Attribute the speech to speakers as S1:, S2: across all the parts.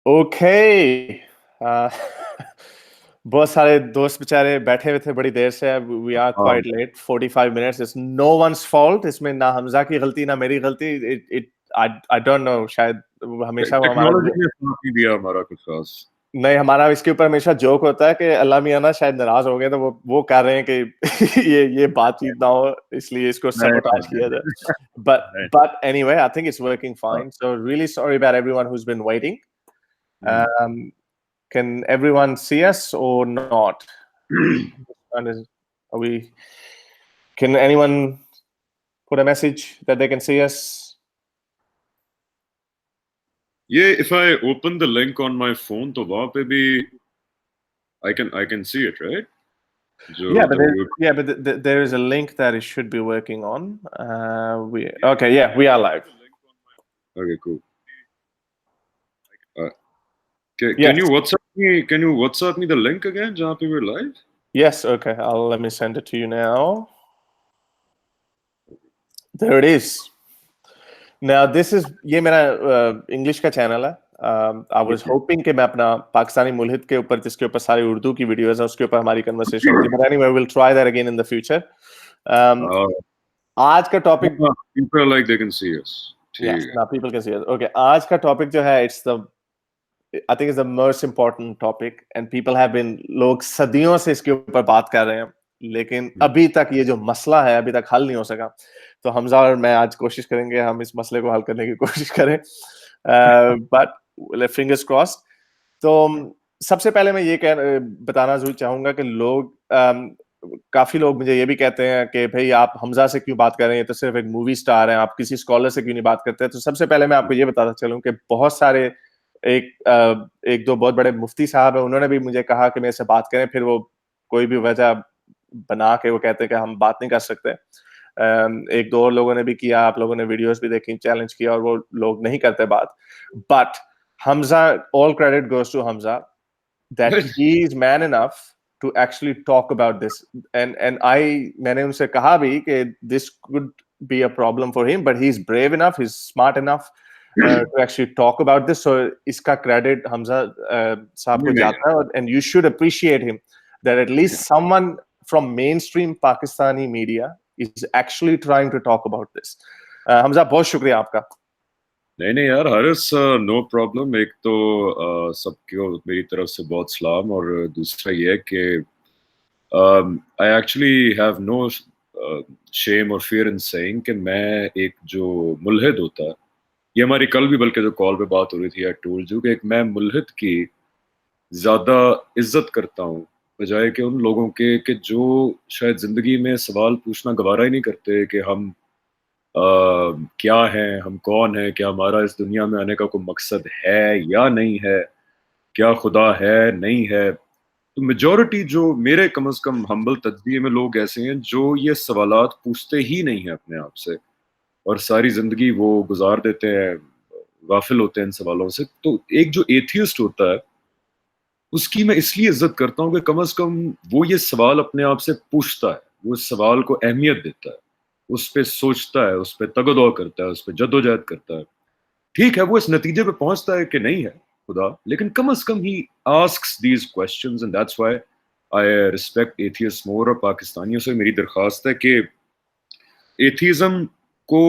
S1: Okay. अ, बहुत सारे दोस्त बेचारे बैठे हुए थे बड़ी देर से। वी आर
S2: हाँ,
S1: quite late, 45 minutes. It's no one's fault. इसमें ना हमजा की गलती ना मेरी गलती। It it I I don't know, शायद हमेशा वो हमारा
S2: टेक्नोलॉजी ने साथ नहीं दिया हमारा कुछ खास।
S1: नहीं, हमारा इसके ऊपर हमेशा जोक होता है कि अल्लाह मियाँ ना शायद नाराज हो गए, तो वो कह रहे हैं कि ये बातचीत ना हो, इसलिए इसको
S2: नहीं,
S1: सबोटाज
S2: नहीं,
S1: किया
S2: नहीं,
S1: जाए। But
S2: नहीं।
S1: but anyway, I think it's working
S2: हाँ,
S1: fine. So really sorry about everyone who's been waiting.
S2: Hmm.
S1: Um, can everyone see us or not? And are we? Can anyone put a message that they can see us?
S2: ये if I open the link on my phone तो वहाँ पे भी I can see it right? जो
S1: Yeah, but
S2: the
S1: there,
S2: mute.
S1: yeah, but there is a link that it should be working on. We okay? Yeah, we are live.
S2: Okay cool. A, can
S1: Yes,
S2: you WhatsApp me the link again जहाँ पे we're live?
S1: yes. Okay, let me send it to you now. There it is. Now this is ये मेरा English का channel है। I was
S2: okay.
S1: Hopping कि मैं अपना पाकिस्तानी मुल्हिद के ऊपर, जिसके ऊपर सारी उर्दू की वीडियोस है, उसके ऊपर हमारी कन्वर्सेशन होती है। But anyway, will try that again in the future.
S2: हाँ,
S1: आज का टॉपिक,
S2: हाँ, people are like they can see us.
S1: Yes,
S2: ठीक है।
S1: Now people can see it. Okay, आज का टॉपिक जो है, it's the I think is the most important topic, and people have been, लोग सदियों से इसके ऊपर बात कर रहे हैं, लेकिन
S2: हुँ,
S1: अभी तक ये जो मसला है अभी तक हल नहीं हो सका। तो हमजा और मैं आज कोशिश करेंगे हम इस मसले को हल करने की कोशिश करें, बट फिंगर्स क्रॉस्ड। तो सबसे पहले मैं ये बताना जरूर चाहूंगा कि लोग, काफी लोग मुझे ये भी कहते हैं कि भाई आप हमजा से क्यों बात कर रहे हैं, ये तो सिर्फ एक मूवी स्टार है, आप किसी स्कॉलर से क्यों नहीं बात करते। तो सबसे पहले मैं आपको ये बताता चलूं कि बहुत सारे, एक दो बहुत बड़े मुफ्ती साहब है, उन्होंने भी मुझे कहा कि मेरे से बात करें, फिर वो कोई भी वजह बना के वो कहते हैं कि हम बात नहीं कर सकते। एक दो और लोगों ने भी किया, आप लोगों ने वीडियोस भी देखी, चैलेंज किया, और वो लोग नहीं करते बात। But Hamza, all credit goes to Hamza that
S2: right.
S1: he is man enough to actually talk about this. And मैंने उनसे कहा भी कि this could be a problem for him, but he's brave enough, he's smart enough to actually talk about this. So इसका credit Hamza साहब को
S2: नहीं, नहीं,
S1: जाता है, and you should appreciate him that at least someone from mainstream Pakistani media is actually trying to talk about this. Hamza, बहुत शुक्रिया आपका।
S2: नहीं, नहीं यार हारिस, नो प्रॉब्लम। एक तो सबको मेरी तरफ से बहुत सलाम, और दूसरा ये है कि I actually have no shame और फियर इन सेइंग कि मैं एक जो मुल्हिद होता है, ये हमारी कल भी बल्कि जो कॉल पे बात हो रही थी, आई टोल्ड यू कि एक मैं मुल्हिद की ज्यादा इज्जत करता हूँ बजाय कि उन लोगों के कि जो शायद जिंदगी में सवाल पूछना गवारा ही नहीं करते कि हम क्या हैं, हम कौन हैं, क्या हमारा इस दुनिया में आने का कोई मकसद है या नहीं है, क्या खुदा है नहीं है। तो मेजॉरिटी जो मेरे कम से कम हम्बल तजजिए में लोग ऐसे हैं जो ये सवालात पूछते ही नहीं हैं अपने आप से, और सारी जिंदगी वो गुजार देते हैं, गाफिल होते हैं इन सवालों से। तो एक जो एथियस्ट होता है उसकी मैं इसलिए इज्जत करता हूँ कि कम से कम वो ये सवाल अपने आप से पूछता है, वो इस सवाल को अहमियत देता है, उस पर सोचता है, उस पर तगदौ करता है, उस पर जद्दोजहद करता है। ठीक है, वो इस नतीजे पे पहुंचता है कि नहीं है खुदा, लेकिन कम से कम ही asks these questions, and that's why I respect atheist more. और पाकिस्तानियों से मेरी दरखास्त है कि एथिज्म को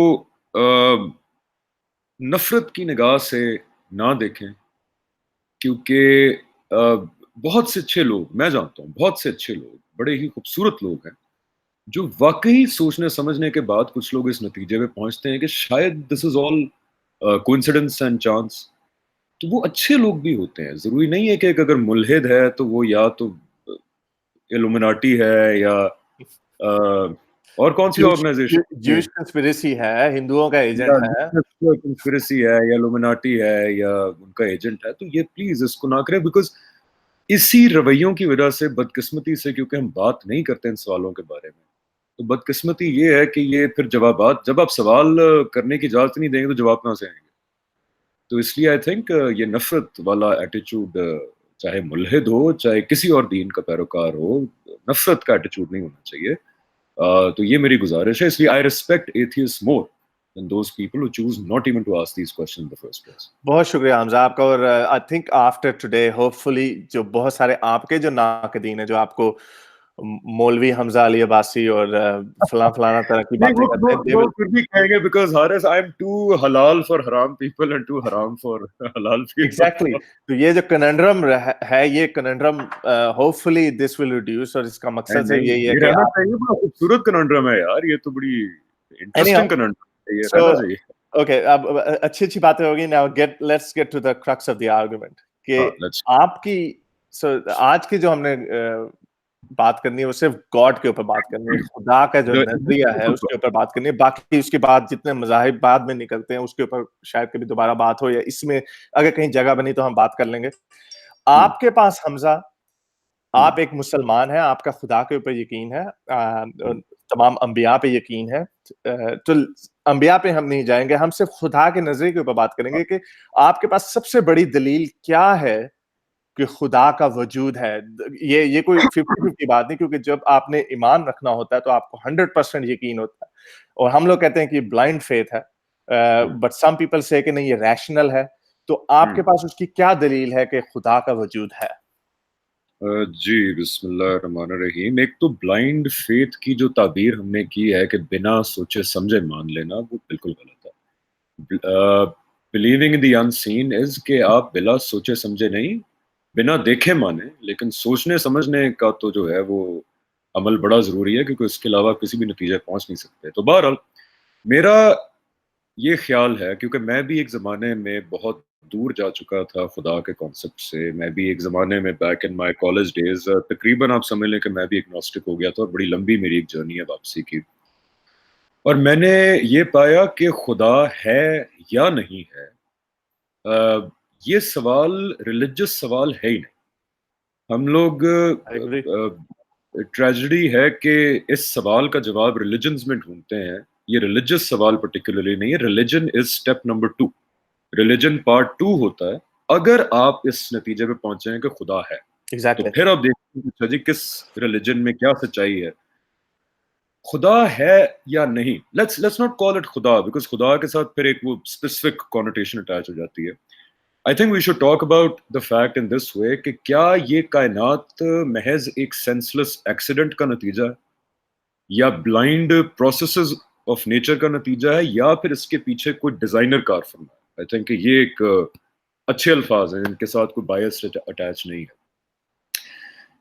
S2: नफरत की निगाह से ना देखें, क्योंकि बहुत से अच्छे लोग मैं जानता हूँ, बहुत से अच्छे लोग, बड़े ही खूबसूरत लोग हैं, जो वाकई सोचने समझने के बाद कुछ लोग इस नतीजे पे पहुंचते हैं कि शायद this is all coincidence and chance. तो वो अच्छे लोग भी होते हैं। जरूरी नहीं है कि एक अगर मुल्हिद है तो वो या तो इल्यूमिनाटी है या अ, और कौन सी ऑर्गेनाइजेशन
S1: ज्यूश कंस्पिरेसी है, हिंदुओं का
S2: या
S1: एजेंट है।
S2: कंस्पिरेसी है या इल्यूमिनाटी है या उनका एजेंट है, तो ये प्लीज इसको ना करें, बिकॉज इसी रवैयों की वजह से, बदकिस्मती से, क्योंकि हम बात नहीं करते इन सवालों के बारे में, तो बदकिस्मती ये है कि ये फिर जवाबात, जब आप सवाल करने की इजाजत नहीं देंगे तो जवाब कहाँ से आएंगे। तो इसलिए आई थिंक ये नफरत वाला एटीट्यूड, चाहे मुल्हिद हो चाहे किसी और दीन का पैरोकार हो, नफरत का एटीट्यूड नहीं होना चाहिए। तो ये मेरी गुजारिश है, इसलिए आई respect atheist more. than those people who choose not even to ask these questions in the first place.
S1: बहुत शुक्रिया हमजा आपका। और I think after today hopefully जो बहुत सारे आपके जो नाकदीन है जो आपको मौलवी हमजा अली अब्बासी और फलाना तरह की
S2: नहीं,
S1: बातें करते हैं, they
S2: वो
S1: will
S2: फिर भी कहेंगे because Haris, I'm too halal for haram people and too haram for halal people.
S1: Exactly तो ये जो कनंड्रम है ये conundrum hopefully this will reduce, और इसका मकसद से
S2: नहीं,
S1: यही है
S2: ये
S1: कि
S2: रहना
S1: आप
S2: चाहिए। बड़ा खूबसूरत कनंड्रम है यार, ये तो बड़ी
S1: anyhow
S2: इंटरेस्टिंग कनंड्रम है, ये
S1: so
S2: रहना चाहिए।
S1: okay अब अच्छी बातें होगी। Now let's get to the crux of the argument कि
S2: हाँ, let's
S1: आपकी आज की जो हमने बात करनी है वो सिर्फ गॉड के ऊपर बात करनी है, खुदा का जो
S2: the
S1: नजरिया है उसके ऊपर बात करनी है। बाकी उसके बाद जितने मज़ाहिब बाद में निकलते हैं उसके ऊपर शायद कभी दोबारा बात हो, या इसमें अगर कहीं जगह बनी तो हम बात कर लेंगे। आपके पास हमजा, आप एक मुसलमान हैं, आपका खुदा के ऊपर यकीन है, तमाम अंबिया पे यकीन है। तो अंबिया पे हम नहीं जाएंगे, हम सिर्फ खुदा के नजरिए के ऊपर बात करेंगे कि आपके पास सबसे बड़ी दलील क्या है कि खुदा का वजूद है। ये कोई 50-50 बात नहीं, क्योंकि जब आपने ईमान रखना होता है तो आपको 100% यकीन होता है, और हम लोग कहते हैं कि ब्लाइंड फेथ है, बट सम पीपल से कि नहीं ये रैशनल है। तो आपके पास उसकी क्या दलील है कि खुदा का वजूद है?
S2: जी, बिस्मिल्लाहिर्रहमानिर्रहीम। एक तो ब्लाइंड फेथ की जो ताबीर हमने की है कि बिना सोचे समझे मान लेना, वो बिल्कुल गलत है। Believing in the unseen is कि आप बिना सोचे समझे नहीं, बिना देखे माने, लेकिन सोचने समझने का तो जो है वो अमल बड़ा जरूरी है, क्योंकि उसके अलावा किसी भी नतीजे पहुंच नहीं सकते। तो बहरहाल मेरा ये ख्याल है, क्योंकि मैं भी एक ज़माने में बहुत दूर जा चुका था खुदा के कॉन्सेप्ट से। मैं भी एक ज़माने में back in my college days तकरीबन आप समझ लें कि मैं भी एग्नोस्टिक हो गया था, और बड़ी लंबी मेरी एक जर्नी है वापसी की। और मैंने ये पाया कि खुदा है या नहीं है, ये सवाल रिलीजियस सवाल है ही नहीं। हम लोग
S1: आई एग्री।
S2: ट्रेजेडी है कि इस सवाल का जवाब रिलीजन्स में ढूंढते हैं। ये रिलीजियस सवाल पर्टिकुलरली नहीं है। Religion is step number 2। Religion part 2 होता है अगर आप इस नतीजे पे पहुंचे हैं कि खुदा है। तो
S1: एग्जैक्टली।
S2: फिर आप देखते हैं कि जी किस रिलीजन में क्या सच्चाई है, खुदा है या नहीं। लेट्स नॉट कॉल इट खुदा, बिकॉज खुदा के साथ फिर एक वो स्पेसिफिक कॉनोटेशन अटैच हो जाती है। I think we should talk about the fact in this way कि क्या ये कायनात महज एक सेंसलेस एक्सीडेंट का नतीजा है, या ब्लाइंड प्रोसेसेस ऑफ नेचर का नतीजा है, या फिर इसके पीछे कोई डिजाइनर कार फरमा है। आई थिंक ये एक अच्छे अल्फाज हैं इनके साथ कोई बायस अटैच नहीं है।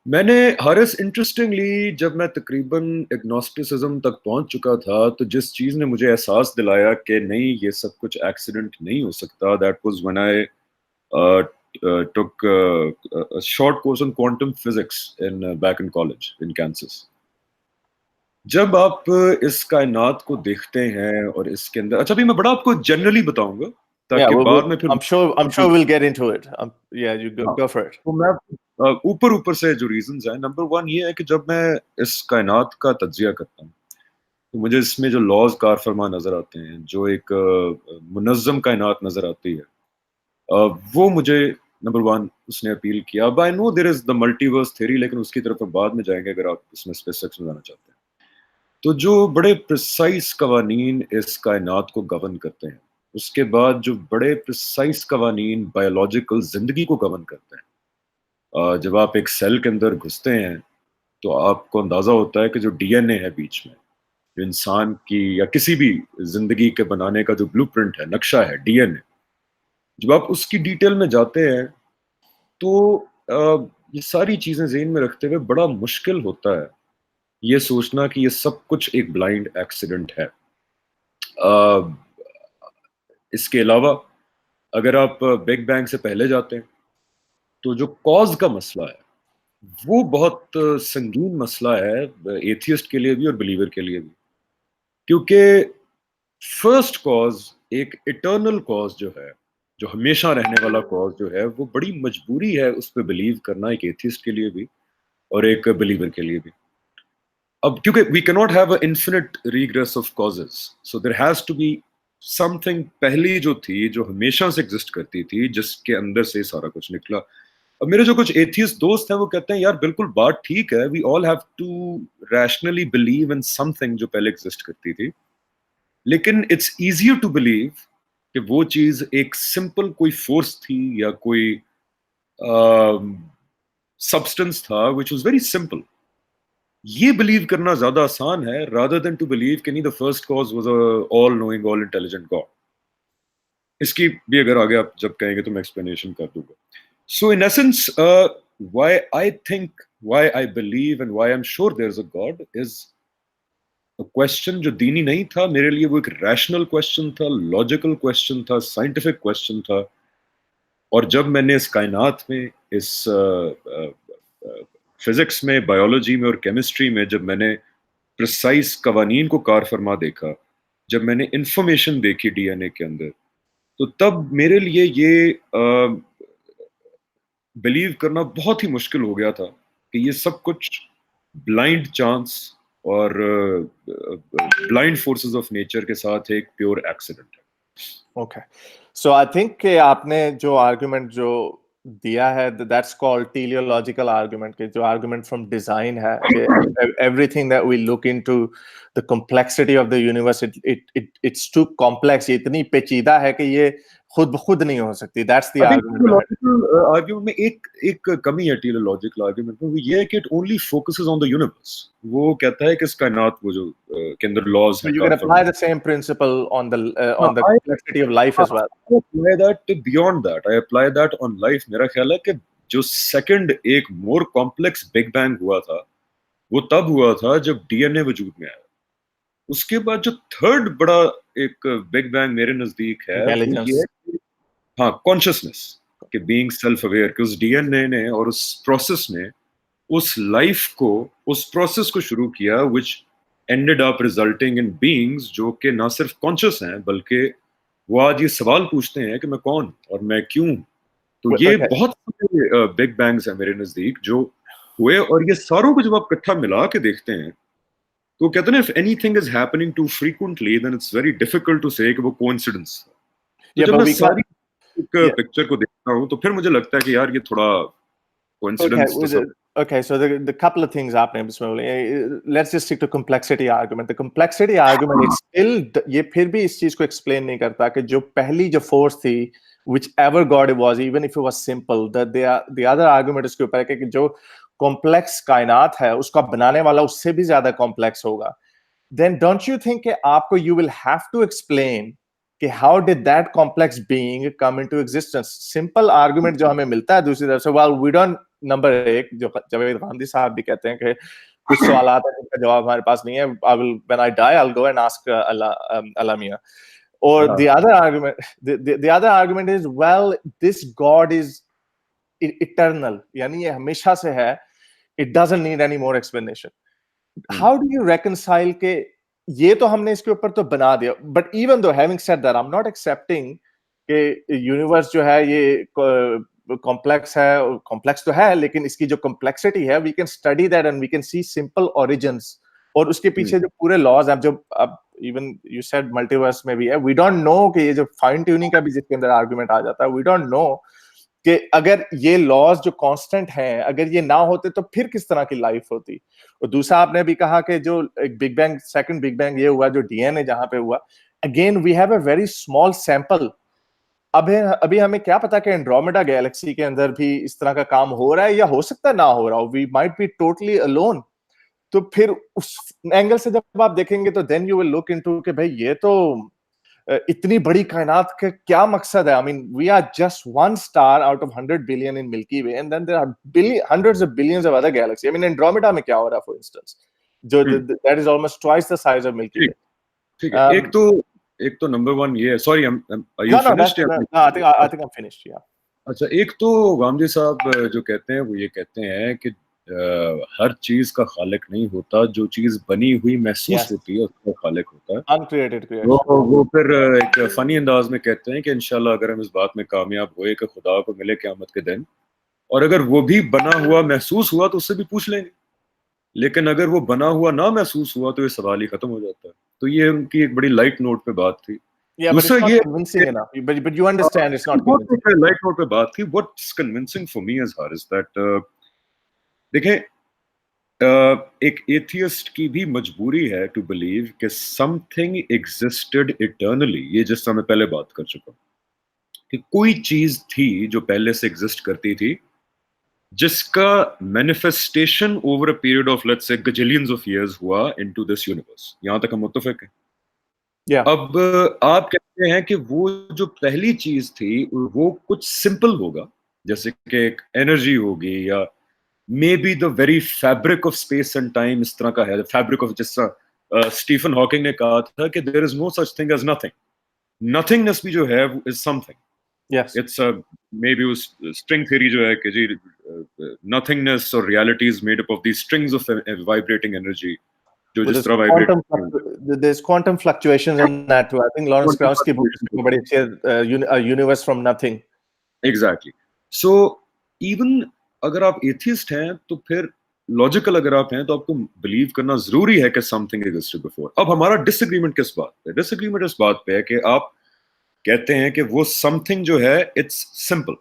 S2: मैंने हारिस इंटरेस्टिंगली जब मैं तकरीबन एग्नोस्टिसिज्म तक पहुंच चुका था, तो जिस चीज ने मुझे एहसास दिलाया कि नहीं ये सब कुछ एक्सीडेंट नहीं हो सकता, that was when I took a short course in quantum physics in back in college in Kansas. जब आप इस कायनात को देखते हैं और इसके अंदर, अच्छा भी मैं बड़ा आपको जनरली बताऊंगा
S1: Yeah,
S2: ताकि बाद में फिर
S1: I'm sure we'll get into it. Yeah, you go for it.
S2: तो मैं ऊपर ऊपर से जो रीजंस हैं, नंबर 1 ये है कि जब मैं इस कायनात का तज्जिया करता हूँ तो मुझे इसमें जो लॉज कार फरमा नजर आते हैं, जो एक मुनज़्ज़म कायनात नजर आती है, वो मुझे नंबर 1 उसने अपील किया। अब I know there is the multiverse theory, लेकिन उसकी तरफ हम बाद में जाएंगे अगर आप इसमें स्पेसिफिक्स में जाना चाहते हैं। तो जो बड़े प्रिसाइज कवानीन इस कायनात को गवर्न करते हैं, उसके बाद जो बड़े प्रिसाइज कवानीन बायोलॉजिकल जिंदगी को गवर्न करते हैं, जब आप एक सेल के अंदर घुसते हैं तो आपको अंदाजा होता है कि जो डीएनए है बीच में, जो इंसान की या किसी भी जिंदगी के बनाने का जो ब्लूप्रिंट है, नक्शा है, डीएनए, जब आप उसकी डिटेल में जाते हैं तो ये सारी चीजें ज़हन में रखते हुए बड़ा मुश्किल होता है ये सोचना कि ये सब कुछ एक ब्लाइंड एक्सीडेंट है। अ, इसके अलावा अगर आप बिग बैंग से पहले जाते हैं तो जो कॉज का मसला है वो बहुत संगीन मसला है, एथियस्ट के लिए भी और बिलीवर के लिए भी। क्योंकि फर्स्ट कॉज, एक इटर्नल कॉज जो है, जो हमेशा रहने वाला कॉज जो है, वो बड़ी मजबूरी है उस पर बिलीव करना, एक एथियस्ट के लिए भी और एक बिलीवर के लिए भी। अब क्योंकि we can not have a infinite regress of causes, so there has to be something पहली जो थी, जो हमेशा से एग्जिस्ट करती थी, जिसके अंदर से सारा कुछ निकला। अब मेरे जो कुछ एथियस्ट दोस्त हैं वो कहते हैं यार बिल्कुल बात ठीक है, we all have to rationally believe in something जो पहले एग्जिस्ट करती थी, लेकिन इट्स इजियर टू बिलीव कि वो चीज एक सिंपल कोई फोर्स थी या कोई सब्सटेंस था विच वाज वेरी सिंपल। ये बिलीव करना ज्यादा आसान है रादर देन टू बिलीव कि नहीं the first cause was a all knowing all intelligent God. इसकी भी अगर आगे आप जब कहेंगे तो मैं एक्सप्लेनेशन कर दूंगा। So in essence why I think, why I believe and why I am sure there is a God is question जो दीनी नहीं था मेरे लिए, वो एक रैशनल क्वेश्चन था, लॉजिकल क्वेश्चन था, साइंटिफिक क्वेश्चन था। और जब मैंने इस कायनात में, इस फिजिक्स में, बायोलॉजी में और केमिस्ट्री में जब मैंने प्रिसाइज कवानीन को कार फरमा देखा, जब मैंने इंफॉर्मेशन देखी डीएनए के अंदर, तो तब मेरे लिए ये बिलीव करना बहुत ही मुश्किल हो गया था कि ये सब कुछ ब्लाइंड चांस और ब्लाइंड फोर्सेस ऑफ नेचर के साथ एक प्योर एक्सीडेंट है।
S1: ओके, सो आई थिंक कि आपने जो आर्गुमेंट जो दिया है, दैट्स कॉल्ड टेलियोलॉजिकल आर्गुमेंट, के जो आर्गुमेंट फ्रॉम डिजाइन है कि everything that we look into the complexity of the universe, it's too complex, ये इतनी पेचीदा है कि ये खुद ब खुद नहीं हो सकती। That's the argument.
S2: आर्गुमेंट में एक कमी है टेलियोलॉजिकल आर्गुमेंट में, वो ये है कि it only focuses on the universe. वो कहता है कि इस कायनात वो जो के अंदर लॉज हैं,
S1: you can apply the same principle on the complexity of life as well.
S2: I apply that beyond that. I apply that on life. मेरा ख्याल है कि जो सेकंड एक मोर कॉम्प्लेक्स बिग बैंग हुआ था, वो तब हुआ था जब डीएनए वजूद में आया। उसके बाद जो थर्ड बड़ा एक बिग बैंग मेरे नजदीक है वो ये है कि हाँ, कॉन्शियसनेस, कि बीइंग सेल्फ अवेयर, कि उस डीएनए ने और उस प्रोसेस ने उस लाइफ को, उस प्रोसेस को शुरू किया विच ended up resulting in beings जो कि ना सिर्फ कॉन्शियस हैं बल्कि वो आज ये सवाल पूछते हैं कि मैं कौन और मैं क्यों। तो ये बहुत सारे बिग बैंग्स हैं मेरे नजदीक जो हुए, और ये सारों को जब आप इकट्ठा मिला के देखते हैं तो कहते हैं if anything is happening too frequently then it's very difficult to say कि वो कोइंसिडेंस था। तो जब मैं सारी एक पिक्चर को देखता हूं तो फिर मुझे लगता है कि यार ये थोड़ा कोइंसिडेंस तो सब।
S1: Okay, so the couple of things आपने इसमें, let's just stick to complexity argument. The complexity argument it's still, ये फिर भी इस चीज को explain नहीं करता कि जो पहली जो force थी, whichever god it was, even if it was simple, the other argument इसके ऊपर है कि जो complex कायनात है उसका बनाने वाला उससे भी ज्यादा complex होगा। Then don't you think कि आपको you will have to explain कि how did that complex being come into existence? Simple argument जो हमें मिलता है दूसरी तरफ से, well we don't, नंबर एक जो जावेद गांधी साहब भी कहते हैं कि कुछ सवाल आते हैं जिनका जवाब हमारे पास नहीं है, I will when I die I'll go and ask Allah Mia. Or the other argument is, well this God is eternal, यानी ये हमेशा से है, it doesn't need any more explanation. How do you reconcile के ये तो हमने इसके ऊपर तो बना दिया, but even though having said that I'm not accepting कि यूनिवर्स जो है ये कॉम्प्लेक्स है, कॉम्प्लेक्स तो है लेकिन इसकी जो कॉम्प्लेक्सिटी है we can study that and we can see simple origins, और उसके पीछे जो पूरे लॉज हैं, जो अब इवन यू सेड मल्टीवर्स में भी है, वी डोंट नो कि ये जो फाइन ट्यूनिंग का भी जिसके अंदर आर्गुमेंट आ जाता है, वी डोंट नो कि अगर ये लॉज जो कांस्टेंट हैं अगर ये ना होते तो फिर किस तरह की लाइफ होती। और दूसरा आपने भी कहा कि जो एक big bang, second big bang ये हुआ जो डीएनए जहां पे हुआ, again we have a very small sample. अभी हमें क्या पता कि एंड्रोमेडा गैलेक्सी के अंदर भी इस तरह का काम हो रहा है या हो सकता है ना हो रहा हो, we might be totally alone. तो फिर उस एंगल से जब आप देखेंगे तो then you will look into कि भाई ये तो इतनी बड़ी कायनात का क्या मकसद है। I mean we are just one star out of 100 billion in Milky Way and then there are hundreds of billions of other galaxy. I mean Andromeda में क्या हो रहा है फॉर इंस्टेंस, जो that is almost twice the size of Milky Way.
S2: ठीक है, एक तो नंबर वन ये है, sorry are you finished?
S1: I think I am finished, yeah.
S2: अच्छा, एक तो गांधी साहब जो कहते हैं वो ये कहते हैं कि हर चीज का खालिक नहीं होता, जो चीज बनी हुई महसूस होती है उसका खालिक होता है,
S1: अनक्रिएटेड क्रिएशन।
S2: वो फिर एक फनी अंदाज में कहते हैं कि इंशाल्लाह अगर हम इस बात में कामयाब हुए कि खुदा को मिले क़यामत के दिन, और अगर वो भी बना हुआ महसूस हुआ तो उससे भी पूछ लेंगे, लेकिन अगर वो बना हुआ ना महसूस हुआ तो ये सवाल ही खत्म हो जाता है। तो ये उनकी एक बड़ी लाइट नोट पे बात थी।
S1: Yeah, but it's not convincing enough. But you understand it's not convincing.
S2: Light note पे बात थी। What's convincing for me is Haris that देखें, एक एथियस्ट की भी मजबूरी है टू बिलीव कि समथिंग एग्जिस्टेड इटर्नली। ये जिससे मैं पहले बात कर चुका हूं कि कोई चीज थी जो पहले से एग्जिस्ट करती थी, जिसका manifestation over a period of let's say gazillions of years हुआ इनटू दिस यूनिवर्स। यहां तक हम मुत्तफिक हैं।
S1: या
S2: अब आप कहते हैं कि वो जो पहली चीज थी वो कुछ सिंपल होगा, जैसे कि एक एनर्जी होगी, या may be the very fabric of space and time इस तरह का है, फैब्रिक ऑफ, जिस तरह स्टीफन हॉकिंग ने कहा था कि there is no such thing as nothing. Nothingness भी जो है is something.
S1: Yes,
S2: it's may be उस स्ट्रिंग थ्योरी जो है कि जी नथिंगनेस और reality is made up of the strings of vibrating energy, जो
S1: with
S2: जिस
S1: this
S2: तरह vibrate.
S1: there's quantum fluctuations in that too. I think Lawrence Krauss की book इसमें बड़ी अच्छी है, a universe from nothing.
S2: Exactly. So even अगर आप एथियस्ट हैं तो फिर लॉजिकल अगर आप हैं तो आपको बिलीव करना जरूरी है कि समथिंग एग्जिस्टेड बिफोर। अब हमारा डिसएग्रीमेंट किस बात पे? डिसएग्रीमेंट इस बात पे है कि आप कहते हैं कि वो समथिंग जो है इट्स सिंपल।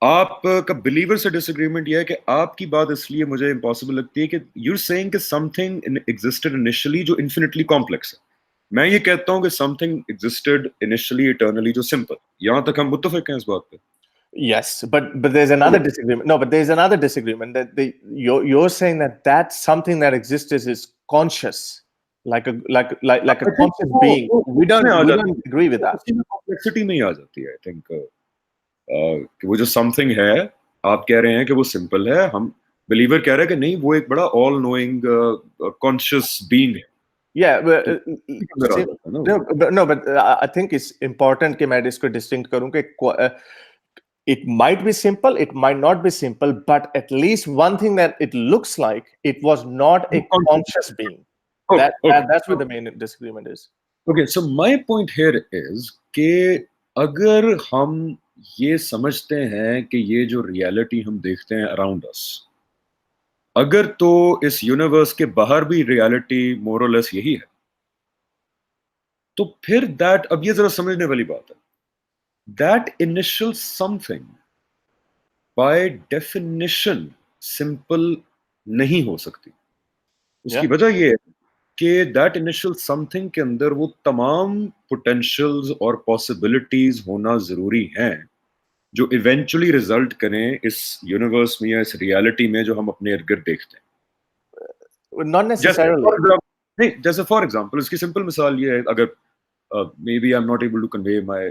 S2: आपका बिलीवर से डिसएग्रीमेंट यह है कि आपकी बात इसलिए मुझे इम्पॉसिबल लगती है कि यू आर सेइंग कि समथिंग एग्जिस्टेड इनिशियली जो इन्फिनिटली कॉम्प्लेक्स है। मैं ये कहता हूं कि समथिंग एग्जिस्टेड इनिशियली इटर्नली जो सिंपल। यहां तक हम मुत्तफिक हैं इस बात पे।
S1: Yes, but there's another disagreement. No, but there's another disagreement that you're saying that something that exists is conscious, like a conscious being. We
S2: में आ
S1: don't
S2: जाती
S1: agree with
S2: है,
S1: that.
S2: उसी में कॉम्प्लेक्सिटी में ही आ जाती है। आई थिंक कि वो जो समथिंग है, आप कह रहे हैं कि वो सिंपल है, हम बिलीवर कह रहे हैं कि नहीं वो एक बड़ा ऑल नोइंग कॉन्शियस बीइंग है।
S1: Yeah,
S2: तो
S1: but,
S2: इसी के अंदर आ जाता है ना वो।
S1: no, but I think it's important कि मैं इसको distinct करूं कि it might be simple, it might not be simple, but at least one thing that it looks like it was not
S2: वो
S1: a
S2: conscious.
S1: conscious being.
S2: Okay
S1: That's where the main disagreement is.
S2: Okay, so my point here is कि अगर हम ये समझते हैं कि ये जो रियलिटी हम देखते हैं अराउंड अस, अगर तो इस यूनिवर्स के बाहर भी रियलिटी मोरलेस यही है, तो फिर दैट, अब ये जरा समझने वाली बात है, that initial something by definition simple नहीं हो सकती। उसकी
S1: Yeah.
S2: वजह ये है कि दैट इनिशियल समथिंग के अंदर वो तमाम पोटेंशियल्स और पॉसिबिलिटीज होना जरूरी हैं जो इवेंचुअली रिजल्ट करें इस यूनिवर्स में या इस रियलिटी में जो हम अपने इर्द गिर्द देखते हैं।
S1: Not
S2: जैसे
S1: necessarily.
S2: फॉर एग्जाम्पल, नहीं, जैसे फॉर एग्जाम्पल इसकी सिंपल मिसाल ये है, अगर may be I am not able to convey my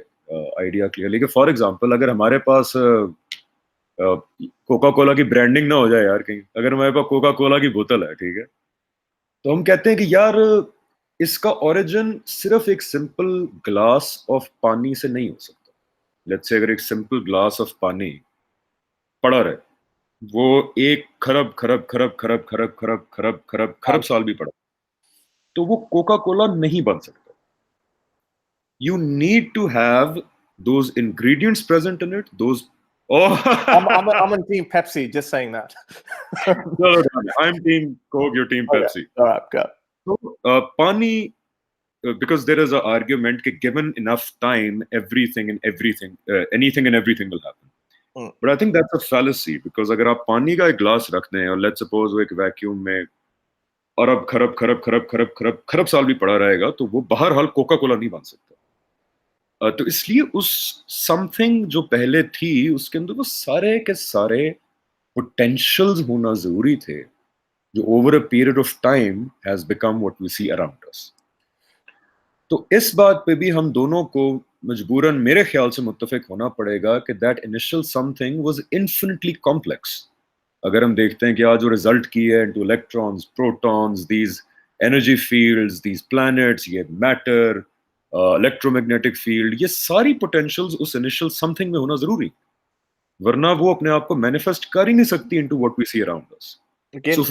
S2: idea clearly, कि फॉर एग्जाम्पल अगर हमारे पास कोका कोला की ब्रांडिंग ना हो जाए यार कहीं, अगर हमारे पास कोका कोला की बोतल है, ठीक है, तो हम कहते हैं कि यार इसका ओरिजिन सिर्फ एक सिंपल ग्लास ऑफ पानी से नहीं हो सकता। लेट्स से अगर एक सिंपल ग्लास ऑफ पानी पड़ा रहे, वो एक खरब खरब खरब खरब खरब खरब खरब खरब खरब साल भी पड़ा, तो वो कोका कोला नहीं बन सकता। You need to have those ingredients present in it, those.
S1: I'm on team Pepsi, just saying that.
S2: I am team Coke, your team
S1: Okay.
S2: Pepsi.
S1: All right, go.
S2: तो पानी, because there is an argument that given enough time, anything and everything will happen.
S1: Mm.
S2: But I think that's a fallacy, because अगर आप पानी का एक glass रखते हैं और let's suppose वो एक वैक्यूम में अरब खरब खरब खरब खरब खरब खरब साल भी पड़ा रहेगा, तो वो बहरहाल कोका कोला नहीं बन सकता। तो इसलिए उस समथिंग जो पहले थी उसके अंदर वो सारे के सारे पोटेंशियल्स होना जरूरी थे, जो over a period of time has become what we see around us. तो इस बात पे भी हम दोनों को मजबूरन मेरे ख्याल से मुत्तफिक होना पड़ेगा कि that initial something was infinitely complex. अगर हम देखते हैं कि आज जो रिजल्ट की है into electrons, protons, these energy fields, these planets, ये मैटर, इलेक्ट्रोमैग्नेटिक फील्ड, ये सारी पोटेंशियल्स उस इनिशियल समथिंग में होना जरूरी, वरना वो अपने आप को मैनिफेस्ट कर ही नहीं सकती into what we see around us.
S1: Again,
S2: so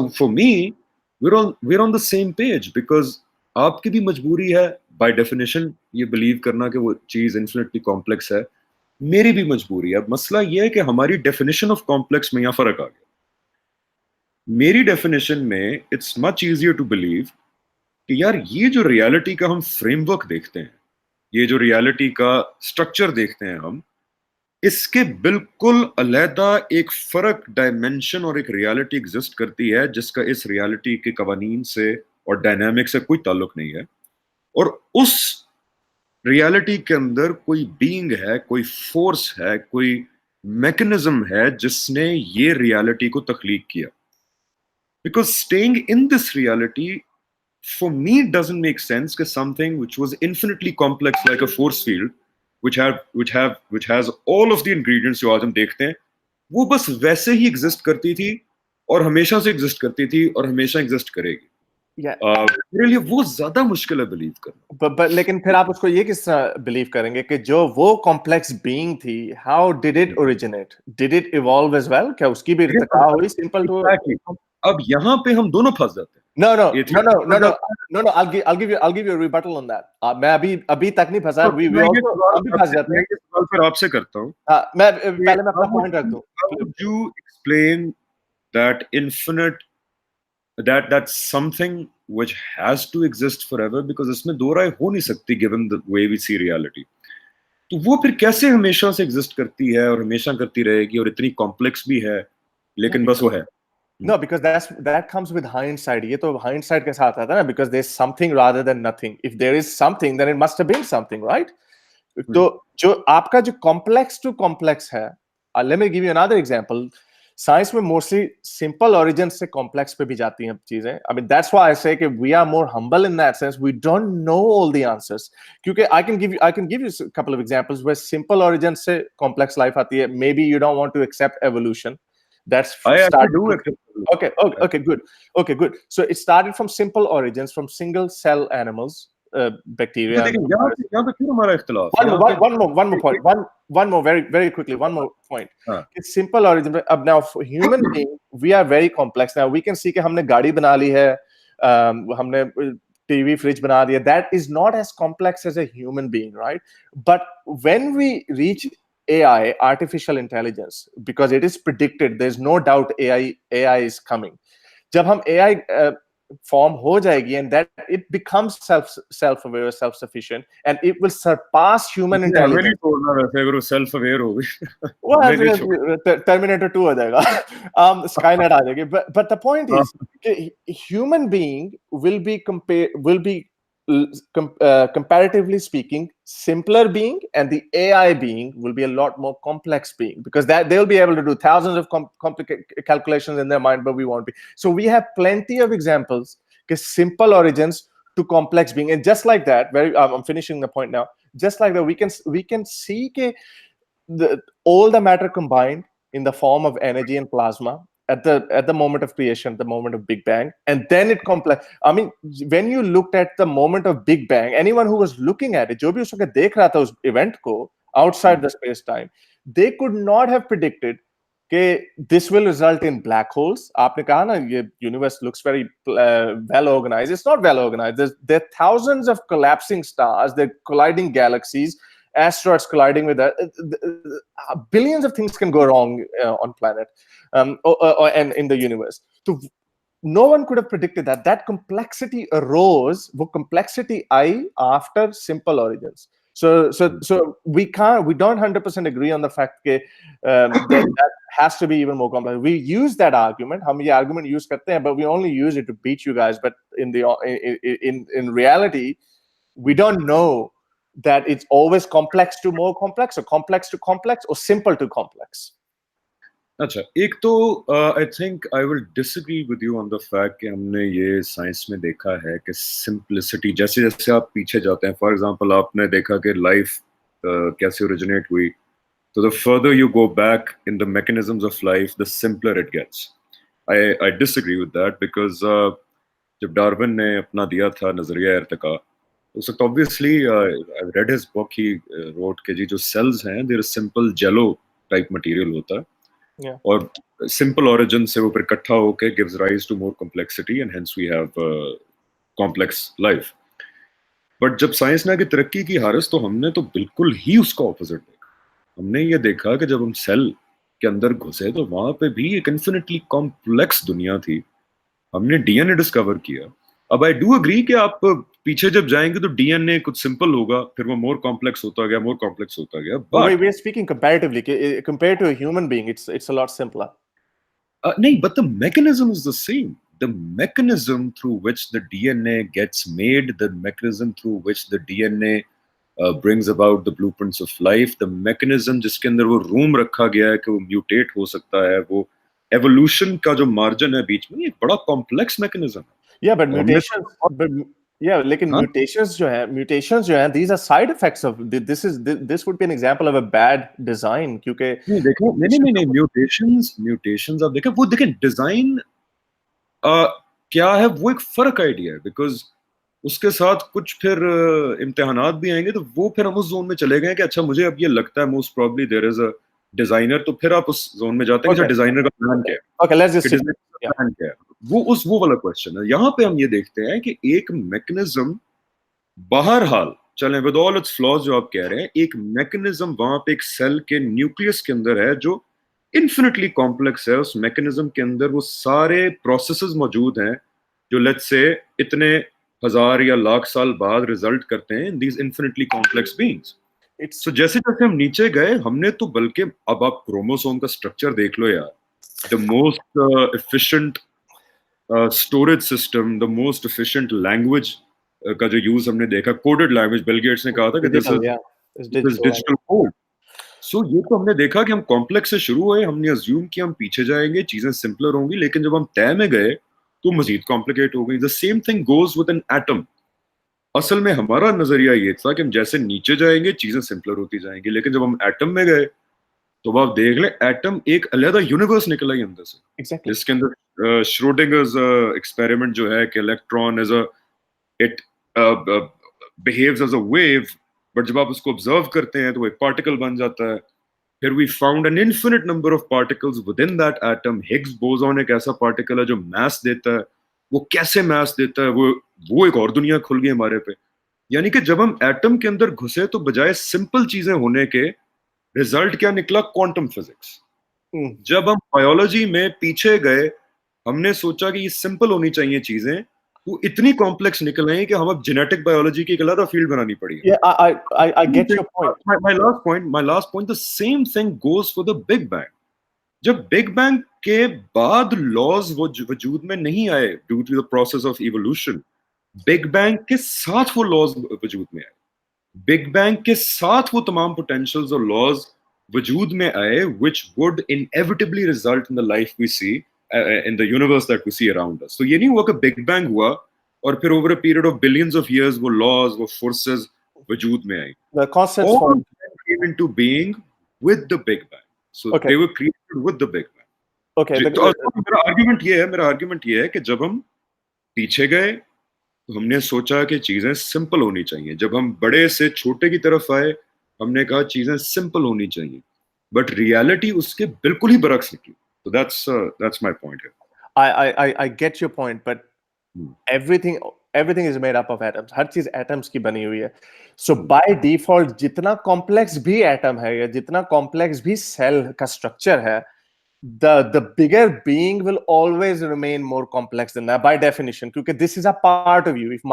S2: for me we're on the same page, because आपकी भी मजबूरी है बाय डेफिनेशन ये बिलीव करना कि वो चीज इन्फिनिटली कॉम्प्लेक्स है, मेरी भी मजबूरी है। अब मसला ये है कि हमारी डेफिनेशन ऑफ कॉम्प्लेक्स में यहाँ फर्क आ गया। मेरी डेफिनेशन में it's much easier to believe कि यार ये जो रियलिटी का हम फ्रेमवर्क देखते हैं, ये जो रियलिटी का स्ट्रक्चर देखते हैं हम, इसके बिल्कुल अलहदा एक फर्क डायमेंशन और एक रियलिटी एग्जिस्ट करती है जिसका इस रियलिटी के कवानीन से और डायनामिक से कोई ताल्लुक नहीं है। और उस रियलिटी के अंदर कोई बीइंग है, कोई फोर्स है, कोई मैकेनिज्म है जिसने ये रियलिटी को तख्लीक किया। Because staying in this reality for me doesn't make sense because something which was infinitely complex like a force field which has all of the ingredients जो आज हम देखते हैं वो बस वैसे ही एग्जिस्ट करती थी और हमेशा से एग्जिस्ट करती थी और हमेशा एग्जिस्ट करेगी। मेरे लिए वो ज्यादा मुश्किल है बिलीव करना।
S1: लेकिन फिर आप उसको ये किस तरह बिलीव करेंगे कि जो वो कॉम्प्लेक्स बीइंग थी, how did it originate, did it evolve as well, क्या उसकी भी इर्तिका हुई सिंपल टू?
S2: अब यहाँ पे हम दोनों फंस जाते हैं।
S1: No. I'll give you a rebuttal on that. मैं अभी तक नहीं फंसा। We also हम भी फंस जाते हैं।
S2: सवाल फिर आपसे करता हूँ।
S1: हाँ, मैं पहले मैं अपना पॉइंट रख दूँ।
S2: How would you explain that infinite that's something which has to exist forever because इसमें दो राय हो नहीं सकती given the way we see reality। तो वो फिर कैसे हमेशा से एग्जिस्ट करती है और हमेशा करती रहेगी और इतनी कॉम्प्लेक्स भी है लेकिन बस वो है।
S1: No, because that comes with hindsight. ये तो hindsight के साथ आता है ना, because there's something rather than nothing. If there is something, then it must have been something, right? तो जो आपका जो complex to complex है, let me give you another example. Science में mostly simple origins से complex पे भी जाती हैं चीजें. I mean, that's why I say कि we are more humble in that sense. We don't know all the answers. क्योंकि I can give you a couple of examples where simple origins से complex life आती है. Maybe you don't want to accept evolution. That's okay, good. So it started from simple origins, from single cell animals, bacteria.
S2: यहाँ पे क्यों हमारा इख्तिलाफ?
S1: One more, very very quickly, one more point. It's simple origin. अब now for human being, we are very complex. Now we can see कि हमने गाड़ी बना ली है, हमने TV fridge बना दिया. That is not as complex as a human being, right? But when we reach AI, artificial intelligence, because it is predicted, there's no doubt AI is coming. जब हम AI form हो जाएगी, and that it becomes self-aware, self-sufficient, and it will surpass human intelligence.
S2: अगर वो self-aware हो गई,
S1: वो Terminator 2 हो जाएगा, Skynet आ जाएगी. But the point is, human being will be comparatively speaking simpler being, and the AI being will be a lot more complex being, because that they'll be able to do thousands of complicated calculations in their mind, but we won't be. So we have plenty of examples, simple origins to complex being, and just like that, I'm finishing the point now. Just like that, we can see all the matter combined in the form of energy and plasma at the moment of creation, the moment of Big Bang, and then it complex. I mean, when you looked at the moment of Big Bang, anyone who was looking at it, जो भी उसको देख रहा था उस event को outside the space time, they could not have predicted कि this will result in black holes. आपने कहा ना, ये universe looks very well organized. It's not well organized. There are thousands of collapsing stars. They're colliding galaxies. Asteroids colliding with that. Billions of things can go wrong on planet and in the universe. So no one could have predicted that. That complexity arose. वो complexity I after simple origins. So we don't 100% agree on the fact that has to be even more complex. We use that argument. हम ये argument use करते हैं, but we only use it to beat you guys. But in reality, we don't know that it's always complex to more complex, or complex to complex, or simple to complex.
S2: अच्छा, एक तो आई think I will disagree with you on the fact कि हमने ये science में देखा है कि सिंपलिसिटी, जैसे जैसे आप पीछे जाते हैं, फॉर एग्जांपल आपने देखा कि लाइफ कैसे ओरिजिनेट हुई, तो the further you go back in the mechanisms of life, the simpler it gets. I disagree with that because जब डार्विन ने अपना दिया था नजरिया इर्तिका, उस वक्त obviously I read his book, he wrote के जी जो सेल्स हैं there simple jello type material होता है, और सिंपल ओरिजिन से वो फिर इकट्ठा होके gives rise to more complexity and hence we have complex life. But जब साइंस ने आगे तरक्की की हारिस, तो हमने तो बिल्कुल ही उसका ऑपोजिट देखा। हमने ये देखा कि जब हम सेल के अंदर घुसे तो वहां पे भी एक इन्फिनिटली कॉम्प्लेक्स दुनिया थी। हमने डीएनए डिस्कवर किया, अब आई डू अग्री कि आप पीछे जब जाएंगे तो डीएनए कुछ सिंपल होगा, फिर वो मोर कॉम्प्लेक्स होता गया, मोर कॉम्प्लेक्स होता गया,
S1: Well,
S2: but
S1: we're speaking comparatively. Compared to a human being, it's a lot simpler.
S2: no, but the mechanism is the same. The mechanism through which the DNA gets made, the mechanism through which the DNA brings about the blueprints of life, the mechanism जिसके अंदर वो room रखा गया है कि वो mutate हो सकता है, वो एवोल्यूशन का जो मार्जिन है बीच में, एक बड़ा कॉम्प्लेक्स मैकेनिज्म है।
S1: Yeah, but
S2: और हमने
S1: mutations, but yeah, लेकिन
S2: हाँ
S1: mutations जो हैं, these are side effects of this would be an example of a bad design क्योंकि
S2: नहीं देखो, नहीं नहीं नहीं नहीं, म्यूटेशंस म्यूटेशंस आप देखें, वो देखें डिजाइन क्या है, वो एक फर्क आइडिया है, बिकॉज उसके साथ कुछ फिर इम्तिहानात भी आएंगे, तो वो फिर हम उस जोन में चले गए कि अच्छा मुझे अब ये लगता है most probably there is a designer, तो फिर आप उस जोन में जाते हैं कि
S1: Okay,
S2: डिजाइनर का प्लान क्या है,
S1: okay, let's
S2: कि
S1: just
S2: डिजाइनर का
S1: yeah.
S2: प्लान क्या है, वो वाला क्वेश्चन है। यहाँ पे हम ये देखते हैं कि एक मैकेनिज्म बहरहाल चलें विद ऑल इट्स फ्लॉज जो आप कह रहे हैं, एक मैकेनिज्म वहां पे एक सेल के न्यूक्लियस के अंदर है जो इन्फिनिटली कॉम्प्लेक्स है। उस मैकेनिज्म के अंदर वो सारे प्रोसेसेस मौजूद हैं जो लेट्स से इतने हजार या लाख साल बाद रिजल्ट करते हैं these infinitely complex beings.
S1: It's
S2: सो जैसे जैसे हम नीचे गए हमने तो बल्कि अब आप क्रोमोसोम का स्ट्रक्चर देख लो यार, the most efficient storage system, the most efficient language का जो यूज हमने देखा, कोडेड लैंग्वेज, बिल गेट्स ने कहा था कि
S1: digital, yeah. It's
S2: this
S1: digital.
S2: Digital code. So ये तो हमने देखा कि हम कॉम्प्लेक्स से शुरू हुए, हमने अज्यूम कि हम पीछे जाएंगे, चीजें सिंपलर होंगी, लेकिन जब हम तय में गए तो मजीद कॉम्प्लिकेट हो गई। The same thing goes with an atom. असल में हमारा नजरिया ये था कि हम जैसे नीचे जाएंगे चीजें सिंपलर होती जाएंगी, लेकिन जब हम एटम में गए तो अब आप देख ले एटम एक अलग यूनिवर्स निकला ही अंदर से,
S1: Exactly.
S2: जिसके अंदर श्रोडिंगर्स एक्सपेरिमेंट जो है कि electron as a it behaves as a wave, but जब आप उसको ऑब्जर्व करते हैं तो वो एक पार्टिकल बन जाता है। फिर we found an infinite number of particles within that atom. Higgs boson एक ऐसा पार्टिकल है जो मास देता है, वो कैसे मास देता है, वो एक और दुनिया खुल गई हमारे पे। यानी कि जब हम एटम के अंदर घुसे तो बजाय सिंपल चीजें होने के रिजल्ट क्या निकला, क्वांटम फिजिक्स।
S1: Mm.
S2: जब हम बायोलॉजी में पीछे गए हमने सोचा कि ये सिंपल होनी चाहिए चीजें, तो इतनी कॉम्प्लेक्स निकल आई कि हम अब जेनेटिक बायोलॉजी की एक अलग फील्ड बनानी पड़ी।
S1: Yeah, I get your point.
S2: My last point, the same thing goes for the Big Bang. जब बिग बैंग के बाद लॉज वो वजूद में नहीं आए due to the process of evolution, big bang के साथ वो लॉज वजूद में आए, बिग बैंग के साथ वो तमाम पोटेंशियल्स और लॉज वजूद में आए which would inevitably result in the life we see in the universe that we see around us। तो ये नहीं हुआ कि बिग बैंग हुआ और फिर over a period of billions of years वो लॉज वो फोर्सेस वजूद में आई।
S1: The concepts
S2: All
S1: for
S2: of them came into being with the Big Bang. So
S1: okay,
S2: they were created with the Big Bang.
S1: okay.
S2: तो मेरा argument ये है कि जब हम पीछे गए तो हमने सोचा कि चीजें सिंपल होनी चाहिए, जब हम बड़े से छोटे की तरफ आए हमने कहा चीजें सिंपल होनी चाहिए, बट रियलिटी उसके बिल्कुल ही बरक्स निकली। तो that's my point here।
S1: I get your point, but everything is made up of atoms. हर चीज atoms की बनी हुई है। So by default जितना complex भी atom है या जितना complex भी cell का structure है, the bigger being will always remain more complex than that by definition, क्योंकि this is a part of you. If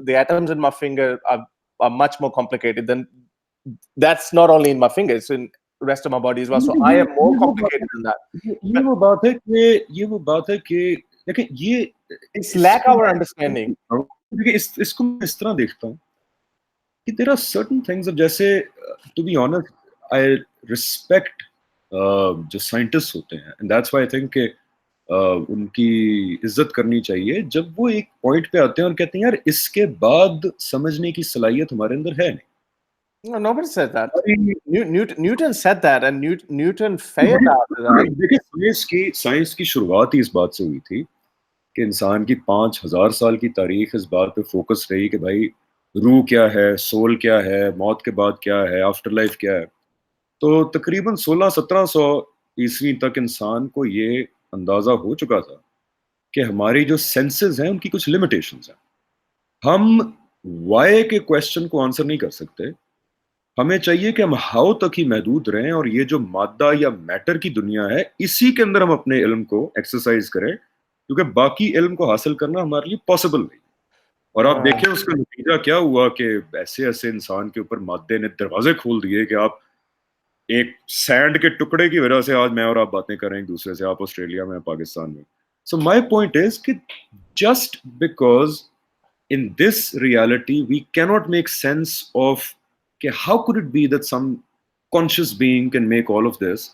S1: the atoms in my finger are much more complicated, then that's not only in my finger, it's in the rest of my body as well. So I am more complicated than that.
S2: ये वो बात है कि देखिए ये
S1: It's lack our understanding.
S2: देखिए इसको मैं इस तरह देखता हूँ कि there are certain things, अब जैसे to be honest I respect जो साइंटिस्ट होते हैं and that's why I think कि उनकी इज्जत करनी चाहिए जब वो एक पॉइंट पे आते हैं और कहते हैं यार इसके बाद समझने की सलाहियत हमारे अंदर है नहीं।
S1: No, nobody said that. Newton said that, and Newton failed after that.
S2: देखिए साइंस की शुरुआत ही इस बात से हुई थी कि इंसान की 5000 साल की तारीख इस बात पे फोकस रही कि भाई रूह क्या है, सोल क्या है, मौत के बाद क्या है, आफ्टर लाइफ क्या है। तो तकरीबन 1600-1700 ईस्वी तक इंसान को ये अंदाजा हो चुका था कि हमारी जो सेंसेस हैं उनकी कुछ लिमिटेशंस हैं। हम वाई के क्वेश्चन को आंसर नहीं कर सकते, हमें चाहिए कि हम हाउ तक ही महदूद रहें और ये जो मादा या मैटर की दुनिया है इसी के अंदर हम अपने इल्म को एक्सरसाइज करें, क्योंकि बाकी इल्म को हासिल करना हमारे लिए पॉसिबल नहीं। और आप देखें उसका नतीजा क्या हुआ कि ऐसे ऐसे इंसान के ऊपर मादे ने दरवाजे खोल दिए कि आप एक सैंड के टुकड़े की वजह से आज मैं और आप बातें कर रहे हैं एक दूसरे से, आप ऑस्ट्रेलिया में, पाकिस्तान में। सो माय पॉइंट इज कि just because in this reality we cannot make sense of कि how could it be that some conscious being can make all of this,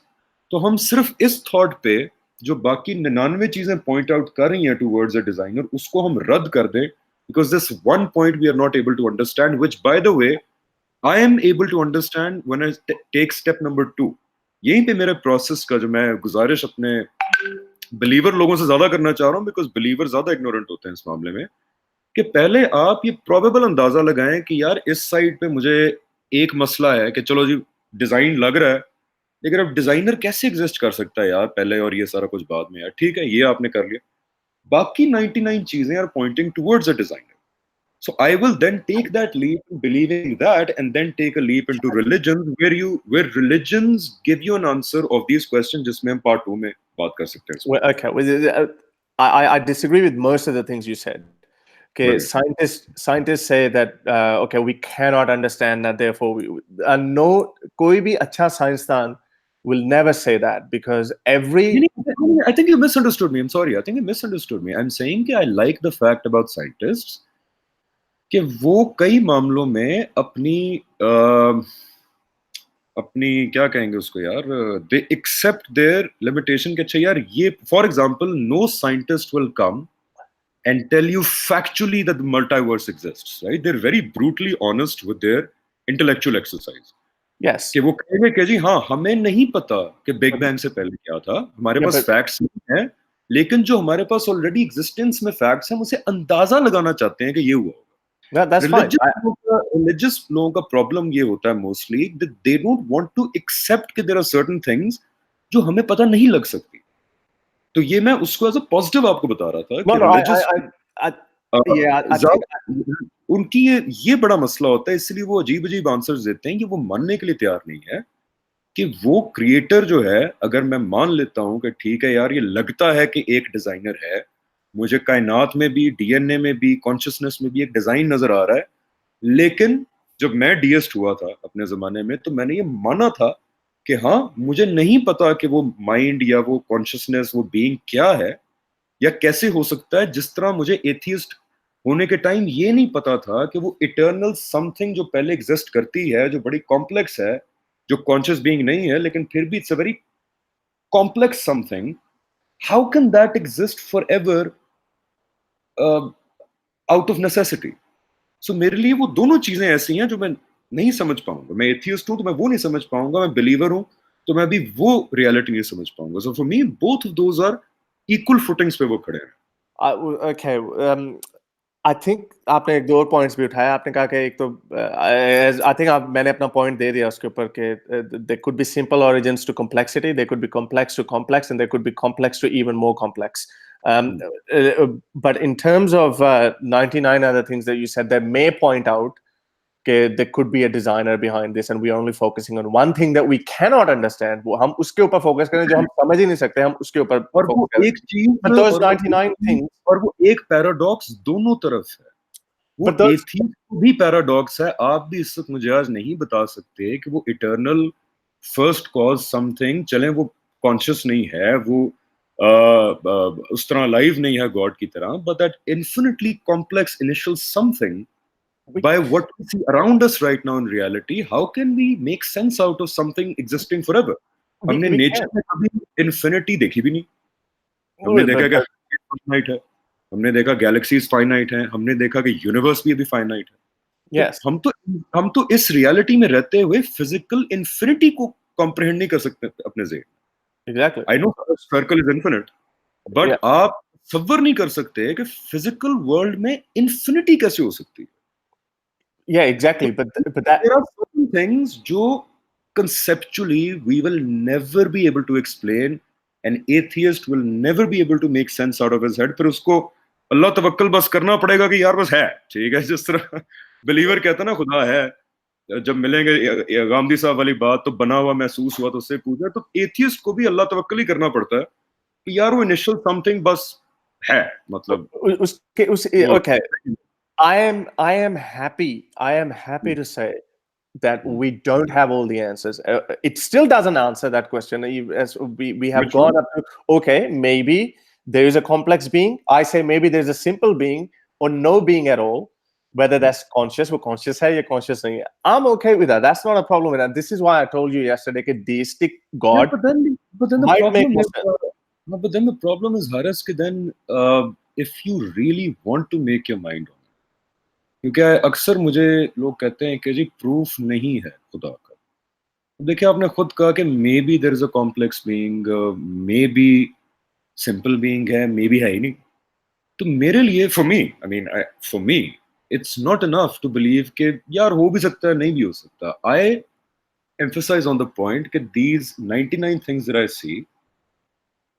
S2: तो हम सिर्फ इस थॉट पे जो बाकी 99 चीजें पॉइंट आउट कर रही हैं टूवर्ड्स अ डिजाइनर, उसको हम रद्द कर दें because this one point we are not able to understand, which by the way I am able to understand when I take step number 2। यहीं पे मेरे प्रोसेस का जो मैं गुजारिश अपने बिलीवर लोगों से ज्यादा करना चाह रहा हूँ, बिकॉज बिलीवर ज्यादा इग्नोरेंट होते हैं इस मामले में, कि पहले आप ये प्रोबेबल अंदाजा लगाएं कि यार इस साइड पे मुझे एक मसला है कि चलो जी डिजाइन लग रहा है, लेकिन अब डिजाइनर कैसे एग्जिस्ट कर सकता है यार पहले और ये सारा कुछ बाद में। यार ठीक है, ये आपने कर लिया, बाकी 99 चीजें are pointing towards a designer. So I will then take that leap in believing that, and then take a leap into religion, where religions give you an answer of these questions, जिसमें हम part 2 में बात कर सकते हैं।
S1: Well, okay, well, I disagree with most of the things you said. Okay,
S2: Right.
S1: scientists say that okay, we cannot understand that, therefore no, कोई भी अच्छा साइंसदान will never say that, because every
S2: I think you misunderstood me. I'm sorry. I think you misunderstood me. I'm saying that I like the fact about scientists कि वो कई मामलों में अपनी क्या कहेंगे उसको यार, दे एक्सेप्ट देयर लिमिटेशन के। अच्छा यार, ये for example no scientist will come and tell you factually that the multiverse exists, right? They're very brutally honest with their intellectual exercise.
S1: yes,
S2: कि वो कहेंगे कि जी हाँ, हमें नहीं पता कि बिग बैंग से पहले क्या था, हमारे पास फैक्ट्स नहीं है, लेकिन जो हमारे पास ऑलरेडी एग्जिस्टेंस में फैक्ट्स हैं, उसे अंदाजा लगाना चाहते हैं कि ये हुआ होगा।
S1: that's fine.
S2: रिलीजियस लोगों का प्रॉब्लम ये होता है mostly, they don't want to accept कि देयर आर सर्टेन थिंग्स जो हमें पता नहीं लग सकती। तो ये मैं उसको एज अ पॉजिटिव आपको बता रहा था कि रिलीजियस उनकी ये बड़ा मसला होता है, इसलिए वो अजीब अजीब आंसर्स देते हैं कि वो मानने के लिए तैयार नहीं है कि वो क्रिएटर जो है, अगर मैं मान लेता हूं कि ठीक है यार, ये लगता है कि एक डिजाइनर है, मुझे कायनात में भी, डीएनए में भी, कॉन्शियसनेस में भी एक डिजाइन नजर आ रहा है, लेकिन जब मैं डीएस्ट हुआ था अपने जमाने में, तो मैंने ये माना था कि हाँ, मुझे नहीं पता कि वो माइंड या वो कॉन्शियसनेस, वो बीइंग क्या है या कैसे हो सकता है, जिस तरह मुझे एथियस्ट होने के टाइम ये नहीं पता था कि वो इटर्नल समथिंग जो पहले एग्जिस्ट करती है, जो बड़ी कॉम्प्लेक्स है, जो कॉन्शियस बीइंग नहीं है, लेकिन फिर भी it's a very complex something, how can that exist for ever out of necessity. So मेरे लिए वो दोनों चीजें ऐसी हैं जो मैं नहीं समझ पाऊंगा। मैं एथियस्ट हूं तो मैं वो नहीं समझ पाऊंगा, मैं बिलीवर हूं तो मैं भी वो रियलिटी नहीं समझ पाऊंगा। So for me both of those are equal footings पे वो खड़े हैं।
S1: Okay, I think आपने एक दो और पॉइंट्स भी उठाया। आपने कहा कि एक तो आई थिंक आप मैंने अपना पॉइंट दे दिया उसके ऊपर कि there could be simple origins to complexity, there could be complex to complex, and there could be complex to even more complex. But in terms of 99 other things that you said that may point out that there could be a designer behind this, and we are only focusing on one thing that we cannot understand, वो हम उसके ऊपर focus करें जो हम समझ ही नहीं सकते, हम उसके ऊपर
S2: फोकस करें। एक चीज
S1: but those 99 things,
S2: और वो एक पैराडॉक्स दोनों तरफ है। वो एथियस्ट को भी पैराडॉक्स है। आप भी इस वक्त मुझे आज नहीं बता सकते कि वो इटर्नल फर्स्ट कॉज समथिंग, चलें वो कॉन्शियस नहीं है, वो उस तरह लाइव नहीं है गॉड की तरह, but that infinitely complex initial something by what we see around us right now in reality, how can we make sense out of something existing forever? हमने नेचर में कभी इन्फिनिटी देखी भी नहीं। हमने देखा कि फाइनाइट है, हमने देखा गैलेक्सीज फाइनाइट है, हमने देखा कि यूनिवर्स भी अभी फाइनाइट है।
S1: yes,
S2: हम तो इस रियलिटी में रहते हुए फिजिकल इन्फिनिटी को कॉम्प्रिहेंड नहीं कर सकते अपने ज़हन।
S1: exactly,
S2: I know circle is infinite, but आप तसव्वुर नहीं कर सकते कि फिजिकल वर्ल्ड में इन्फिनिटी कैसे हो सकती है।
S1: yeah, exactly, but that
S2: there are certain things जो conceptually we will never be able to explain, an atheist will never be able to make sense out of his head। फिर उसको अल्लाह तवक्कल बस करना पड़ेगा कि यार बस है, ठीक है। जिस तरह बिलीवर कहता ना खुदा है, जब मिलेंगे गांधी साहब वाली बात, तो बना हुआ महसूस हुआ तो उससे पूछा, तो एथियस्ट को भी अल्लाह तवक्कल ही करना पड़ता है कि यार वो इनिशियल समथिंग बस है, मतलब
S1: उसके उस okay, I am happy to say that we don't have all the answers. It still doesn't answer that question. As we have
S2: Which
S1: gone
S2: one?
S1: up to, okay, maybe there is a complex being. I say maybe there's a simple being or no being at all. Whether that's conscious or conscious hai ya conscious nahi hai. I'm okay with that. That's not a problem with that. This is why I told you yesterday that deistic
S2: Yeah,
S1: God
S2: but then the
S1: might make
S2: problem
S1: more
S2: is,
S1: sense.
S2: no, but then the problem is, Haris, कि then if you really want to make your mind on it, क्योंकि अक्सर मुझे लोग कहते हैं कि जी proof नहीं है खुदा का। देखिए आपने खुद कहा कि may be there is a complex being, may be simple being है, मे बी है ही नहीं। तो मेरे लिए for me I mean for me it's not enough to believe कि यार हो भी सकता है, नहीं भी हो सकता। आई emphasize on the point कि these 99 things that I see,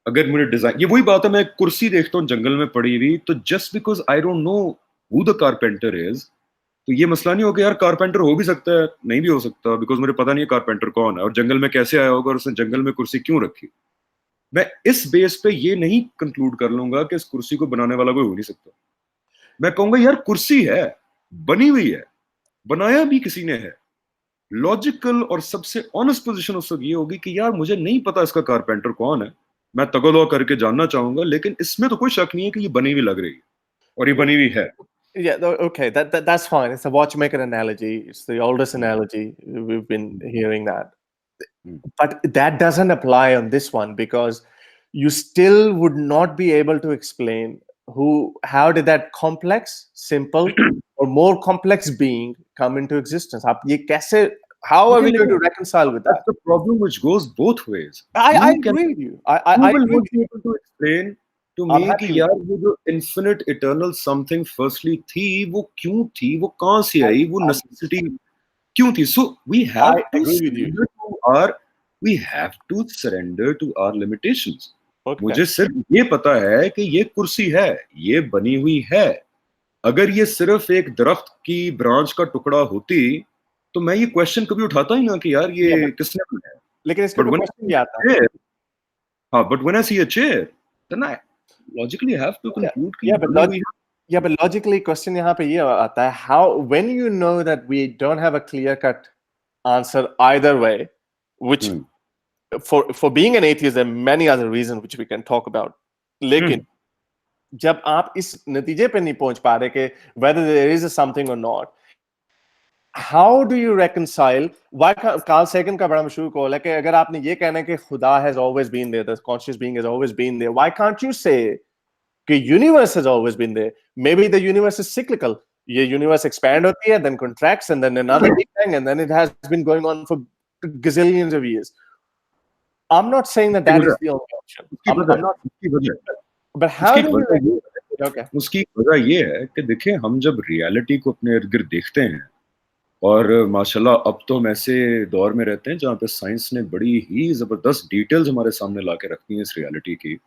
S2: अगर मुझे डिजाइन, ये वही बात है, मैं एक कुर्सी देखता हूँ जंगल में पड़ी हुई, तो just because I don't know who the carpenter is, तो ये मसला नहीं होगा यार कारपेंटर हो भी सकता है, नहीं भी हो सकता, बिकॉज मुझे पता नहीं है कारपेंटर कौन है और जंगल में कैसे आया होगा और उसने जंगल में कुर्सी क्यों रखी। मैं इस बेस पे ये नहीं कंक्लूड कर लूंगा कि इस कुर्सी को बनाने वाला कोई हो नहीं सकता। मैं कहूंगा यार कुर्सी है, बनी हुई है, बनाया भी किसी ने है। लॉजिकल और सबसे ऑनेस्ट पोजीशन उस वक्त ये होगी कि यार मुझे नहीं पता इसका कारपेंटर कौन है, मैं तगदो करके जानना चाहूंगा, लेकिन इसमें तो कोई शक नहीं है कि ये बनी हुई लग रही है और ये बनी हुई है।
S1: Yeah, okay, that's fine. It's a watchmaker analogy. It's the oldest analogy. We've been hearing that. But that doesn't apply on this one because you still would not be able to explain how did that complex, simple, or more complex being come into existence? How are we going to reconcile with
S2: That's
S1: that?
S2: the problem which goes both ways.
S1: I
S2: You can,
S1: agree with you.
S2: you
S1: I
S2: will
S1: agree
S2: not
S1: with
S2: be
S1: you.
S2: able to explain to
S1: I'm
S2: me कि
S1: happy with
S2: यार वो जो infinite eternal something firstly थी, वो क्यों थी, वो कहाँ से आई, वो necessity क्यों थी? So we
S1: I
S2: have to
S1: agree with you.
S2: surrender to our, we have to surrender to our limitations.
S1: Okay.
S2: मुझे सिर्फ ये पता है कि ये कुर्सी है, ये बनी हुई है। अगर ये सिर्फ एक दरख्त की ब्रांच का टुकड़ा होती, तो मैं ये क्वेश्चन कभी उठाता ही ना कि यार
S1: Yeah,
S2: ये किसने बनाया।
S1: लेकिन इसके
S2: But
S1: ऊपर
S2: when I
S1: क्वेश्चन
S2: see
S1: क्या
S2: a
S1: आता है?
S2: chair, हाँ, but when I see a chair, then I logically have to
S1: Yeah,
S2: conclude कि
S1: yeah,
S2: ये
S1: but
S2: बनी हुई है।
S1: yeah, but logically, question यहाँ पे ये आता है, how when you know that we don't have a clear-cut answer either way, which for being an atheist, there are many other reasons which we can talk about. लेकिन जब आप इस नतीजे पे नहीं पहुंच पा रहे कि whether there is a something or not, how do you reconcile? Why Carl Sagan का बड़ा मशहूर कॉल है कि अगर आपने ये कहना है कि खुदा has always been there, the conscious being has always been there, why can't you say the universe has always been there? Maybe the universe is cyclical. The universe expand होती है, then contracts, and then another big bang, and then it has been going on for gazillions of years. I'm not saying that that is the only option. I'm not. But how do we? Okay.
S2: उसकी वजह ये है कि देखिए हम जब reality को अपने इर्द गिर्द देखते हैं, और माशाल्लाह अब तो हम ऐसे दौर में रहते हैं जहाँ पे साइंस ने बड़ी ही जबरदस्त डिटेल्स हमारे सामने ला के रखती हैं इस रियलिटी की।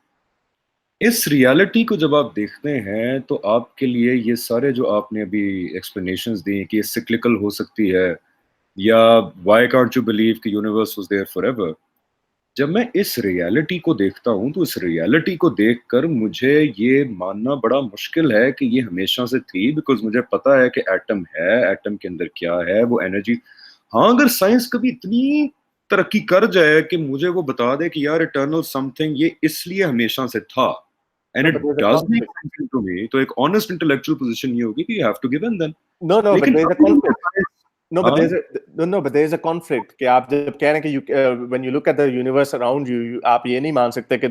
S2: इस रियलिटी को जब आप देखते हैं तो आपके लिए ये सारे जो आपने अभी एक्सप्लेनेशंस दी कि ये सिक्लिकल हो सकती है, या व्हाई कांट यू बिलीव कि यूनिवर्स वाज देयर फॉरएवर, जब मैं इस रियलिटी को देखता हूं तो इस रियलिटी को देखकर मुझे ये मानना बड़ा मुश्किल है कि ये हमेशा से थी, बिकॉज मुझे पता है कि एटम है, एटम के अंदर क्या है, वो एनर्जी। हाँ, अगर साइंस कभी इतनी तरक्की कर जाए कि मुझे वो बता दे कि यार इटर्नल समथिंग ये इसलिए हमेशा से था, and
S1: No,
S2: it
S1: but there's a
S2: does make
S1: conflict.
S2: Sense to me, तो एक ऑनेस्ट इंटेलेक्चुअल पोजीशन ये होगी कि you have to give in then.
S1: No, but
S2: लेकिन
S1: there's a
S2: अभी भी
S1: conflict. No, but
S2: हाँ,
S1: there's a conflict कि आप जब कह रहे हैं कि when you look at the universe around you, आप ये नहीं मान सकते कि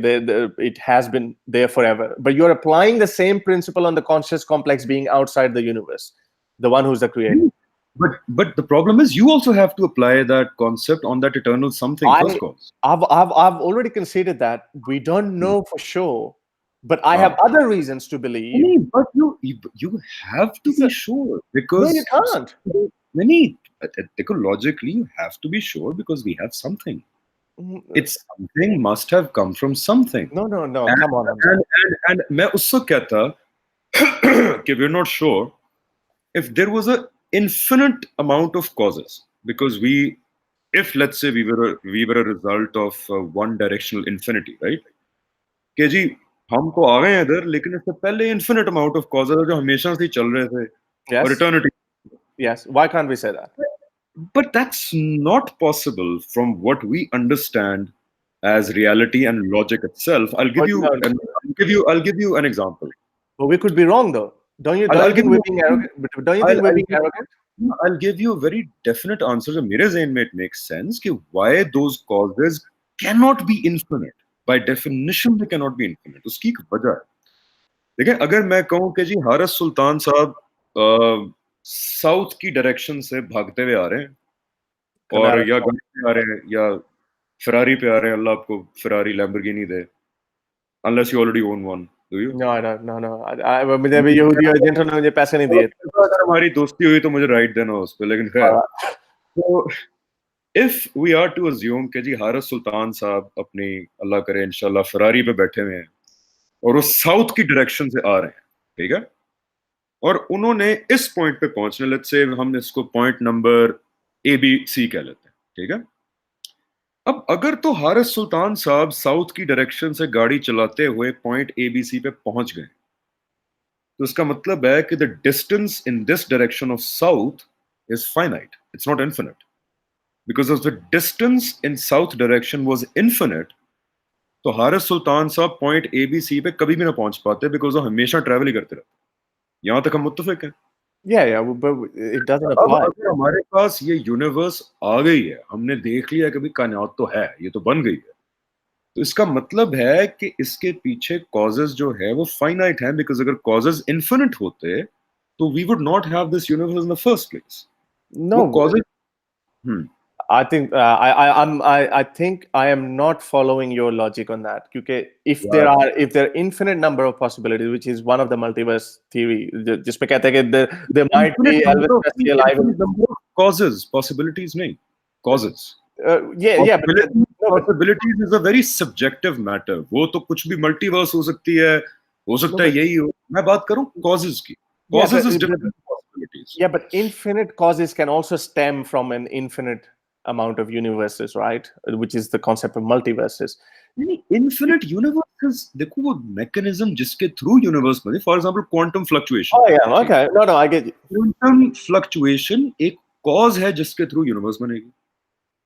S1: it has been there forever. But you're applying the same principle on the conscious complex being outside the universe, the one who's the creator.
S2: but the problem is you also have to apply that concept on that eternal something first cause.
S1: I've already conceded that we don't know for sure, but I have other reasons to believe.
S2: नहीं, but you have to be sure
S1: No,
S2: because
S1: you can't.
S2: नहीं, देखो logically you have to be sure because we have something. It's something must have come from something.
S1: No,
S2: And,
S1: come on. Hamza.
S2: and मैं उससे कहता कि we're not sure if there was a infinite amount of causes, because if let's say we were a result of one directional infinity, right? कि जी हम तो आ गए हैं इधर, लेकिन इससे पहले इन्फिनिट अमाउंट ऑफ कॉजेज जो हमेशा से ही चल रहे थे,
S1: Yes.
S2: or eternity.
S1: Yes. Why can't we say that?
S2: But that's not possible from what we understand as reality and logic itself. I'll give
S1: But
S2: you
S1: no,
S2: I'll give you an example.
S1: but we could be wrong though. Don't you
S2: I'll give
S1: think we're
S2: you
S1: being arrogant? Don't you think we're
S2: I'll
S1: being arrogant?
S2: I'll give you a very definite answer. जो मेरे ज़हन में it makes sense कि why those causes cannot be infinite. By definition, they cannot be infinite. उसकी एक वजह है. देखिए, अगर मैं कहूँ कि जी हारिस सुल्तान साहब साउथ की डायरेक्शन से भागते हुए आ रहे हैं और
S1: Canara.
S2: या गाड़ी पे आ रहे हैं या फरारी पे आ रहे हैं, अल्लाह आपको Ferrari Lamborghini they, unless you already own one, do you?
S1: No. मुझे अभी यहूदी एजेंट ने मुझे पैसे नहीं दिए.
S2: अगर हमारी दोस्ती हुई तो मुझे राइट देना उस पे, लेकिन खैर. तो if we are to assume कि जी हारिस सुल्तान साहब अपनी अल्लाह करे इंशाल्लाह फरारी पे बैठे हुए हैं और वो साउथ की डायरेक्शन से आ रहे हैं, ठीक है, और उन्होंने इस पॉइंट पे पहुंचने, लेट्स से हम इसको पॉइंट नंबर ABC कह लेते हैं, ठीक है. अब अगर तो हारिस सुल्तान साहब साउथ की डायरेक्शन से गाड़ी चलाते हुए पॉइंट ABC पे पहुंच गए, तो इसका मतलब है कि the distance in this direction of south is finite, it's not infinite. Because if the distance in south direction was infinite, तो हारिस सुल्तान साहब पॉइंट ABC पे कभी भी ना पहुंच पाते, बिकॉज वो हमेशा ट्रैवल ही करते रहते. यहां तक हम मुत्तफिक हैं.
S1: Yeah, but it doesn't
S2: अब
S1: apply.
S2: अगर हमारे पास ये यूनिवर्स आ गई है, हमने देख लिया कि भाई कायनात तो है, ये तो बन गई है, तो इसका मतलब है कि इसके पीछे कॉजेज जो है वो फाइनाइट है. बिकॉज अगर कॉजेज इन्फिनिट होते तो we would not have this universe in the first place.
S1: No,
S2: वो causes
S1: I think I think I am not following your logic on that. Because if there are infinite number of possibilities, which is one of the multiverse theory, जिसमें कहते हैं कि there might be Elvis Presley alive.
S2: Causes, possibilities नहीं, causes.
S1: Yeah, but
S2: Possibilities is a very subjective matter. वो तो कुछ भी multiverse हो सकती है, हो सकता है यही हो. मैं बात करूं causes की. Causes is different than possibilities.
S1: Yeah, but infinite causes can also stem from an infinite amount of universes, right? Which is the concept of multiverses.
S2: Infinite universes, देखो वो mechanism जिसके through universe बने, for example quantum fluctuation.
S1: Oh yeah, okay. No, I get you.
S2: Quantum fluctuation एक cause है जिसके through universe बनेगी.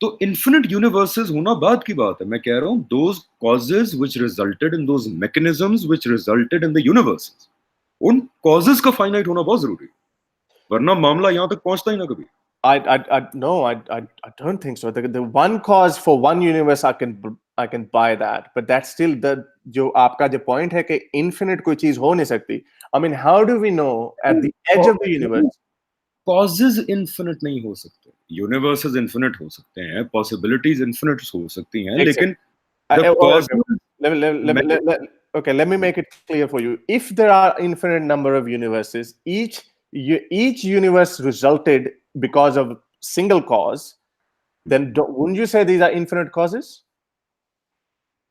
S2: तो infinite universes होना बात की बात है. मैं कह रहा हूँ those causes which resulted in those mechanisms which resulted in the universes, उन causes का finite होना बहुत जरूरी है, वरना मामला यहाँ तक पहुंचता ही ना कभी.
S1: I don't think so. The one cause for one universe, I can buy that, but that's still the जो आपका जो point है कि infinite कोई चीज हो नहीं सकती. I mean, how do we know at the edge of the universe?
S2: Causes infinite नहीं हो सकते, universes infinite हो सकते हैं, possibilities infinite हो सकती हैं, लेकिन the cause.
S1: Okay, let me make it clear for you. If there are infinite number of universes, each universe resulted because of single cause, then wouldn't you say these are infinite causes?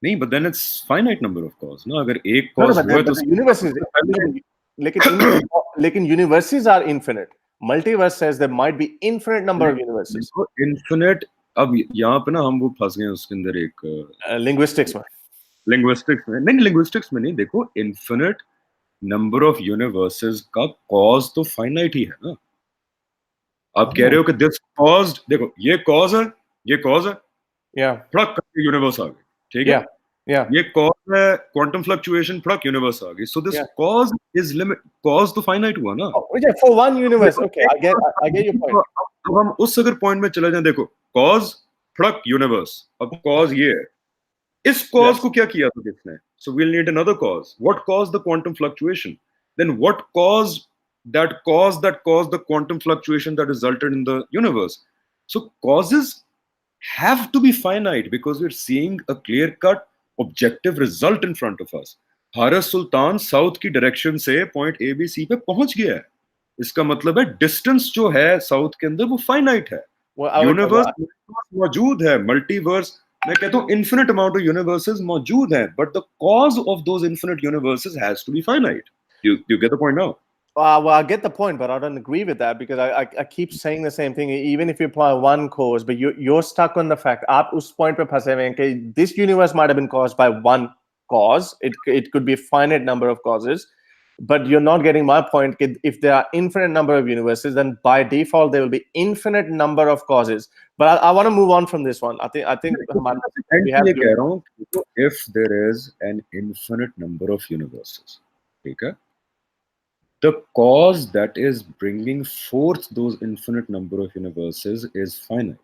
S2: नहीं, but then it's finite number of causes. ना अगर एक cause हुआ तो
S1: universes, लेकिन universes are infinite. Multiverse says there might be infinite number of universes.
S2: Infinite, अब यहाँ पे ना हम वो फंस गए उसके अंदर एक
S1: linguistics में.
S2: linguistics में नहीं, देखो infinite number of universes का cause तो finite ही है ना. आप कह रहे हो कि this caused, देखो ये cause है,
S1: yeah,
S2: फड़क करके universe आ गई, ठीक है.
S1: Yeah.
S2: ये cause है quantum fluctuation, फड़क universe आ गई. So this cause is cause तो finite हुआ ना.
S1: Oh, yeah, for one universe. Okay, I get your point.
S2: अब हम उस अगर point में चले जाएं, देखो cause फड़क universe, अब cause ये है. इस cause को क्या किया था किसने? So we'll need another cause. What caused the quantum fluctuation? Then what caused that the quantum fluctuation that resulted in the universe? So causes have to be finite because we're seeing a clear-cut objective result in front of us. Haris Sultan south की direction से point ABC पे पहुंच गया है. इसका मतलब है distance जो है साउथ के अंदर वो फाइनाइट है. यूनिवर्स मौजूद है, मल्टीवर्स, मैं कहता हूँ इन्फिनिट अमाउंट ऑफ यूनिवर्सेस मौजूद हैं, but the cause of those infinite universes has to be finite. You get the point now?
S1: Well, I get the point, but I don't agree with that because I keep saying the same thing. Even if you apply one cause, but you're stuck on the fact आप उस point पे फंसे हुए हैं कि this universe might have been caused by one cause. It could be a finite number of causes. But you're not getting my point. If there are infinite number of universes, then by default there will be infinite number of causes. But I want to move on from this one. I think we have
S2: ये
S1: to.
S2: कह रहा हूँ कि if there is an infinite number of universes, ठीक है, the cause that is bringing forth those infinite number of universes is finite.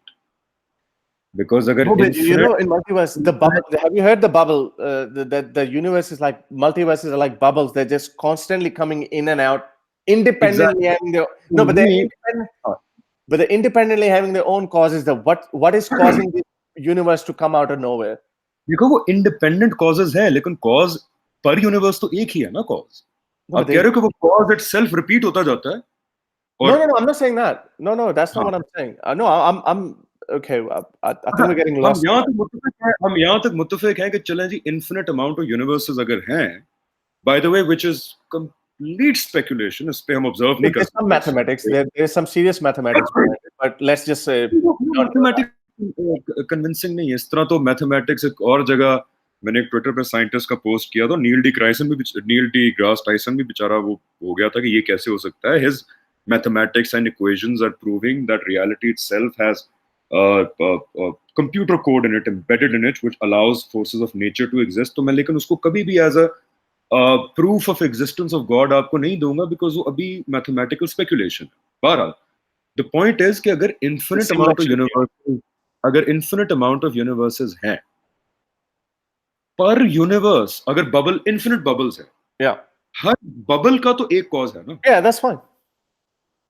S2: Because अगर
S1: No, but you know,
S2: infinite,
S1: in multiverse, the bubble. Have you heard the bubble? The universe is like multiverses are like bubbles. They're just constantly coming in and out, independently
S2: exactly,
S1: having their
S2: to
S1: no, but
S2: me,
S1: they're independently having their own causes. What is causing the universe to come out of nowhere?
S2: देखो वो independent causes है, लेकिन cause पर universe तो एक ही है ना cause.
S1: No,
S2: आप कह रहे हो कि वो cause itself repeat होता जाता है और
S1: no, I'm not saying that. No, that's not
S2: हाँ,
S1: what I'm saying. No, I'm okay. I think we're getting
S2: हम
S1: lost.
S2: यहाँ तक मुत्तफिक हैं कि चलें जी infinite amount of universes अगर हैं, by the way, which is complete speculation, इस पे हम observe नहीं कर
S1: There's some
S2: सकते.
S1: mathematics. There's some serious mathematics behind it. But let's just say don't do that.
S2: Mathematics convincing नहीं है. इस तरह तो मैथमेटिक्स एक और जगह मैंने एक ट्विटर पे साइंटिस्ट का पोस्ट किया था. नील डी ग्रास टाइसन भी बेचारा वो हो गया था कि ये कैसे हो सकता है. His mathematics and equations are proving that reality itself has computer code in it, embedded in it, which allows forces of nature to exist. तो मैं लेकिन उसको कभी भी as a proof of existence of God आपको नहीं दूंगा, because वो अभी mathematical speculation है. बहरहाल the point is कि अगर infinite amount of universes, अगर infinite amount of universes हैं, पर universe अगर bubble infinite bubbles है,
S1: Yeah.
S2: हर bubble का तो एक cause है ना.
S1: Yeah, that's fine.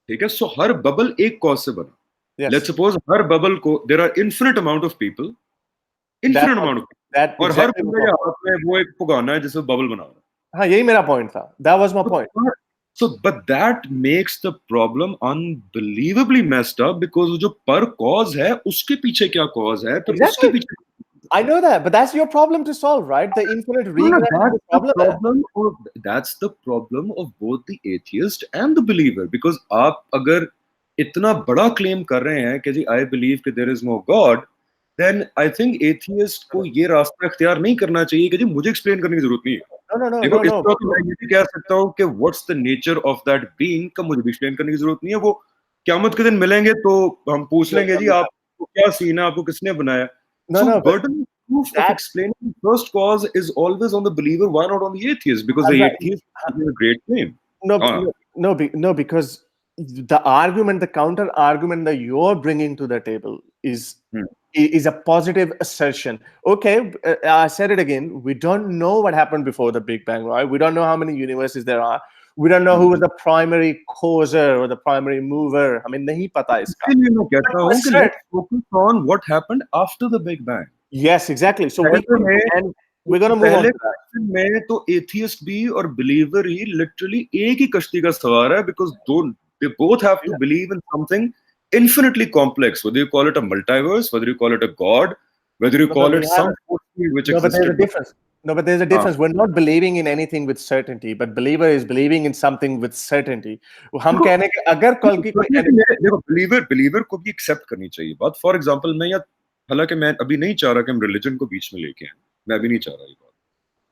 S2: ठीक है. सो हर bubble एक cause से बना.
S1: Yes.
S2: Let's suppose her bubble को there are infinite amount of people, infinite amount of people,
S1: That
S2: और हर
S1: exactly
S2: बंदे के हाथ में वो एक पुगाना है जिससे bubble बना रहा है.
S1: हाँ, यही मेरा point था. That was my point.
S2: So, but that makes the problem unbelievably messed up, because वो जो per cause है उसके पीछे क्या cause है, फिर उसके
S1: Exactly.
S2: पीछे
S1: I know that, but that's your problem to solve, right? The infinite regress is the problem.
S2: That's the problem of both the atheist and the believer. Because आप अगर इतना बड़ा claim कर रहे हैं कि जी I believe कि there is no God, then I think atheist को ये रास्ता इख्तियार नहीं करना चाहिए कि जी मुझे explain करने की जरूरत नहीं है. देखो इस तरह तो मैं ये भी कह सकता हूँ कि what's the nature of that being का मुझे भी explain करने की जरूरत नहीं है. वो क़यामत के दिन मिलेंगे तो हम पूछ लेंगे जी आपको क्या सीन है, आपको किसने बनाया. So burden of proof of explaining the first cause is always on the believer. Why not on the atheist? Because the atheist is a great claim.
S1: No, because the argument, the counter argument that you're bringing to the table is a positive assertion. Okay, I said it again. We don't know what happened before the Big Bang, right? We don't know how many universes there are. We don't know who was the primary causer or the primary mover. I mean, nahi pata iska.
S2: Let's focus on what happened after the Big Bang.
S1: Yes, exactly. So we're going to move on to that.
S2: में तो atheist भी और believer ही literally एक ही कश्ती का सवार है, because they both have to believe in something infinitely complex. Whether you call it a multiverse, whether you call it a god, whether you call it some force field which existed.
S1: But there's a difference. No, but there's a difference. We're not believing in anything with certainty, but believer is believing in something with certainty. हम कहने के अगर कल की
S2: देखो believer को भी accept करनी चाहिए बात. For example, मैं या हालांकि मैं अभी नहीं चाह रहा कि हम religion को बीच में लेके आए, मैं अभी नहीं चाह रहा ये बात,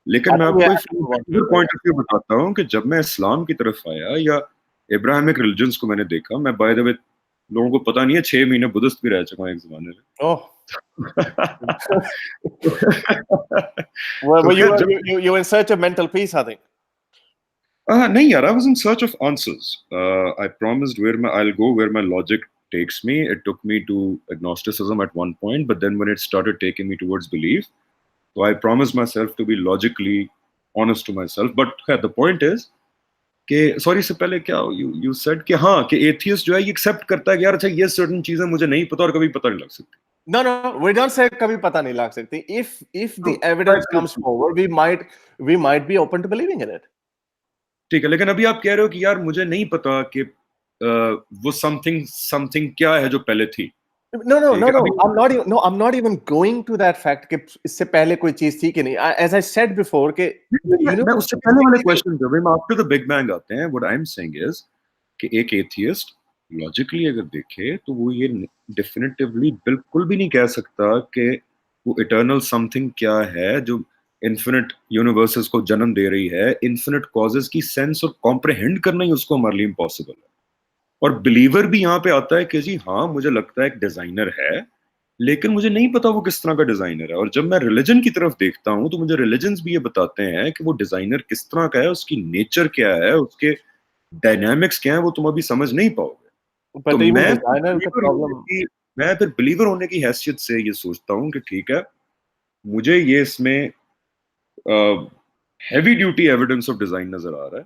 S2: लेकिन मैं आपको एक पॉइंट ऑफ व्यू बताता हूँ कि जब मैं इस्लाम की तरफ आया या इब्राहिमिक रिलीजन्स को मैंने देखा, मैं बाय द वे लोगों को पता नहीं है 6 महीने बुद्धिस्ट भी रह चुका हूँ एक जमाने में.
S1: Well, you were in search of mental peace, I think.
S2: नहीं यार, I was in search of answers. I promised I'll go where my logic takes me. It took me to agnosticism at one point, but then when it started taking me towards belief, so I promised myself to be logically honest to myself. But the point is कि sorry से पहले क्या you said कि हाँ कि atheist जो है ये accept करता है कि यार अच्छा ये certain चीजें मुझे नहीं पता और कभी पता नहीं लग सकती.
S1: No, we don't say कभी पता नहीं लग सकती. If the evidence comes forward, we might be open to believing in it.
S2: ठीक है, लेकिन अभी आप कह रहे हो कि यार मुझे नहीं पता कि वो something क्या है जो पहले थी.
S1: No. I'm not even going to that fact कि इससे पहले कोई चीज थी कि नहीं. As I said before कि
S2: मैं उससे पहले वाले क्वेश्चन जब हम after the Big Bang आते हैं, what I'm saying is कि एक atheist logically अगर देखे तो वो ये definitively बिल्कुल भी नहीं कह सकता कि वो eternal something क्या है जो इन्फिनिट यूनिवर्सेस को जन्म दे रही है, इन्फिनिट कॉजेस की सेंस और कॉम्प्रिहेंड करना ही उसको हमारे लिए इम्पॉसिबल है। और बिलीवर भी यहाँ पे आता है कि जी हाँ, मुझे लगता है एक डिजाइनर है, लेकिन मुझे नहीं पता वो किस तरह का डिजाइनर है। और जब मैं रिलीजन की तरफ देखता हूँ तो मुझे रिलीजन्स भी ये बताते हैं कि वो डिजाइनर किस तरह का है, उसकी नेचर क्या है, उसके डायनामिक्स क्या है, वो तुम अभी समझ नहीं पाओगे। तो
S1: बट इवन डिजाइनर का प्रॉब्लम,
S2: मैं फिर बिलीवर होने की हैसियत से ये सोचता हूँ कि ठीक है, मुझे ये इसमें heavy duty evidence of design नजर आ रहा है।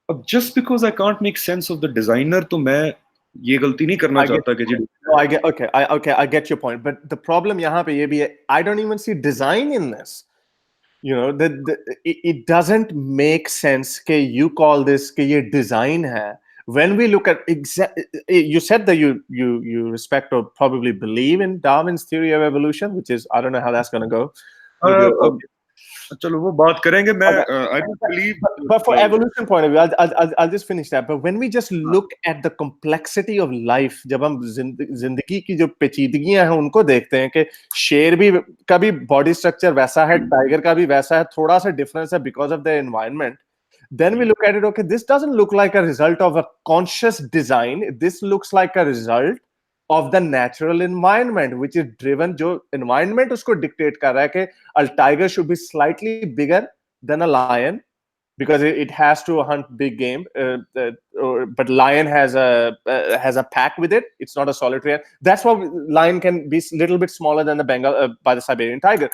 S2: अब just because I can't make sense of the designer, तो मैं ये गलती नहीं करना
S1: I get,
S2: चाहता कि जी
S1: no, I get, okay, I get your point. But the problem यहाँ पे ये भी है, I don't even see design in this. You know, it doesn't make sense कि you call this कि ये design है. When we look at you said that you respect or probably believe in Darwin's theory of evolution, which is I don't know how that's going to go with your
S2: अब चलो वो बात करेंगे। मैं
S1: okay.
S2: I don't
S1: But for
S2: believe
S1: evolution point of view, I'll just finish that. But when we just look at the complexity of life, जब हम जिंदगी की जो पेचीदगियां हैं उनको देखते हैं कि शेर भी का भी बॉडी स्ट्रक्चर वैसा है, टाइगर का भी वैसा है, थोड़ा सा डिफरेंस है because of their environment. Then we look at it, okay, this doesn't look like a result of a conscious design. This looks like a result of the natural environment, which is driven, जो environment उसको dictate कर रहा है कि a tiger should be slightly bigger than a lion because it has to hunt big game. But lion has a pack with it. It's not a solitary. That's why lion can be a little bit smaller than the Bengal by the Siberian tiger.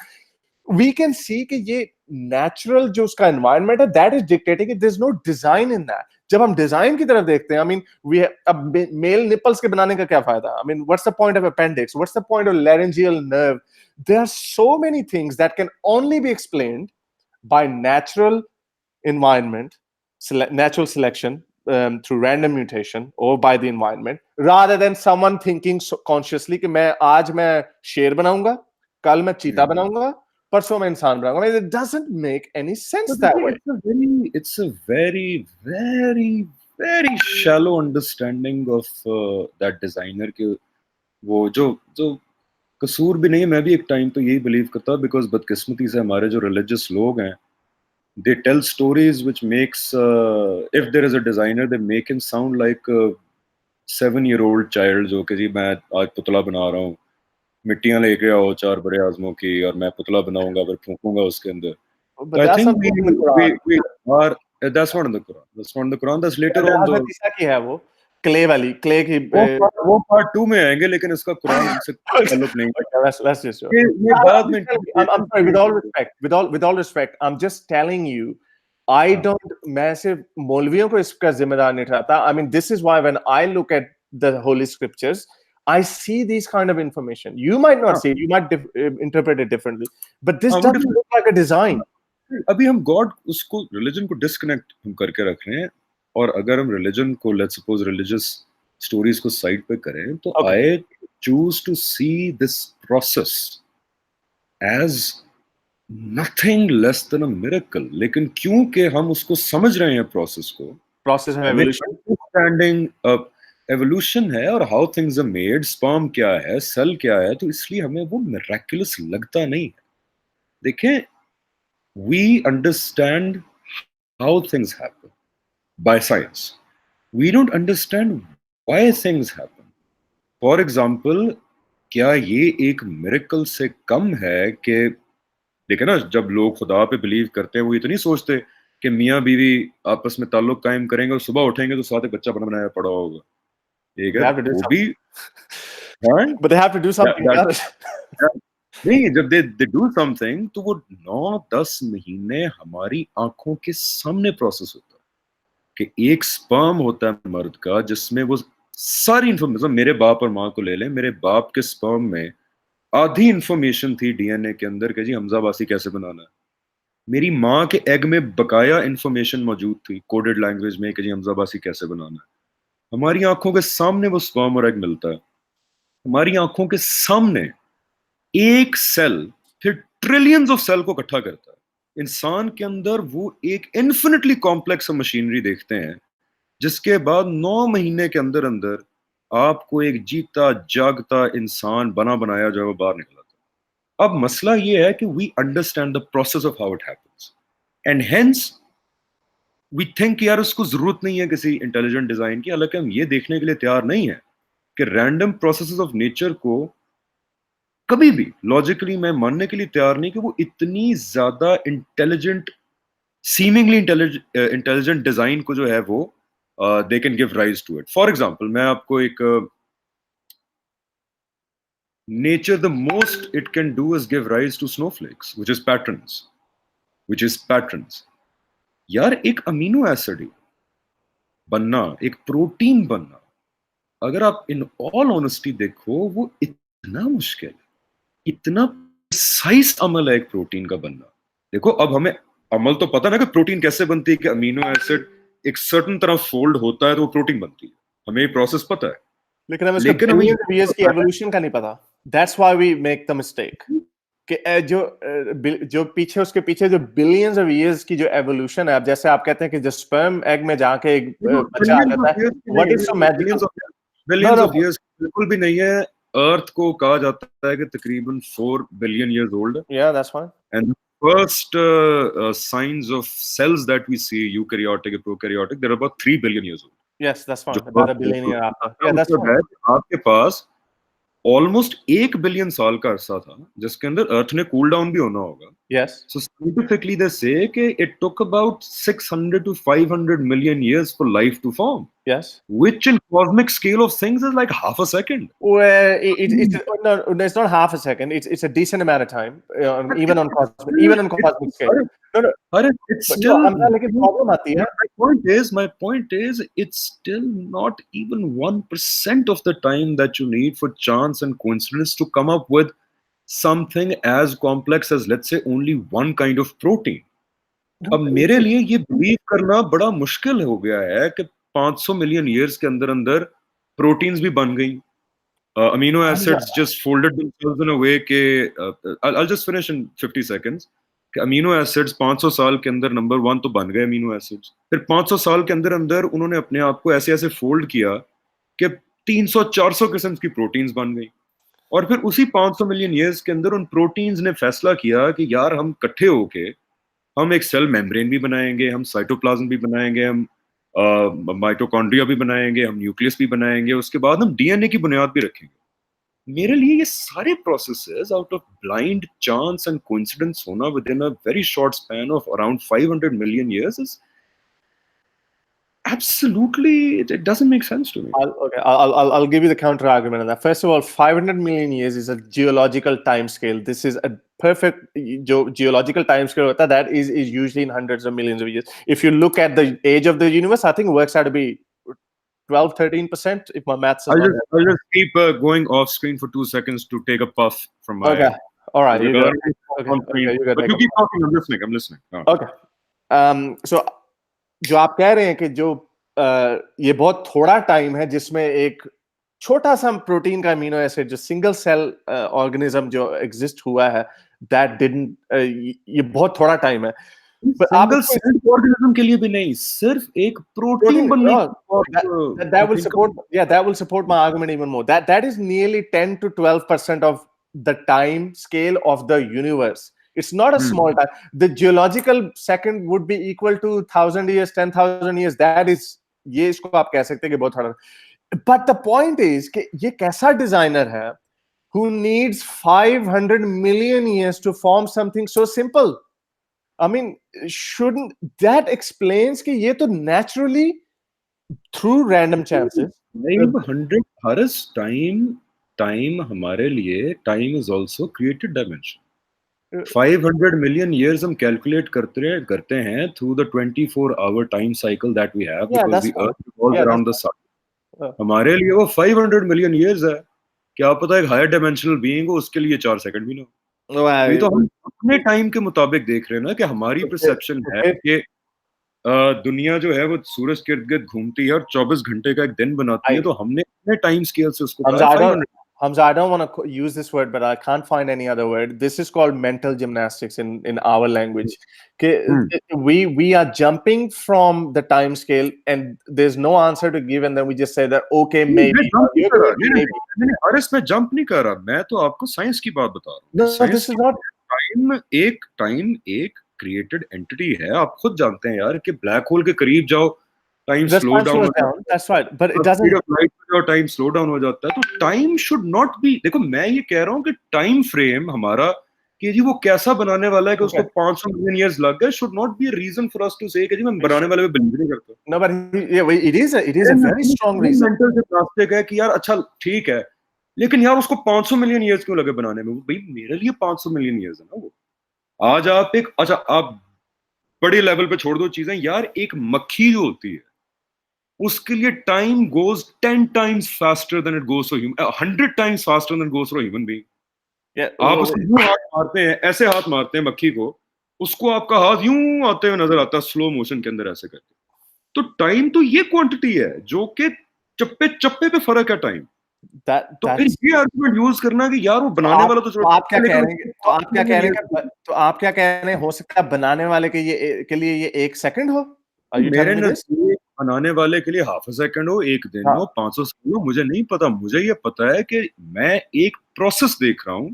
S1: We can see कि ये natural जो उसका environment है, that is dictating it. There's no design in that. जब हम design की तरफ देखते हैं, I mean, अब मेल निपल्स के बनाने का क्या फायदा? I mean, what's the point of appendix? What's the point of laryngeal nerve? There are so many things that can only be explained by natural environment, natural selection through random mutation or by the environment, rather than someone thinking consciously कि मैं आज मैं शेर बनाऊंगा, कल मैं चीता बनाऊंगा, परसों मैं इंसान बनाऊंगा. I mean, it doesn't make any sense that way.
S2: it's a very very very shallow understanding of that designer के वो जो जो कसूर भी नहीं है। मैं भी एक टाइम तो यही बिलीव करता, बिकॉज बदकिस्मती से हमारे जो रिलीजियस लोग हैं, they tell stories which makes if there is a designer, they make him sound like a 7-year-old child जो कि जी मैं आज पुतला बना रहा हूँ, मिट्टियां लेके आओ 4 बड़े आजमों की और मैं पुतला बनाऊंगा, फिर फूकूंगा उसके अंदर।
S1: But
S2: So I
S1: that's
S2: think
S1: something in the Quran.
S2: we are that's not in the Quran. That's not in the Quran. That's later on
S1: Hazrat
S2: the
S1: Isa की है वो, clay वाली, clay की.
S2: वो पार्ट 2 में आएंगे, लेकिन इसका कुरान से ताल्लुक नहीं है।
S1: Okay, let's just joke.
S2: ये बाद में
S1: I'm sorry, with all respect, with all respect, I'm just telling you, I don't, मैं सिर्फ मौलवियों को इसका जिम्मेदार नहीं ठहराता. I mean, this is why when I look at the holy scriptures, I see these kind of information. You might not see it, you might interpret it differently, but this doesn't look like a design.
S2: अभी हम God उसको religion को disconnect हम करके रख रहे हैं, और अगर हम रिलीजन को लेट्स सपोज रिलीजियस स्टोरीज को साइड पे करें, तो I choose to see this process as nothing less than a miracle. लेकिन क्योंकि हम उसको समझ रहे हैं प्रोसेस को,
S1: प्रोसेस है एवोल्यूशन,
S2: अंडरस्टैंडिंग एवोल्यूशन है और how things are made, sperm क्या है, सेल क्या है, तो इसलिए हमें वो मिरेकुलस लगता नहीं है। देखें, we understand how things happen by science. We don't understand why things happen. For example, क्या ये एक मिरेकल से कम है कि देखे ना, जब लोग खुदा पे बिलीव करते हैं, वो ये तो नहीं सोचते कि मियाँ बीवी आपस में ताल्लुक कायम करेंगे और सुबह उठेंगे तो साथ एक बच्चा बनाया पड़ा होगा। ठीक है, वो भी
S1: but they have to do something.
S2: नहीं, जब दे डू समथिंग तो वो 9-10 महीने हमारी आंखों के सामने प्रोसेस होता है कि एक स्पर्म होता है मर्द का, जिसमें वो सारी इंफॉर्मेशन, मेरे बाप और माँ को ले लें, मेरे बाप के स्पर्म में आधी इंफॉर्मेशन थी डीएनए के अंदर कि जी हमजाबासी कैसे बनाना है। मेरी माँ के एग में बकाया इंफॉर्मेशन मौजूद थी कोडेड लैंग्वेज में कि जी हमजाबासी कैसे बनाना है। हमारी आंखों के सामने वो स्पर्म और एग मिलता है, हमारी आंखों के सामने एक सेल फिर ट्रिलियंस ऑफ सेल को इकट्ठा करता है। इंसान के अंदर वो एक इन्फिनिटली कॉम्प्लेक्स मशीनरी देखते हैं, जिसके बाद 9 महीने के अंदर अंदर आपको एक जीता जागता इंसान बना बनाया जो है वो बाहर निकला था। अब मसला ये है कि we understand the process of how it happens and hence we think यार उसको जरूरत नहीं है किसी इंटेलिजेंट डिजाइन की, हालांकि हम ये देखने के लिए तैयार नहीं है कि रैंडम प्रोसेसेस ऑफ नेचर को कभी भी लॉजिकली मैं मानने के लिए तैयार नहीं कि वो इतनी ज्यादा इंटेलिजेंट, सीमिंगली इंटेलिजेंट डिजाइन को जो है वो they can give rise to it. For example मैं आपको एक nature the most it can do is give rise to snowflakes, which is patterns. यार एक अमीनो एसिड बनना, एक प्रोटीन बनना, अगर आप इन ऑल ऑनेस्टी देखो वो इतना मुश्किल है, इतना प्रिसाइज अमल है एक प्रोटीन का बनना. देखो अब हमें अमल तो पता ना कि प्रोटीन कैसे बनती है, कि अमीनो एसिड एक सर्टन तरह फोल्ड होता है तो वो प्रोटीन बनती है, हमें ये प्रोसेस पता है.
S1: लेकिन हमें इसका बिलियंस ऑफ ईयर्स की एवोल्यूशन का नहीं पता. That's why we make the mistake कि जो पीछे उसके पीछे जो बिलियंस ऑफ ईयर्स की जो एवोल्यूशन है, अब जैसे आप कहते हैं कि जो स्पर्म एग में जाके एक बच्चा आ जाता है, what is so magical.
S2: Billions of years बिल्कुल भी नहीं है. अर्थ को कहा जाता है कि तकरीबन 4 बिलियन ईयर्स ओल्ड है.
S1: या that's fine.
S2: And first signs of cells that we see, eukaryotic and prokaryotic, they're about 3 billion years old.
S1: Yes, that's fine. About a billion year after. Yeah, that's fine.
S2: आपके पास almost 1 billion साल का अरसा था जिसके अंदर अर्थ ने cool down भी होना होगा.
S1: Yes.
S2: So scientifically they say कि it took about 600 to 500 million years for life to form.
S1: Yes.
S2: Which in cosmic scale of things is like half a second.
S1: Well, it's not half a second. It's a decent amount of time, even on cosmic scale. No.
S2: It's still.
S1: लेकिन problem आती है.
S2: My point is, it's still not even 1% of the time that you need for chance and coincidence to come up with something as complex as, let's say, only one kind of protein. अब मेरे लिए ये believe करना बड़ा मुश्किल हो गया है कि 500 मिलियन ईयर्स के अंदर अंदर प्रोटीन्स भी बन गई, amino acids just folded themselves in a way के I'll just finish in 50 seconds कि अमीनो एसिड्स 500 साल के अंदर नंबर 1 तो बन गए अमीनो एसिड्स. फिर 500 साल के अंदर अंदर उन्होंने अपने आप को ऐसे ऐसे फोल्ड किया कि 300-400 किस्म की प्रोटीन्स बन गई. और फिर उसी 500 मिलियन ईयर्स के अंदर उन प्रोटीन्स ने फैसला किया कि यार हम इकट्ठे होके हम एक सेल मेम्ब्रेन भी बनाएंगे, हम साइटोप्लाज्म भी बनाएंगे, हम माइटोकॉन्ड्रिया भी बनाएंगे, हम न्यूक्लियस भी बनाएंगे, उसके बाद हम डीएनए की बुनियाद भी रखेंगे. मेरे लिए ये सारे processes out of blind chance and coincidence होना within a very short span of around 500 million years is absolutely, it doesn't make sense to me.
S1: I'll give you the counter argument on that. First of all, 500 million years is a geological time scale. This is a perfect geological time scale that is usually in hundreds of millions of years. If you look at the age of the universe, I think it works out to be 12-13% if my maths is
S2: I'll just keep going off screen for 2 seconds to take a puff from my.
S1: Okay, all right. You got
S2: but you keep talking. I'm listening. Oh.
S1: Okay. So जो आप कह रहे हैं कि जो ये बहुत थोड़ा टाइम है जिसमें एक छोटा सा प्रोटीन का अमीनो एसिड जो सिंगल सेल ऑर्गेनिज्म जो एग्जिस्ट हुआ है, दैट डिडंट, ये बहुत थोड़ा टाइम है.
S2: सिंगल सेल ऑर्गेनिज्म के लिए भी नहीं, सिर्फ एक प्रोटीन बनने
S1: that will support my argument even more. That is nearly 10 to 12% of the time scale of the universe. It's not a small time. The geological second would be equal to 1,000 years, 10,000 years. That is, ये इसको आप कह सकते हैं कि बहुत थोड़ा. But the point is कि ये कैसा डिजाइनर है who needs 500 million years to form something so simple? I mean, shouldn't that explains कि ये तो naturally through random chances.
S2: 500 हर time हमारे लिए time is also created dimension. 500 million years हम calculate करते हैं through the 24-hour time cycle that we have because the earth revolves around the sun. हमारे लिए वो 500 million years है. क्या पता एक higher dimensional being हो उसके लिए 4 सेकंड भी ना हो. ये तो हम अपने टाइम के मुताबिक देख रहे हैं ना कि हमारी परसेप्शन है कि दुनिया जो है वो सूरज के इर्द गिर्द घूमती है और 24 घंटे का एक दिन बनाती है, तो हमने अपने टाइम स्केल से उसको
S1: Hamza, I don't want to use this word, but I can't find any other word. This is called mental gymnastics in our language. We are jumping from the time scale, and there's no answer to give, and then we just say that okay, maybe.
S2: मैंने हर इसमें jump नहीं कर रहा, मैं तो आपको science की बात बता रहा हूँ।
S1: No, this is not.
S2: Time एक क्रिएटेड एंटिटी है। आप खुद जानते हैं यार कि ब्लैक होल के करीब जाओ टाइम स्लो डाउन हो जाता है।
S1: That's right, but it doesn't.
S2: Light पे जाओ टाइम स्लो डाउन हो जाता है। तो टाइम शुड नॉट बी, देखो मैं ये कह रहा हूँ कि टाइम फ्रेम हमारा कि जी वो कैसा बनाने वाला है कि उसको 500 मिलियन इयर्स लग गए, should not be a reason for us to say कि जी मैं बनाने वाले पे बिलीव नहीं करता।
S1: No, but it is a very strong reason.
S2: Mental gymnastic है कि यार अच्छा ठीक है, लेकिन यार उसको 500 मिलियन इयर्स क्यों लगे बनाने में? भाई मेरे लिए 500 मिलियन इयर्स है ना वो। आज आप एक अच्छा आप बड़े लेवल पे छोड़ दो चीजें, यार एक मक्खी जो होती है उसके लिए time goes 10 times faster than it goes for human, 100 times faster than goes for human being. आप उसको यूं हाथ मारते हैं, ऐसे हाथ मारते हैं मक्खी को, उसको आपका हाथ यूं आते हुए नजर आता है स्लो मोशन के अंदर ऐसे करके। तो टाइम तो ये क्वांटिटी है जो कि चप्पे चप्पे पे फर्क है टाइम। तो फिर ये आर्गुमेंट यूज करना कि यार वो बनाने वाला तो
S1: आप क्या कह रहे हैं? तो आप क्या कह रहे हैं? हो सकता है बनाने वाले के लिए ये 1 सेकंड हो?
S2: मेरे नजरिए बनाने वाले के लिए हाफ अ सेकंड हो, 1 दिन हो, 500 साल हो, मुझे नहीं पता। मुझे ये पता है कि मैं एक प्रोसेस देख रहा हूं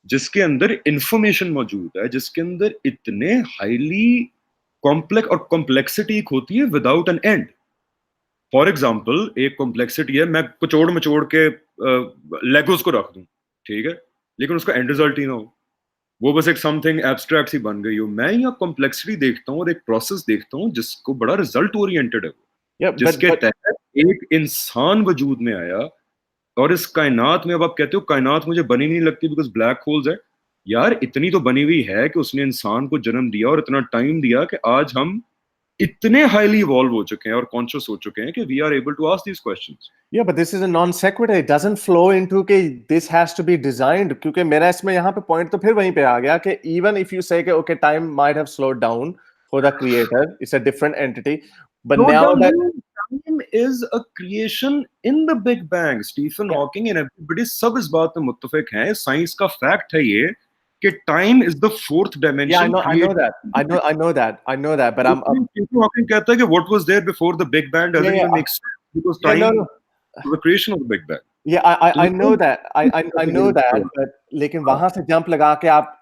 S2: जिसके अंदर इंफॉर्मेशन मौजूद है, जिसके अंदर इतने हाईली कॉम्प्लेक्स और कॉम्प्लेक्सिटी होती है without an and. For example एक कॉम्प्लेक्सिटी है, मैं कुचोड़ मचोड़ के लेगोस को रख दूं, ठीक है, लेकिन उसका एंड रिजल्ट ही ना हो, वो बस एक समथिंग एब्स्ट्रैक्ट सी बन गई हो। मैं यहाँ कॉम्प्लेक्सिटी देखता हूँ और एक प्रोसेस देखता हूँ जिसको बड़ा रिजल्ट ओरिएंटेड है, जिसके तहत एक इंसान वजूद में आया। और इस कायनात में, अब आप कहते हो कायनात मुझे बनी नहीं लगती बिकॉज ब्लैक होल्स है, यार इतनी तो बनी हुई है कि उसने इंसान को जन्म दिया और इतना टाइम दिया कि आज हम इतने हाईली इवॉल्व हो चुके हैं और कॉन्शियस हो चुके हैं कि we are able to ask these questions.
S1: Yeah, but this is a non sequitur. It doesn't flow into कि this has to be designed. क्योंकि मेरा इसमें यहाँ पे point तो फिर वहीं पे आ गया कि even if you say कि okay, time might have slowed down for the creator, it's a different entity, but now that
S2: time is a creation in the Big Bang. Stephen Hawking and everybody सब इस बात पे मुत्तफिक हैं, science का fact है ये कि time is the fourth dimension.
S1: Yeah, I know that. I know that. But
S2: Stephen Hawking कहता है कि what was there before the Big Bang doesn't even make sense because time was the creation of the Big Bang.
S1: Yeah, I know that. I know that. But लेकिन वहां से jump लगा के आप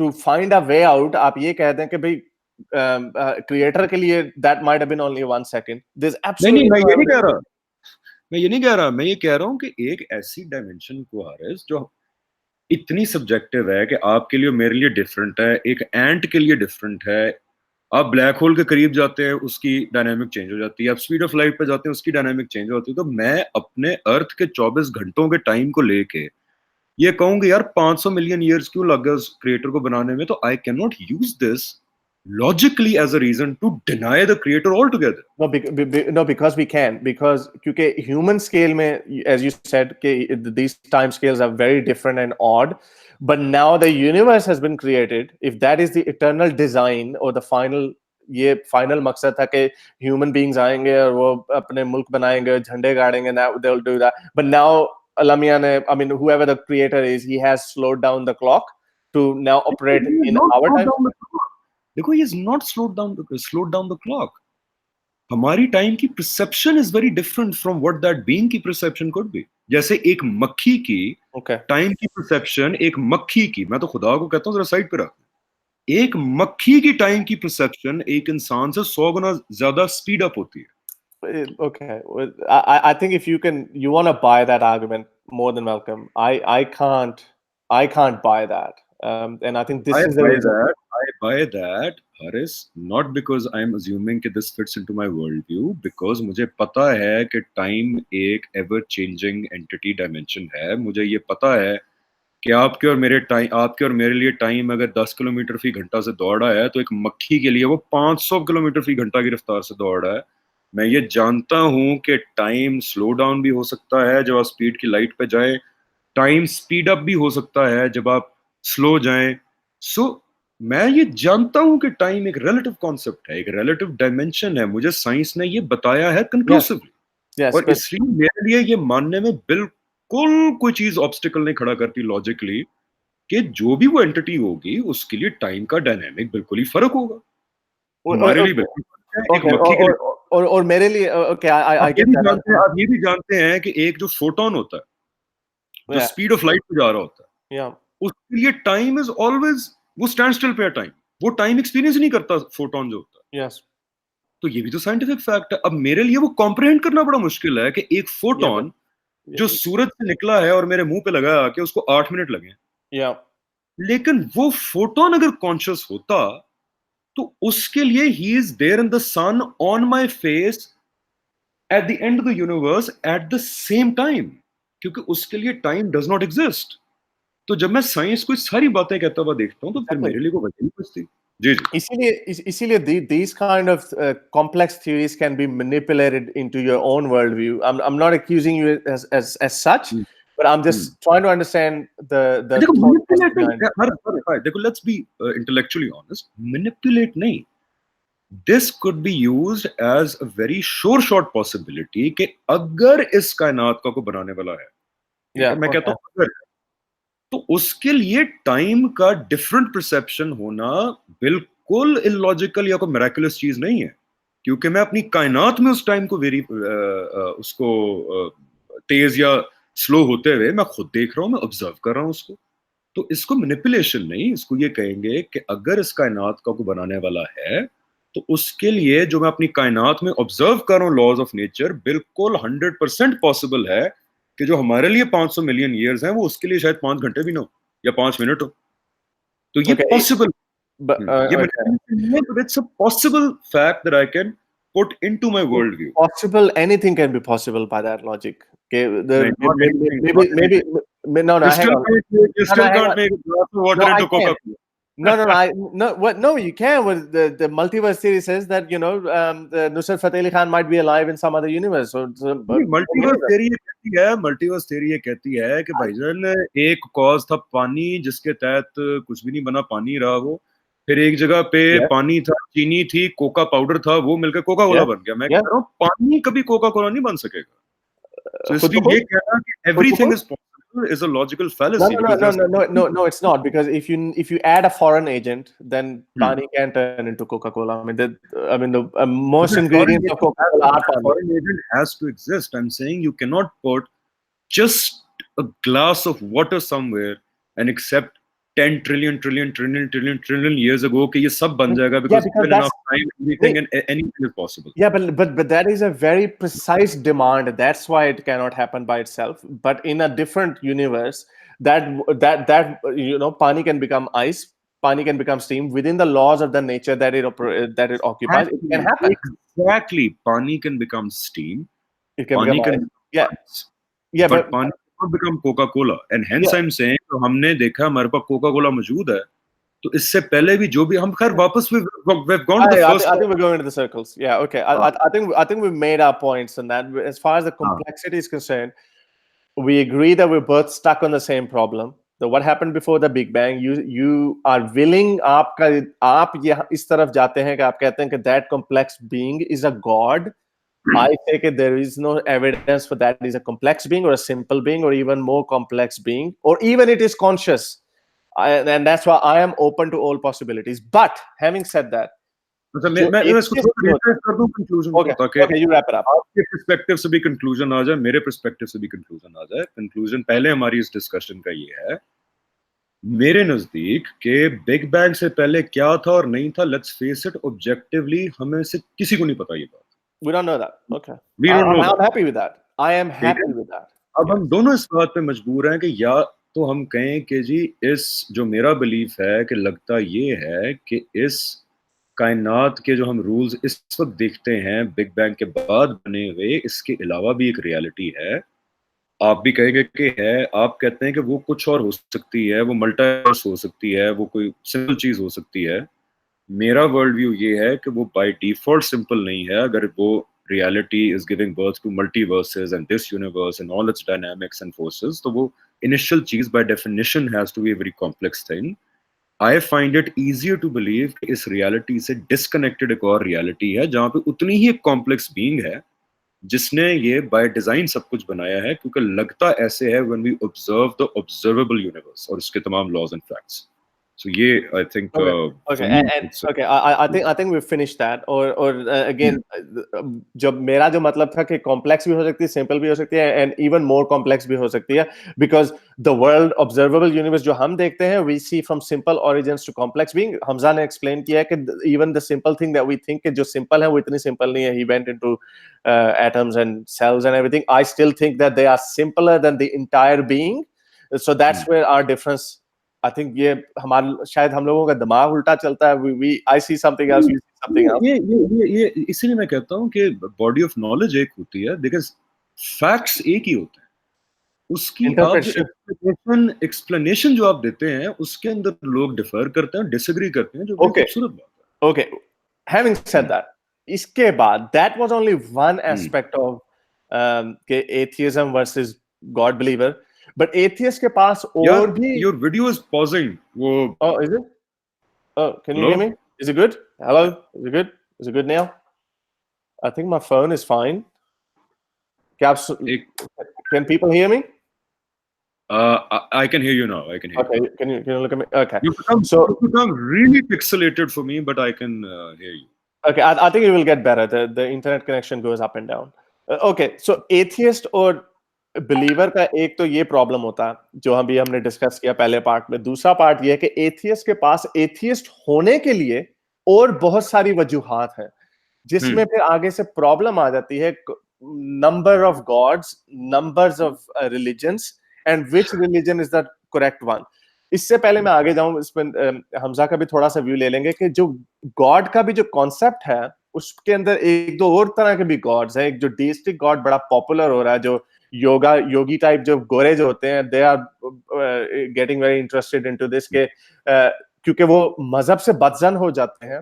S1: to find a way out, आप ये कहते हैं कि भाई क्रिएटर के लिए that might have been only 1 second. There's absolutely
S2: मैं ये नहीं कह रहा। मैं ये कह रहा हूँ कि एक ऐसी डायमेंशन को हारिस जो इतनी सब्जेक्टिव है कि आपके लिए मेरे लिए डिफरेंट है, एक एंट के लिए डिफरेंट है। आप ब्लैक होल के करीब जाते हैं उसकी डायनामिक चेंज हो जाती है, आप स्पीड ऑफ लाइट पे जाते हैं उसकी डायनामिक चेंज हो जाती है। तो मैं अपने अर्थ के 24 घंटों के टाइम को लेके ये कहूंगी यार 500 मिलियन ईयर्स क्यों लग गए उस क्रिएटर को बनाने में, तो I can not use this logically as a reason to deny the creator altogether.
S1: No, because we can. Because क्योंकि human scale में, as you said, these time scales are very different and odd. But now the universe has been created. If that is the eternal design or the final, ये final मकसद था कि human beings आएंगे और वो अपने मुल्क बनाएंगे, झंडे गाड़ेंगे, now they'll do that. But now Lamia ने, I mean, whoever the creator is, he has slowed down the clock to now operate in our time.
S2: देखो, he has not slowed down the clock. हमारी time की perception is very different from what that being की perception could be. जैसे एक मक्खी की time की perception, एक मक्खी की, मैं तो खुदा को कहता हूँ जरा साइड पे रख, एक मक्खी की टाइम की परसेप्शन एक इंसान से 100 गुना ज्यादा स्पीड अप होती है।
S1: Okay, I think if you want to buy that argument, more than welcome. I can't buy that. And I think this is
S2: I buy that, Haris, not because I'm assuming that this fits into my worldview, because मुझे पता है कि time एक ever changing entity dimension है। मुझे ये पता है कि आपके और मेरे लिए टाइम अगर 10 किलोमीटर फी घंटा से दौड़ रहा है, तो एक मक्खी के लिए वो 500 किलोमीटर फी घंटा की रफ्तार से दौड़ रहा है। मैं ये जानता हूं कि टाइम स्लो डाउन भी हो सकता है जब आप स्पीड की लाइट पे जाए, टाइम स्पीड अप भी हो सकता है जब आप स्लो जाएं। सो मैं ये जानता हूं कि टाइम एक रिलेटिव कॉन्सेप्ट है, एक रिलेटिव डायमेंशन है। मुझे साइंस ने ये बताया है कंक्लूसिवली, और इसलिए मेरे लिए ये मानने में बिल्कुल बिल्कुल कोई चीज ऑब्स्टिकल नहीं खड़ा करती लॉजिकली कि जो भी वो एंटिटी होगी उसके लिए टाइम का डायनामिक बिल्कुल ही फर्क होगा। हमारे लिए बिल्कुल फर्क है, एक
S1: ओके
S2: मक्खी के लिए।
S1: और मेरे लिए ओके आई गेट दैट।
S2: आप ये भी जानते हैं कि एक जो फोटोन होता है, जो
S1: या
S2: स्पीड ऑफ लाइट पे जा रहा होता है,
S1: या
S2: उसके लिए टाइम इज ऑलवेज, वो स्टैंड स्टिल पे है टाइम, वो टाइम एक्सपीरियंस नहीं करता फोटोन जो होता है।
S1: यस
S2: तो ये भी तो साइंटिफिक फैक्ट है। अब मेरे लिए वो कॉम्प्रिहेंड करना बड़ा मुश्किल है कि एक
S1: या बट
S2: फोटोन जो सूरज से निकला है और मेरे मुंह पे लगा कि उसको 8 मिनट लगे,
S1: या
S2: लेकिन वो फोटोन अगर कॉन्शियस होता तो उसके लिए ही is there in the sun on my face at the end of the universe at the same time, क्योंकि उसके लिए टाइम डज नॉट एग्जिस्ट। तो जब मैं साइंस को सारी बातें कहता हुआ देखता हूँ तो फिर
S1: एग्जैक्टली।
S2: मेरे लिए को वजह नहीं बचती। जी जी।
S1: इसीलिए these kind of complex theories can be manipulated into your own worldview. I'm not accusing you as such,
S2: hmm,
S1: but I'm
S2: hmm.
S1: just trying to understand the
S2: देखो
S1: thought process
S2: मैनिपुलेट
S1: behind
S2: नहीं,
S1: it.
S2: हर देखो let's be intellectually honest, manipulate नहीं, this could be used as a very sure shot possibility कि अगर इस कायनात का कोई बनाने वाला है, ठीक है,
S1: Yeah,
S2: मैं कहता
S1: okay.
S2: हूं अगर, तो उसके लिए टाइम का डिफरेंट परसेप्शन होना बिल्कुल इलॉजिकल या कोई मिराकुलस चीज नहीं है, क्योंकि मैं अपनी कायनात में उस टाइम को वेरी उसको तेज या स्लो होते हुए मैं खुद देख रहा हूं, मैं ऑब्जर्व कर रहा हूं उसको। तो इसको मैनिपुलेशन नहीं, इसको ये कहेंगे कि अगर इस कायनात का कोई बनाने वाला है तो उसके लिए जो मैं अपनी कायनात में ऑब्जर्व कर रहा हूँ लॉज ऑफ नेचर, बिल्कुल 100% पॉसिबल है कि जो हमारे लिए 500 मिलियन ईयर्स हैं वो उसके लिए शायद 5 घंटे भी ना हो या 5 मिनट हो। तो ये
S1: Okay,
S2: पॉसिबल,
S1: but
S2: ये
S1: okay.
S2: मैनिपुलेशन है, but it's a possible fact that I can put into my world view.
S1: Possible, anything can be possible by that logic. Okay,
S2: नहीं, not anything,
S1: maybe
S2: not anything.
S1: no, no,
S2: You
S1: hang
S2: still
S1: on.
S2: can't make, you
S1: No, no,
S2: still
S1: hang
S2: can't
S1: on.
S2: make a glass of
S1: No,
S2: water
S1: I
S2: into
S1: can.
S2: Coca-Cola.
S1: No, what? No, you can. Well, the multiverse theory says that Nusrat Fateh Ali Khan might be alive in some other universe. But
S2: multiverse theory ये कहती है, multiverse theory ये कहती है कि भाईजान एक cause था पानी जिसके तहत कुछ भी नहीं बना, पानी रहा वो, फिर एक जगह पे
S1: yeah,
S2: पानी था, चीनी थी, कोका पाउडर था, वो मिलकर कोका कोला
S1: yeah,
S2: बन गया। मैं
S1: yeah.
S2: कह रहा हूँ पानी कभी कोका कोला नहीं बन सकेगा। तो
S1: खुद ब
S2: इसलिए ये
S1: खुद,
S2: कहना कि
S1: खुद ब
S2: एवरीथिंग
S1: खुद?
S2: Is possible is a logical
S1: No,
S2: fallacy
S1: no, no,
S2: because
S1: no,
S2: there
S1: no, no, no, no. It's not, because if you add a foreign agent, then pani can turn into Coca-Cola. The most
S2: that foreign
S1: ingredients of
S2: agent has,
S1: Coca-Cola are
S2: that
S1: pani.
S2: foreign agent has to exist. I'm saying you cannot put just a glass of water somewhere and accept 10 trillion trillion trillion trillion trillion years ago कि ये सब बन जाएगा,
S1: Yeah,
S2: because
S1: because
S2: given
S1: that's
S2: enough time
S1: wait,
S2: everything and anything is possible.
S1: yeah, but that is a very precise demand. That's why it cannot happen by itself. But in a different universe, pani can become ice, pani can become steam within the laws of the nature that it occupies. It can
S2: Exactly,
S1: happen.
S2: exactly. Pani can become steam,
S1: It can become
S2: pani can
S1: ice. Yeah,
S2: become ice,
S1: yeah,
S2: but pani cannot become Coca-Cola. And hence
S1: yeah.
S2: I'm saying तो हमने देखा हमारे पास Coca-Cola मौजूद है, तो इससे पहले भी जो भी हम खैर वापस we've gone to the first
S1: I think we're going into the circles. Yeah, okay.
S2: हाँ,
S1: I think we've made our points on that. As far as the
S2: हाँ,
S1: complexity is concerned, we agree that we're both stuck on the same problem. So what happened before the Big Bang? You are willing, आप ये इस तरफ जाते हैं कि आप कहते हैं कि that complex being is a god. I say that there is no evidence for that is a complex being or a simple being or even more complex being, or even it is conscious. And that's why I am open to all possibilities. But having said that,
S2: अच्छा
S1: जो
S2: मैं इसको
S1: exist
S2: थोड़ा refresh कर दूं conclusion को,
S1: okay,
S2: ताकि
S1: okay, you wrap it up.
S2: आपके पर्सपेक्टिव से भी कंक्लूजन आ जाए, मेरे पर्सपेक्टिव से भी कंक्लूजन आ जाए। कंक्लूजन पहले हमारी इस डिस्कशन का ये है, मेरे नजदीक के बिग बैंग से पहले क्या था और नहीं था, लेट्स फेस इट ऑब्जेक्टिवली, हमें से किसी को नहीं पता ये बात।
S1: We don't know that. Okay.
S2: We don't know
S1: I'm
S2: that,
S1: happy with that. I am
S2: ठीक है।
S1: happy with that.
S2: अब
S1: Yes.
S2: हम दोनों इस बात पे मजबूर हैं कि या तो हम कहें कि जी इस जो मेरा बिलीफ है कि लगता ये है कि इस कायनात के जो हम रूल्स इस वक्त देखते हैं बिग बैंग के बाद बने हुए, इसके अलावा भी एक रियलिटी है। आप भी कहेंगे कि है, आप कहते हैं कि वो कुछ और हो सकती है, वो मल्टीवर्स हो सकती है, वो कोई सिंपल चीज हो सकती है। मेरा वर्ल्ड व्यू ये है कि वो बाय डिफॉल्ट सिंपल नहीं है। अगर वो reality is giving birth to multiverses and this universe and all its dynamics and forces, तो वो इनिशियल चीज by definition has to be a very complex thing. I find it easier to believe इस reality से disconnected एक और reality है जहां पे उतनी ही एक कॉम्प्लेक्स बीइंग है, जिसने ये बाय डिजाइन सब कुछ बनाया है, क्योंकि लगता ऐसे है when we observe the observable universe और उसके तमाम लॉज एंड फैक्ट्स. सो ये I think
S1: Okay. Okay.
S2: For me
S1: And
S2: it's
S1: okay. I think we finished that. और again, जब मेरा जो मतलब था कि complex भी हो सकती है, simple भी हो सकती है, and even more complex भी हो सकती है, because the world observable universe जो हम देखते हैं, we see from simple origins to complex being. Hamza ने explain किया है कि even the simple thing that we think कि जो simple है वो इतनी simple नहीं है. He went into atoms and cells and everything. I still think that they are simpler than the entire being. So that's where our difference. I think ये हमारे शायद हम लोगों का दिमाग उल्टा चलता है. I see something else, you see something else.
S2: ये इसीलिए मैं कहता हूँ कि बॉडी ऑफ नॉलेज एक होती है, बिकॉज फैक्ट्स एक ही होते हैं. उसकी आप जो
S1: Interpretation.
S2: एक्सप्लेनेशन जो आप देते हैं उसके अंदर लोग डिफर करते हैं, डिसएग्री करते हैं, जो बड़ी
S1: Okay.
S2: खूबसूरत बात
S1: Okay. Having said that, इसके बाद that was only one aspect of के atheism versus God believer. But atheist के पास
S2: है. यार,
S1: और भी.
S2: Your video is pausing. वो
S1: Oh, is it? Oh, can you
S2: hello,
S1: hear me? Is it good? Hello? Is it good? Is it good now? I think my phone is fine. क्या आप
S2: एक
S1: Can people hear me?
S2: I can hear you now. I can hear
S1: Okay, can you look at me? Okay.
S2: you.
S1: So
S2: You become really pixelated for me, but I can hear you.
S1: okay, I think it will get better. The internet connection goes up and down. Okay, so atheist और believer का एक तो ये problem होता है जो अभी हमने डिस्कस किया पहले पार्ट में. दूसरा पार्ट ये है कि एथियस्ट के पास एथियस्ट होने के लिए और बहुत सारी वजूहात हैं, जिसमें फिर आगे से प्रॉब्लम आ जाती है. Number of gods, numbers of religions, and which religion is the correct one. इससे पहले मैं आगे जाऊं, इसमें हमजा का भी थोड़ा सा व्यू ले लेंगे कि जो गॉड का भी जो कॉन्सेप्ट है उसके अंदर एक दो और तरह के भी गॉड्स हैं. एक जो डीस्टिक गॉड बड़ा पॉपुलर हो रहा है, जो योगी टाइप जो गोरे जो होते हैं, they are getting very interested into this के क्योंकि वो मजहब से बदजन हो जाते हैं.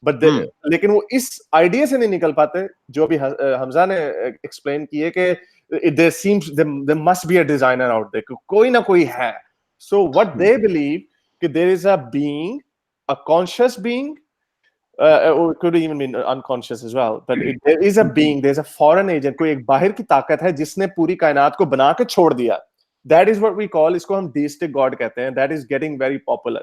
S1: बट लेकिन वो इस आइडिया से नहीं निकल पाते जो भी हमजा ने एक्सप्लेन किए कि there seems there must be a designer out there, कोई ना कोई है. सो व्हाट दे बिलीव कि there is a being, a conscious being, or it could even be unconscious as well, but there is a being, there's a foreign agent, कोई एक बाहर की ताकत है जिसने पूरी कायनात को बना के छोड़ दिया. That is what we call, इसको हम deistic god कहते हैं. That is getting very popular.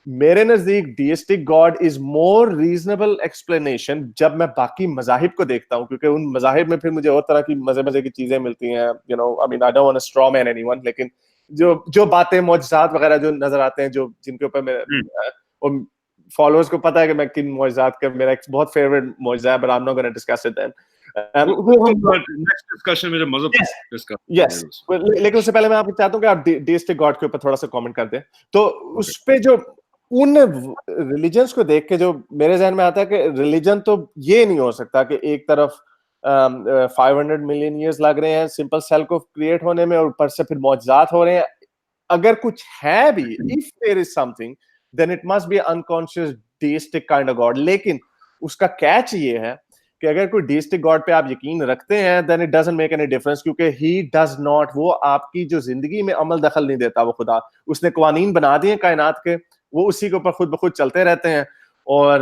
S1: मेरे नजदीक deistic god is more reasonable explanation जब मैं बाकी मजाहिब को देखता हूँ, क्योंकि उन मजाहिब में फिर मुझे और तरह की मजे की चीजें मिलती हैं. You know, I mean, I don't want to straw man anyone, लेकिन जो बातें मौजज़ात वगैरह जो नजर आते हैं, जो जिनके ऊपर मैं फॉलोअर्स को पता है कि मैं किन मौजज़ात का, मेरा एक बहुत फेवरेट मौजज़ा है, but I am not gonna discuss it then.
S2: वो हम नेक्स्ट डिस्कशन में जब मजहब डिस्कस
S1: यस, लेकिन उससे पहले मैं आपको चाहता हूं कि आप डीइस्टिक गॉड के ऊपर थोड़ा सा कमेंट कर दें. तो उस पे जो उन रिलीजन्स को देख के जो मेरे जहन में आता है कि रिलीजन तो ये नहीं हो सकता कि एक तरफ 500 मिलियन ईयर्स लग रहे हैं सिंपल सेल को क्रिएट होने में और ऊपर से फिर मौजज़ात हो रहे हैं. अगर कुछ है भी, if there is something, then it must be an unconscious deistic kind of god. लेकिन उसका कैच ये है कि अगर कोई deistic god पे आप यकीन रखते हैं, then it doesn't make any difference, क्योंकि he does not, वो आपकी जो जिंदगी में अमल दखल नहीं देता. वो खुदा, उसने कवानीन बना दिए कायनात के, वो उसी के ऊपर खुद ब खुद चलते रहते हैं. और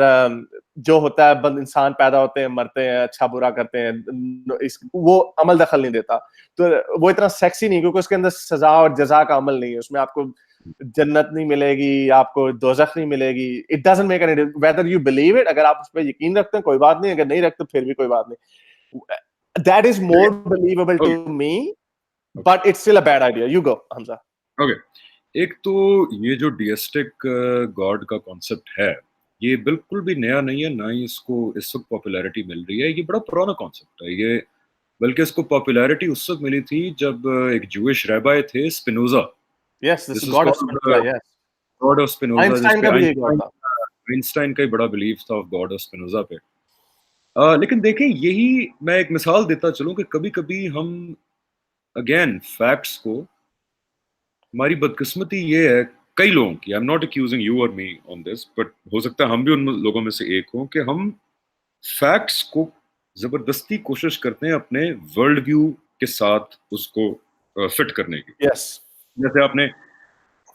S1: जो होता है, बंद इंसान पैदा होते हैं, मरते हैं, अच्छा बुरा करते हैं, वो अमल दखल नहीं देता. तो वो इतना सेक्सी नहीं, क्योंकि उसके अंदर सजा और जजा का अमल नहीं है. उसमें आपको जन्नत नहीं मिलेगी, आपको दोज़ख नहीं मिलेगी. It doesn't make any difference whether you believe it. अगर आप उस पर यकीन रखते हैं कोई बात नहीं, अगर नहीं रखते फिर भी कोई बात नहीं. That is more believable to me, but it's still a bad idea. You go Hamza.
S2: Okay, एक तो ये जो डीइस्टिक गॉड का कॉन्सेप्ट है, ये बिल्कुल भी नया नहीं है, ना ही इसको इस वक्त पॉपुलैरिटी मिल रही है. ये बड़ा पुराना कॉन्सेप्ट है ये, बल्कि इसको पॉपुलैरिटी उस वक्त मिली थी जब एक जूइश रैबाई थे, Spinoza.
S1: Yes, this is God of Spinoza. Yes,
S2: God of Spinoza.
S1: Einstein का भी यही गॉड था.
S2: आइंस्टाइन का ही बड़ा बिलीफ था गॉड ऑफ स्पिनोजा पे. लेकिन देखें, यही मैं एक मिसाल देता चलूं कि कभी कभी हम अगेन फैक्ट्स को, हमारी बदकिस्मती ये है कई लोगों की, आई एम नॉट एक्यूजिंग यू और मी ऑन दिस, बट हो सकता है हम भी उन लोगों में से एक हों कि हम फैक्ट्स को जबरदस्ती कोशिश करते हैं अपने वर्ल्ड व्यू के साथ उसको फिट करने की.
S1: Yes.
S2: जैसे आपने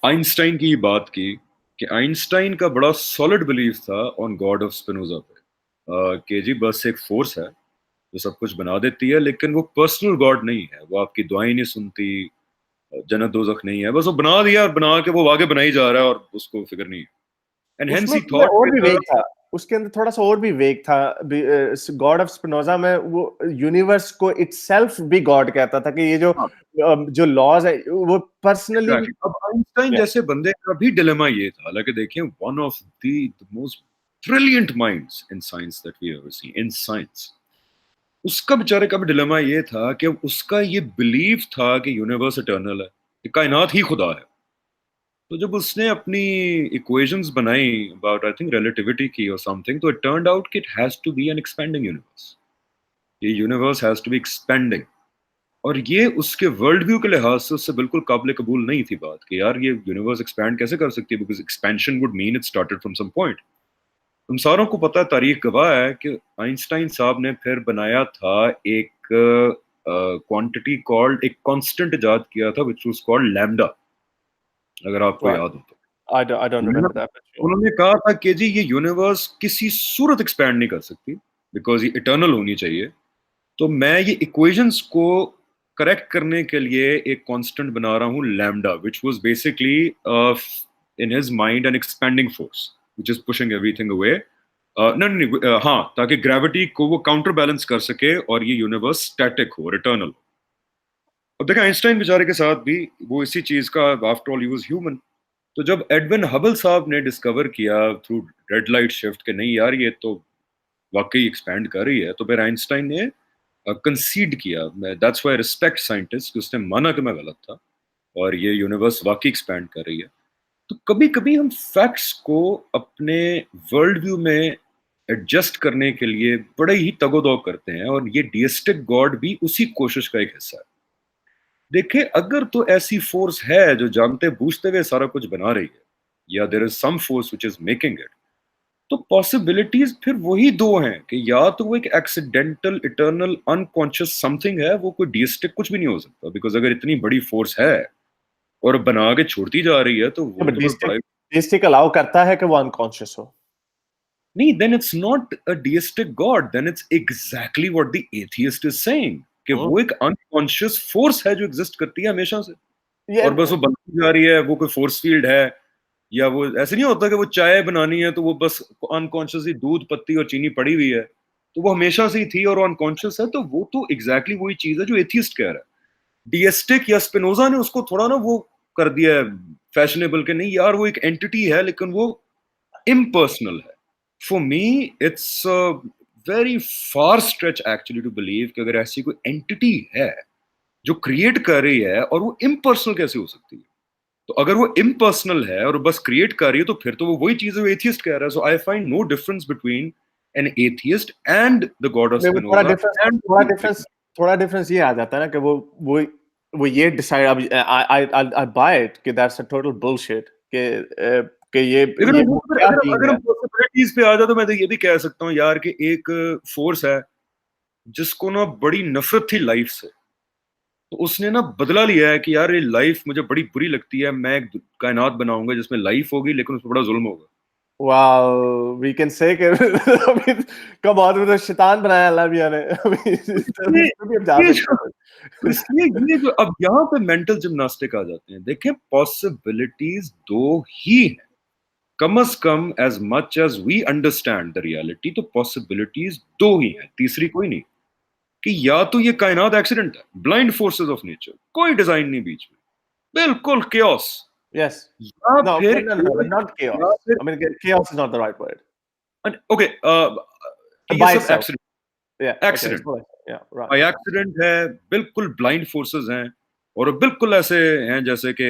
S2: आइंस्टाइन की बात की कि आइंस्टाइन का बड़ा सॉलिड बिलीफ था ऑन गॉड ऑफ स्पिनोजा पे, कि जी बस एक फोर्स है जो सब कुछ बना देती है, लेकिन वो पर्सनल गॉड नहीं है, वो आपकी दुआएं नहीं सुनती, जन्नत दोजख नहीं है, बस वो बना दिया और बना के वो आगे बनाई जा रहा है और उसको फिक्र नहीं है। एंड हेंस
S1: उसमें
S2: ही
S1: उसमें और भी
S2: थॉट
S1: वेग था, उसके अंदर थोड़ा सा और भी वेग था। गॉड ऑफ स्पिनोजा में वो यूनिवर्स को इटसेल्फ भी गॉड कहता था कि ये जो लॉज है वो पर्सनली भी।
S2: एग्जैक्टली। अब आइंस्टाइन जैसे बंदे का भी डिलेमा ये था, हालांकि देखिए one of the most brilliant minds in science that we ever seen in science, उसका बेचारे का भी डिलेमा ये था कि उसका ये बिलीव था कि यूनिवर्स इटर्नल है, कि कायनात ही खुदा है। तो जब उसने अपनी इक्वेशंस बनाई अबाउट आई थिंक रिलेटिविटी की और समथिंग, तो इट टर्न्ड आउट कि it has to be an expanding universe, ये universe has to be expanding. और ये उसके वर्ल्ड व्यू के लिहाज से उससे बिल्कुल काबिल कबूल नहीं थी बात कि यार ये यूनिवर्स एक्सपैंड कैसे कर सकती है, because expansion would mean it started from some point. तुम सारों को पता है, तारीख गवाह है कि आइंस्टाइन साहब ने फिर बनाया था एक क्वांटिटी कॉल्ड, एक कांस्टेंट इजाद किया था विच वाज कॉल्ड लैम्डा, अगर आपको याद हो तो।
S1: I don't remember that, but sure.
S2: उन्होंने कहा था कि जी ये यूनिवर्स किसी सूरत एक्सपैंड नहीं कर सकती बिकॉज ये इटर्नल होनी चाहिए, तो मैं ये इक्वेशंस को करेक्ट करने के लिए एक कांस्टेंट बना रहा हूँ lambda, which was basically in his mind an expanding force which is pushing everything away. नहीं नहीं हाँ, ताकि ग्रेविटी को वो काउंटर बैलेंस कर सके और ये यूनिवर्स स्टैटिक हो, रिटर्नल हो। अब देखा आइंस्टाइन बेचारे के साथ भी वो इसी चीज का, after all he was human. तो जब एडविन हबल साहब ने डिस्कवर किया थ्रू रेड लाइट शिफ्ट कि नहीं यार ये तो वाकई एक्सपैंड कर रही है, तो फिर आइंस्टाइन ने कंसीड किया। दैट्स व्हाई रिस्पेक्ट साइंटिस्ट, उसने माना कि मैं गलत था और ये यूनिवर्स वाकई एक्सपैंड कर रही है। तो कभी कभी हम फैक्ट्स को अपने वर्ल्ड व्यू में एडजस्ट करने के लिए बड़े ही तगोदो करते हैं, और ये डिएस्टिक गॉड भी उसी कोशिश का एक हिस्सा है। देखिए अगर तो ऐसी फोर्स है जो जानते बूझते हुए सारा कुछ बना रही है, या there is some force which is making it, तो पॉसिबिलिटीज फिर वही दो हैं कि या तो वो एक एक्सीडेंटल इटर्नल अनकॉन्शियस समथिंग है, वो कोई डिएस्टिक कुछ भी नहीं हो सकता, बिकॉज अगर इतनी बड़ी फोर्स है और बना के छोड़ती जा रही है तो वो
S1: बट
S2: तो फिर बड़ा
S1: डीस्टिक अलाउ करता है कि वो अनकॉन्शियस हो।
S2: नहीं, then it's not a deistic God, then it's exactly what the atheist is saying, कि वो एक अनकॉन्शियस फोर्स है जो एग्जिस्ट करती है हमेशा से,
S1: ये
S2: और बस वो बनती जा रही है, वो कोई फोर्स फील्ड है। या वो ऐसे नहीं होता कि वो चाय बनानी है तो वो बस अनकॉन्शियसली दूध पत्ती और चीनी पड़ी हुई है, तो वो हमेशा से ही थी और अनकॉन्शियस है, तो वो तो एग्जैक्टली वही चीज है जो एथियस्ट कह रहा है। डिएस्टिक या स्पिनोजा ने उसको थोड़ा ना वो कर दिया है फैशनेबल, के नहीं यार वो एक एंटिटी है लेकिन वो इम्पर्सनल है। For me it's very far stretch actually to believe कि अगर ऐसी कोई एंटिटी है जो क्रिएट कर रही है और वो इम्पर्सनल कैसे हो सकती है। तो अगर वो इम्पर्सनल है और बस क्रिएट कर रही है तो फिर तो वो वही चीज है जो एथियस्ट कह रहा है। So I find no difference between an atheist and the God of
S1: में वो
S2: स्पिनोजा एंड
S1: थोड़ा डिफरेंस ये आ जाता है ना कि वो ये डिसाइड, अब आई बाय इट कि दैट्स अ टोटल बुलशिट कि
S2: अगर
S1: ये वो क्या
S2: अगर
S1: बीइंग
S2: अगर
S1: है।
S2: हम पॉसिबिलिटीज पे आ जाए तो मैं तो ये भी कह सकता हूँ यार कि एक फोर्स है जिसको ना बड़ी नफरत थी लाइफ से, तो उसने ना बदला लिया है कि यार ये लाइफ मुझे बड़ी बुरी लगती है, मैं एक कायनात बनाऊंगा जिसमें लाइफ होगी लेकिन उसमें बड़ा जुल्म होगा।
S1: वाओ, वी कैन से कि अभी कम ऑन में तो शैतान बनाया अल्लाह मियां ने। अभी तो
S2: इसलिए
S1: इस पे भी हम जा
S2: ये
S1: सकते
S2: जो
S1: हैं।
S2: इसलिए ये जो अब यहाँ पे मेंटल जिम्नास्टिक आ जाते हैं। देखिए पॉसिबिलिटीज दो ही हैं, कम अज कम as much as we understand the reality, तो पॉसिबिलिटीज दो ही हैं, तीसरी कोई नहीं। कि या तो ये कायनात एक्सीडेंट है, ब्लाइंड फोर्सेस ऑफ नेचर, कोई डिजाइन नहीं बीच में, बिल्कुल chaos,
S1: Yes.
S2: या
S1: No,
S2: फिर
S1: no, no, but not
S2: या
S1: chaos.
S2: फिर
S1: I mean, chaos is not the right word.
S2: Okay कि ये
S1: By
S2: सब
S1: itself.
S2: Accident
S1: Yeah. Okay. It's
S2: accident
S1: not. Yeah. Right.
S2: By accident है, बिल्कुल ब्लाइंड फोर्सेस हैं, और बिल्कुल ऐसे हैं जैसे कि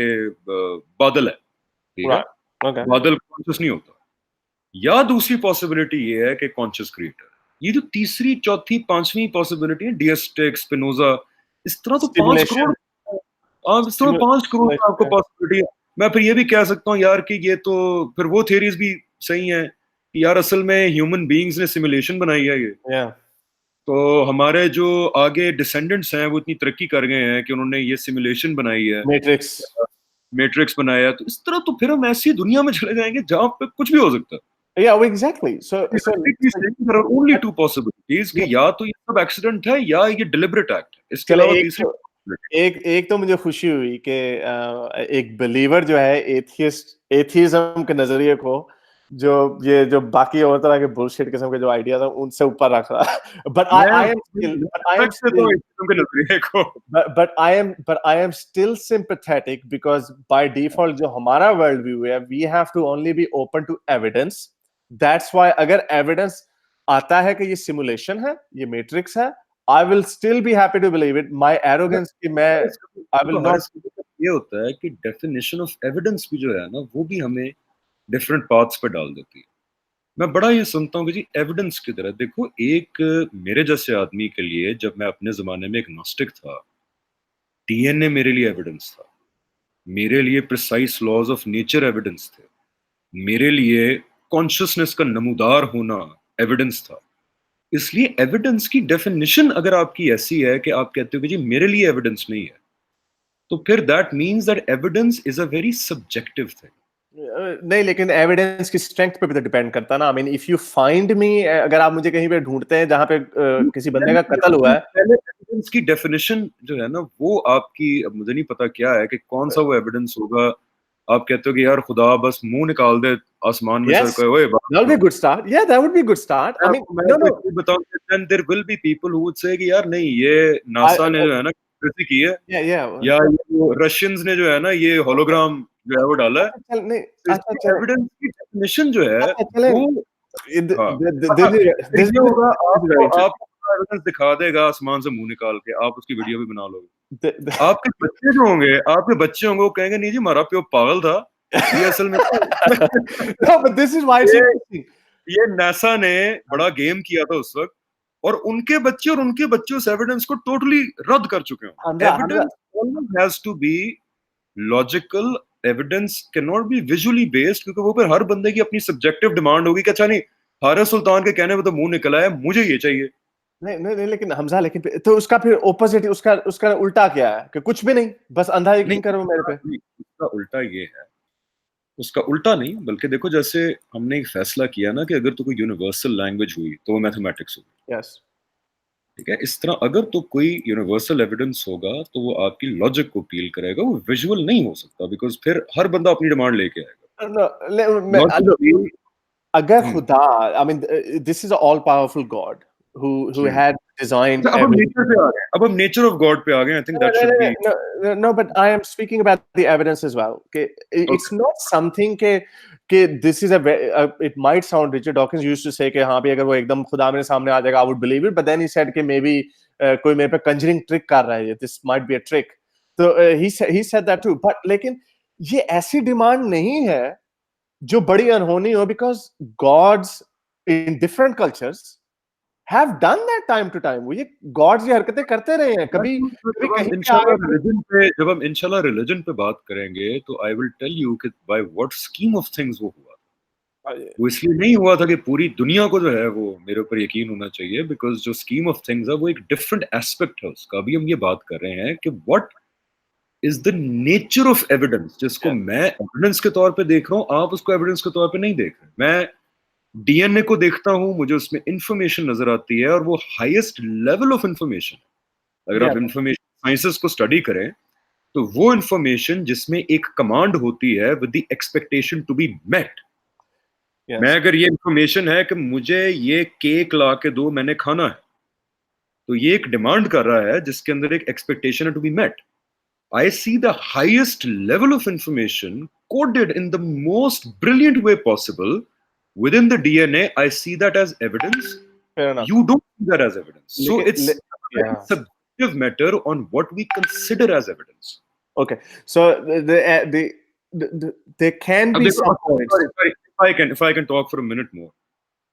S2: बादल है, ठीक है,
S1: Right. Okay.
S2: बादल कॉन्शियस नहीं होता। या दूसरी पॉसिबिलिटी ये है कि कॉन्शियस क्रिएटर। ये जो तीसरी चौथी पांचवी पॉसिबिलिटी है, डिएस्टिक स्पिनोजा, इस तरह तो 5 करोड़,
S1: Stimulation.
S2: आप इस तरह 5 करोड़ का
S1: Stimulation.
S2: आपको पॉसिबिलिटी है। मैं फिर ये भी कह सकता हूँ यार कि ये तो फिर वो थियरीज भी सही है कि यार असल में ह्यूमन बीइंग्स ने सिमुलेशन बनाई है ये,
S1: Yeah.
S2: तो हमारे जो आगे डिसेंडेंट्स हैं वो इतनी तरक्की कर गए हैं कि उन्होंने ये सिमुलेशन बनाई है,
S1: Matrix.
S2: मैट्रिक्स बनाया है, तो इस तरह तो फिर हम ऐसी दुनिया में चले जाएंगे जहां पे कुछ भी हो सकता है।
S1: Yeah, exactly. So
S2: there are only two possibilities कि या तो ये सब एक्सीडेंट है या ये डिलिबरेट एक्ट है, इसके
S1: चलो
S2: अलावा
S1: एक
S2: तीसरी
S1: तो एक एक तो मुझे खुशी हुई कि एक बिलीवर जो है एथियज्म के नजरिए को जो बाकी और तरह के बुलशिट किस्म के जो आइडियाज हैं उनसे ऊपर रख रहा बट
S2: मैं
S1: आई एम
S2: respect देता हूँ
S1: स्टिल
S2: इस के नजरिए को।
S1: but I am still sympathetic because by default जो हमारा world view है we have to only be open to evidence. That's why अगर evidence आता है कि ये simulation है, ये matrix है, I will still be happy to believe it. My arrogance कि मैं I will
S2: हर
S1: not.
S2: इसके ये होता है कि डेफिनेशन ऑफ एविडेंस भी जो है ना वो भी हमें डिफरेंट पाथ्स पे डाल देती है। मैं बड़ा ये सुनता हूँ कि जी एविडेंस की तरह देखो, एक मेरे जैसे आदमी के लिए जब मैं अपने जमाने में एक नॉस्टिक था, डीएनए मेरे लिए एविडेंस था, मेरे लिए precise laws of nature evidence थे, मेरे लिए कॉन्शियसनेस का नमूदार होना एविडेंस था। इसलिए एविडेंस की डेफिनेशन अगर आपकी ऐसी है कि आप कहते हो कि जी मेरे लिए एविडेंस नहीं है, तो फिर that means that evidence is a very subjective thing.
S1: नहीं लेकिन एविडेंस की स्ट्रेंथ पे भी तो डिपेंड करता है ना। I mean if you find me, अगर आप मुझे कहीं पे ढूंढते हैं जहां पे किसी बंदे का कत्ल हुआ है।
S2: पहले एविडेंस की डेफिनेशन जो है ना वो आपकी, अब मुझे नहीं पता क्या है कि कौन सा वो एविडेंस होगा। आप कहते हो कि यार खुदा बस मुंह निकाल दे आसमान में सर
S1: Yes,
S2: को, ओए बात
S1: that would be
S2: सुनो।
S1: a good start. Yeah, that would be a good start. I mean,
S2: मैं
S1: no,
S2: आपको
S1: no.
S2: एक चीज बताऊं, then there will be people who would say कि यार नहीं ये
S1: I,
S2: नासा ने जो है ना कृषि की है,
S1: yeah, yeah.
S2: या ये रशियंस ने जो है ना ये
S1: Okay.
S2: होलोग्राम जो है वो डाला है।
S1: अच्छा चल नहीं,
S2: तो
S1: अच्छा
S2: इसकी
S1: चले,
S2: एविडेंस की डेफिनेशन जो है
S1: अच्छा चले।
S2: वो, हाँ।
S1: This is
S2: फिर
S1: this
S2: ये होगा,
S1: is very
S2: आपको
S1: interesting.
S2: आपको एविडेंस दिखा देगा आसमान से मुंह निकाल के, आप उसकी वीडियो भी बना लोगे।
S1: The-
S2: आपके बच्चे जो होंगे, आपके बच्चे होंगे, वो कहेंगे नहीं जी हमारा प्यो पागल था, ये असल में
S1: No, but this is why it's
S2: ये
S1: interesting.
S2: ये नासा ने बड़ा गेम किया था उस वक्त, और उनके बच्चे और उनके बच्चे उस एविडेंस को टोटली रद्द कर चुके होंगे।
S1: Hamza Hamza
S2: evidence always has to be logical, evidence can not be visually based, क्योंकि वो फिर हर बंदे की अपनी सब्जेक्टिव डिमांड होगी कि अच्छा नहीं, हारिस सुल्तान के कहने में तो मुंह निकला है, मुझे ये चाहिए।
S1: नहीं नहीं नहीं, लेकिन हमजा लेकिन तो उसका फिर ऑपोजिट, उसका उसका उल्टा क्या है कि कुछ भी नहीं, बस अंधा
S2: नहीं
S1: यकीन करो मेरे पे।
S2: नहीं, उसका उल्टा ये है, उसका उल्टा नहीं, बल्कि देखो जैसे हमने एक फैसला किया ना कि अगर तो कोई यूनिवर्सल लैंग्वेज हुई तो वो मैथमेटिक्स होगी।
S1: यस।
S2: ठीक है, इस तरह अगर तो कोई यूनिवर्सल एविडेंस होगा तो वो आपकी लॉजिक को अपील करेगा, वो विजुअल नहीं हो सकता, बिकॉज फिर हर बंदा अपनी डिमांड लेके आएगा। लॉजिक
S1: अगर खुदा, I mean this is a all powerful God who had designed
S2: अब हम
S1: everything.
S2: नेचर पे आ गए, अब हम नेचर ऑफ गॉड पे आ गए। I think
S1: No,
S2: that
S1: no,
S2: should
S1: no,
S2: be,
S1: no, no, no, but I am speaking about the evidence as well. Okay, it's not something के this is it might sound, Richard Dawkins used to say कि हाँ भी अगर वो एकदम खुदा मेरे सामने आ जाएगा I would believe it, but then he said कि maybe कोई मेरे पे conjuring trick कर रहा है, this might be a trick. तो he said that too, but लेकिन ये ऐसी डिमांड नहीं है जो बड़ी अनहोनी हो, because gods in different cultures have done that time to time. वो ये गॉड्स ये हरकतें करते रहे हैं, कभी कभी
S2: जब हम
S1: कहीं पे आ
S2: इंशाल्लाह
S1: गए, कभी
S2: रिलीजन पे, जब हम इंशाल्लाह रिलीजन पे बात करेंगे तो आई विल टेल यू कि by what scheme of things वो हुआ। वो इसलिए नहीं हुआ था कि पूरी दुनिया को जो है वो मेरे ऊपर यकीन होना चाहिए, बिकॉज जो स्कीम ऑफ थिंग्स है वो एक डिफरेंट एस्पेक्ट है उसका। अभी हम ये बात कर रहे हैं कि what is the nature of evidence, जिसको मैं एविडेंस के तौर पे देख रहा हूँ, आप उसको एविडेंस के तौर पे नहीं देख रहे। मैं डीएनए को देखता हूँ, मुझे उसमें इंफॉर्मेशन नजर आती है, और वो हाईएस्ट लेवल ऑफ इंफॉर्मेशन। अगर आप इंफॉर्मेशन साइंसेस को स्टडी करें तो वो इंफॉर्मेशन जिसमें एक कमांड होती है with the expectation to be met. मैं अगर ये इंफॉर्मेशन है कि मुझे ये केक ला के दो, मैंने खाना है, तो ये एक डिमांड कर रहा है जिसके अंदर एक एक्सपेक्टेशन है to be met. I see the highest level of information coded in the most brilliant way possible within the DNA. I see that as evidence.
S1: fair enough.
S2: You don't see that as evidence. So
S1: लेकिन
S2: it's a very subjective matter on what we consider as evidence.
S1: okay, so there can
S2: अब
S1: be
S2: देखो,
S1: some points.
S2: sorry, if I can talk for a minute more.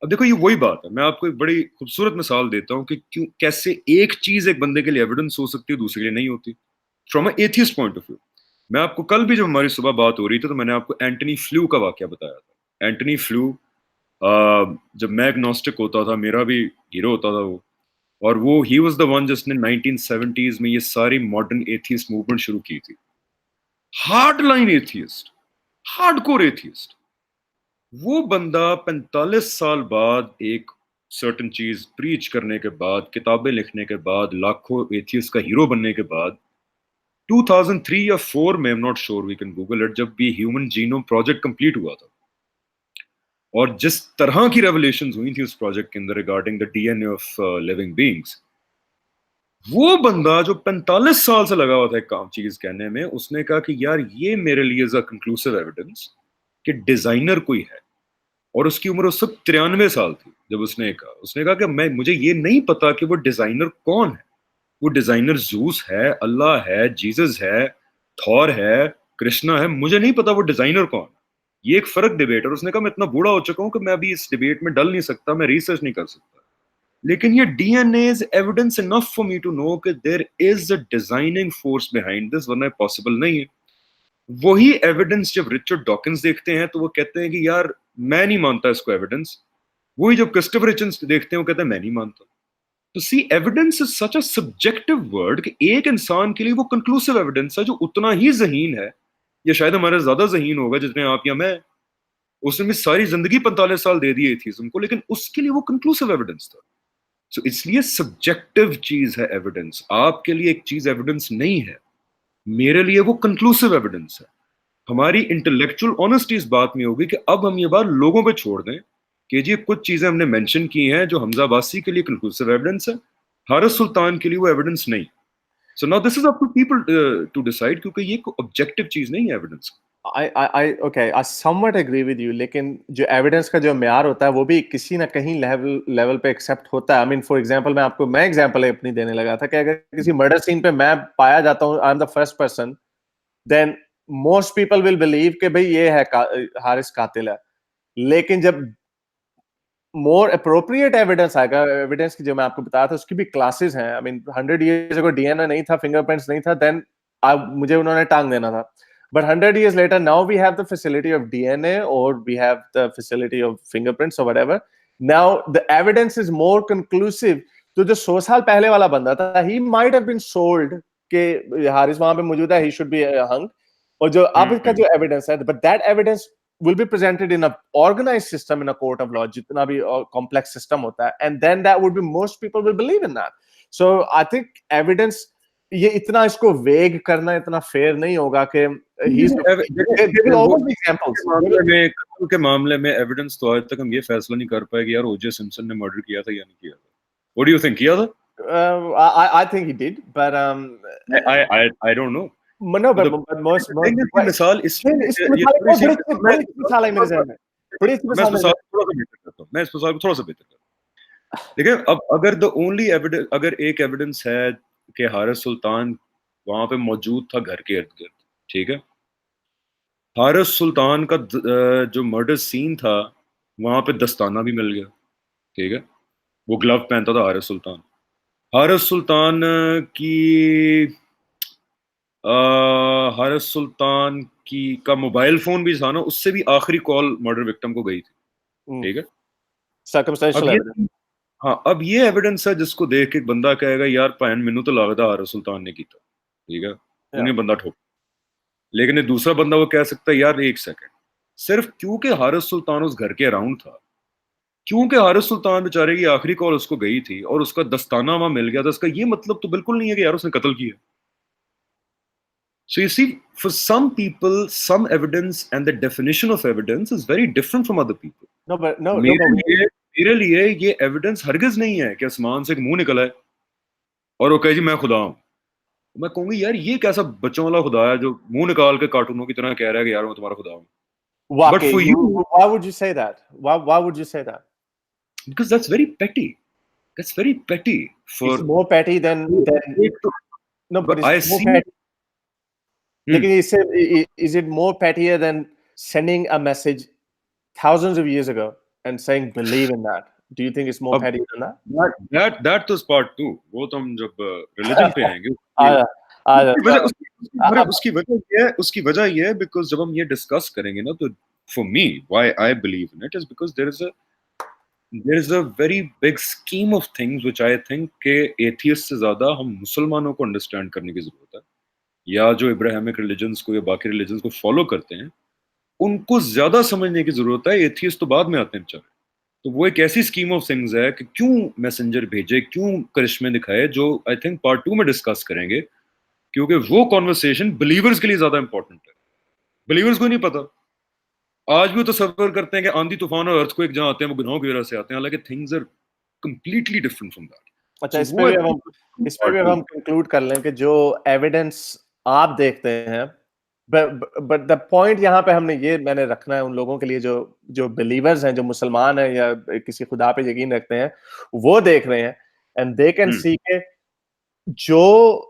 S2: अब देखो ये वही बात है, मैं आपको एक बड़ी खूबसूरत मिसाल देता हूँ कि क्यों, कैसे एक चीज एक बंदे के लिए एविडेंस हो सकती है, दूसरे के लिए नहीं होती, from a atheist point of view. मैं आपको कल भी जब हमारी सुबह बात हो रही थी तो मैंने आपको एंटनी फ्लू का वाकया बताया था। एंटनी फ्लू, जब मैं एग्नोस्टिक होता था, मेरा भी हीरो होता था वो, और वो ही वाज द वन जिसने 1970s में ये सारी मॉडर्न एथियस्ट मूवमेंट शुरू की थी। Hard line atheist, hardcore atheist, वो बंदा 45 साल बाद एक सर्टेन चीज प्रीच करने के बाद, किताबें लिखने के बाद, लाखों एथियस्ट का हीरो बनने के बाद, 2003 या 4 में, I am not sure, we can Google it, जब भी ह्यूमन जीनोम प्रोजेक्ट कंप्लीट हुआ था, और जिस तरह की रेवलेशंस हुई थी उस प्रोजेक्ट के अंदर regarding the DNA of living beings, वो बंदा जो 45 साल से लगा हुआ था एक काम चीज कहने में, उसने कहा कि यार ये मेरे लिए इज अ कंक्लूसिव एविडेंस कि डिजाइनर कोई है। और उसकी उम्र उस वक्त 93 साल थी जब उसने कहा कि मैं, मुझे ये नहीं पता कि वो डिजाइनर कौन है। वो डिजाइनर जूस है, अल्लाह है, जीसस है, थॉर है, कृष्णा है, मुझे नहीं पता वो डिजाइनर कौन है। ये एक फर्क डिबेट है। और उसने कहा मैं इतना बूढ़ा हो चुका हूं कि मैं अभी इस डिबेट में डल नहीं सकता, मैं रिसर्च नहीं कर सकता, लेकिन ये DNA is evidence enough for me to know कि there is a designing force behind this, वरना पॉसिबल नहीं है। वही एविडेंस जब रिचर्ड डॉकिंस देखते हैं तो वो कहते हैं कि यार मैं नहीं मानता इसको एविडेंस। वही जब क्रिस्टोफर हिचन्स देखते हैं वो कहते हैं मैं नहीं मानता। तो see, evidence is such a subjective word कि एक इंसान के लिए वो कंक्लूसिव एविडेंस है जो उतना ही ज़हीन है, या शायद हमारे ज्यादा ज़हीन होगा जितने आप या मैं। उसने भी सारी जिंदगी 45 साल दे दी एथीज्म को, लेकिन उसके लिए वो कंक्लूसिव एविडेंस था। सो इसलिए सब्जेक्टिव चीज है एविडेंस। आपके लिए एक चीज एविडेंस नहीं है, मेरे लिए वो कंक्लूसिव एविडेंस है। हमारी इंटेलेक्चुअल ऑनेस्टी इस बात में होगी कि अब हम ये बात लोगों पे छोड़ दें कि जी कुछ चीजें हमने मेंशन की हैं जो हमजा अब्बासी के लिए कंक्लूसिव एविडेंस है, हारिस सुल्तान के लिए वो एविडेंस नहीं। So now this is up to people to decide, क्योंकि ये ऑब्जेक्टिव चीज नहीं है evidence.
S1: Okay, I somewhat agree with you, लेकिन जो एविडेंस का जो म्यार होता है वो भी किसी ना कहीं लेवल पे एक्सेप्ट होता है। I mean, फॉर एग्जांपल मैं एग्जांपल अपनी देने लगा था कि अगर किसी मर्डर सीन पे मैं पाया जाता हूँ, I am the first person, then most people will believe कि भाई ये है हारिस कातिल है। लेकिन जब मोर अप्रोप्रिएट एविडेंस आएगा, एविडेंस की जो मैं आपको बताया था उसकी भी क्लासेस हैं। I mean 100 years ago DNA नहीं था, फिंगरप्रिंट्स नहीं था, देन मुझे उन्होंने टांग देना था। But 100 years later, now we have the facility of DNA, or we have the facility of fingerprints or whatever. Now the evidence is more conclusive. तो जो 100 साल पहले वाला बंदा था, he might have been sold कि हारिस वहां पे मौजूद है, he should be hung. और जो अब का जो एविडेंस है, but that evidence will be presented in a organized system, in a court of law, जितना भी complex system होता है, and then that would be, most people will believe in that. So I think evidence, ये इतना इसको वेग करना इतना फेयर नहीं होगा कि there will always be examples.
S2: कत्ल के मामले में एविडेंस तो आज तक हम ये फैसला नहीं कर पाए कि यार ओजे सिम्पसन ने मर्डर किया था या नहीं किया था। What do you think? किया था?
S1: I think he did, but
S2: I don't know.
S1: no, but most
S2: मिसाल
S1: इसकी बड़ी मिसाल है मेरे जहन में, बड़ी मिसाल है।
S2: मैं इस मिसाल को थोड़ा सा बेहतर करता हूँ। देखिए, अब अगर द ओनली एविडेंस, अगर एक एविडेंस है कि हारिस सुल्तान वहां पे मौजूद था घर के इर्द गिर्द, ठीक है, हारिस सुल्तान का जो मर्डर सीन था वहां पे दस्ताना भी मिल गया, ठीक है, वो ग्लव पहनता था हारिस सुल्तान। हारिस सुल्तान की हारिस सुल्तान की का मोबाइल फोन भी था ना, उससे भी आखिरी कॉल मर्डर विक्टिम को गई थी, ठीक है।
S1: Circumstantial evidence.
S2: हाँ, अब ये एविडेंस है जिसको देख के एक बंदा कहेगा यार भैन मैनू तो लगता हारिस सुल्तान ने किया, ठीक है, उन्हें बंदा ठोक। लेकिन एक दूसरा बंदा वो कह सकता है यार एक सेकंड, सिर्फ क्योंकि हारिस सुल्तान उस घर के अराउंड था, क्योंकि हारिस सुल्तान बेचारे की आखिरी कॉल उसको गई थी और उसका दस्ताना वहां मिल गया था, इसका ये मतलब तो बिल्कुल नहीं है कि यार उसने कत्ल किया। So you see, for some people, some evidence and the definition of evidence is very different from other people. मेरे लिए ये एविडेंस हरगिज नहीं है कि आसमान से एक मुंह निकला है और वो कहे जी मैं खुदा हूं। मैं कहूंगी यार ये कैसा बच्चों वाला खुदा है जो मुंह निकाल के कार्टूनों की तरह कह रहा है कि यार मैं तुम्हारा खुदा हूं। But for you,
S1: why would you say that? Why would you say that?
S2: Because that's very petty. That's very petty.
S1: It's more petty than no, but
S2: I
S1: it's more
S2: see.
S1: petty. लेकिन इससे is it more pettier than sending a message thousands of years ago and saying believe in that? Do you think it's more petty than that?
S2: That तो part 2, वो तो हम जब religion पे आएंगे उसकी वजह ये है बिकॉज जब हम ये डिस्कस करेंगे ना, तो for me why I believe in it is because there is a very big scheme of things which I think के एथियस्ट से ज्यादा हम मुसलमानों को अंडरस्टैंड करने की जरूरत है, या जो इब्राहिमिक रिलीजन्स को या बाकी रिलीजन्स को फॉलो करते हैं, उनको ज्यादा समझने की जरूरत है, एथियस्ट तो बाद में आते हैं बेचारे। तो वो एक ऐसी स्कीम ऑफ थिंग्स है कि क्यों मैसेंजर भेजे, क्यों करिश्मे दिखाए, जो आई थिंक पार्ट 2 में डिस्कस करेंगे, क्योंकि वो कॉन्वर्सेशन बिलीवर्स के लिए ज्यादा इंपॉर्टेंट है। बिलीवर्स को नहीं पता, आज भी तो सफर करते हैं कि आंधी तूफान और अर्थक्वेक जहां आते हैं वो गुनाहों की वजह से आते हैं, हालांकि things are completely different from that.
S1: अच्छा,
S2: सो वो
S1: इस पे भी
S2: पार्ट
S1: अब
S2: 2।
S1: हम कंक्लूड कर लें कि जो एविडेंस आप देखते हैं, बट द पॉइंट यहाँ पे हमने ये मैंने रखना है उन लोगों के लिए जो जो बिलीवर्स हैं, जो मुसलमान हैं या किसी खुदा पे यकीन रखते हैं, वो देख रहे हैं एंड दे कैन सी के जो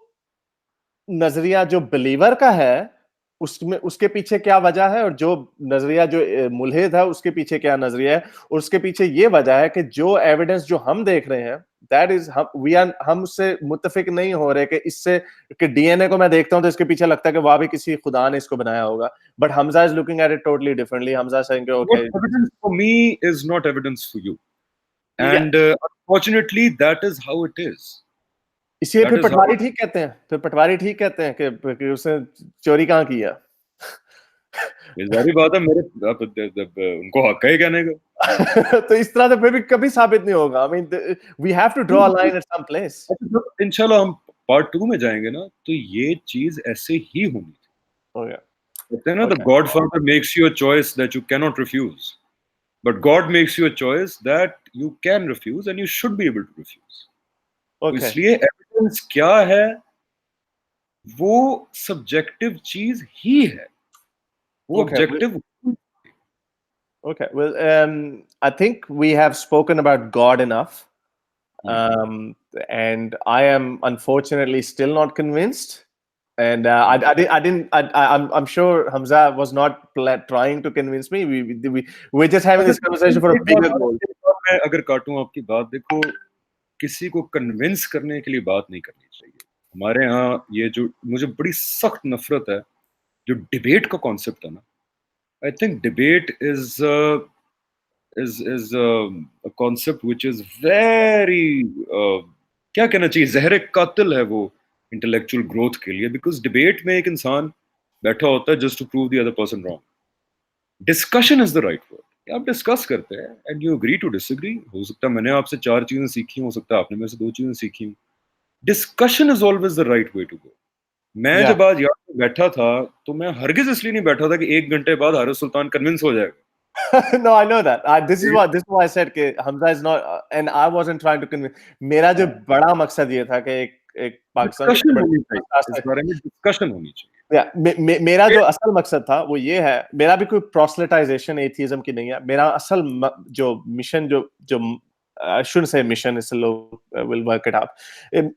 S1: नजरिया जो बिलीवर का है उसमें उसके पीछे क्या वजह है, और जो नजरिया जो मुल्हिद है उसके पीछे क्या नजरिया है, और उसके पीछे ये वजह है कि जो एविडेंस जो हम देख रहे हैं दैट इज हम उससे मुत्तफिक नहीं हो रहे कि इससे कि डीएनए को मैं देखता हूं तो इसके पीछे लगता है कि वाह भी किसी खुदा ने इसको बनाया होगा, but Hamza is looking at it totally differently. Hamza saying
S2: What
S1: okay
S2: evidence for me is not evidence for you,
S1: या
S2: and unfortunately, that is how it is.
S1: इसलिए
S2: That
S1: फिर
S2: is how.
S1: पटवारी ठीक कहते हैं, फिर पटवारी ठीक कहते हैं कि उसने चोरी कहाँ किया।
S2: ये जारी बात है, मेरे उनको हक है कहने का।
S1: तो इस तरह से फिर भी कभी साबित नहीं होगा। I mean we have to draw a line at some place.
S2: अच्छा, जब इंशाल्लाह हम पार्ट 2 में जाएंगे ना, तो ये चीज ऐसे ही होनी थी।
S1: ओके
S2: कहते हैं ना, the
S1: okay
S2: godfather makes you a choice that you can not refuse, but God makes you a choice that you can refuse and you should be able to refuse. तो
S1: okay
S2: इसलिए evidence क्या है, वो subjective चीज ही है, वो
S1: okay
S2: objective.
S1: okay. Well, I think we have spoken about God enough, and I am unfortunately still not convinced. And I didn't. I'm sure Hamza was not trying to convince me. We're just having
S2: अच्छा,
S1: this conversation for a
S2: एक बात
S1: bigger goal.
S2: एक बात मैं अगर काटूं आपकी बात, देखो, किसी को कन्विंस करने के लिए बात नहीं करनी चाहिए। हमारे यहाँ ये जो मुझे बड़ी सख्त नफरत है, जो डिबेट का कॉन्सेप्ट है ना, I think debate is a concept which is very, क्या कहना चाहिए, जहर कातिल है वो इंटेलेक्चुअल ग्रोथ के लिए। बिकॉज डिबेट में एक इंसान बैठा होता है just to prove the other person wrong. Discussion is the right word. आप डिस्कस करते हैं and you agree to disagree. हो सकता है मैंने आपसे 4 चीजें सीखी, हो सकता है आपने मेरे से 2 चीजें सीखी। Discussion is always the right way to go. मैं
S1: Yeah.
S2: जब आज यहाँ पे बैठा था, तो मैं हरगिज इसलिए नहीं बैठा था कि 1 घंटे बाद हारिस सुल्तान कन्विंस हो जाएगा।
S1: No, I know that. This is why I said कि Hamza is not, and I wasn't trying to convince. मेरा जो बड़ा मकसद ये था कि एक पाकिस्तान
S2: डिस्कशन
S1: से
S2: होनी चाहिए, इस
S1: बड़े
S2: बारे में डिस्कशन होनी चाहिए।
S1: या मेरा जो असल मकसद था वो ये है, मेरा भी कोई प्रोसेलिटाइजेशन एथिज्म की नहीं है। मेरा असल जो मिशन जो जो आई शुडंट से मिशन, इस लोग विल वर्क इट आउट।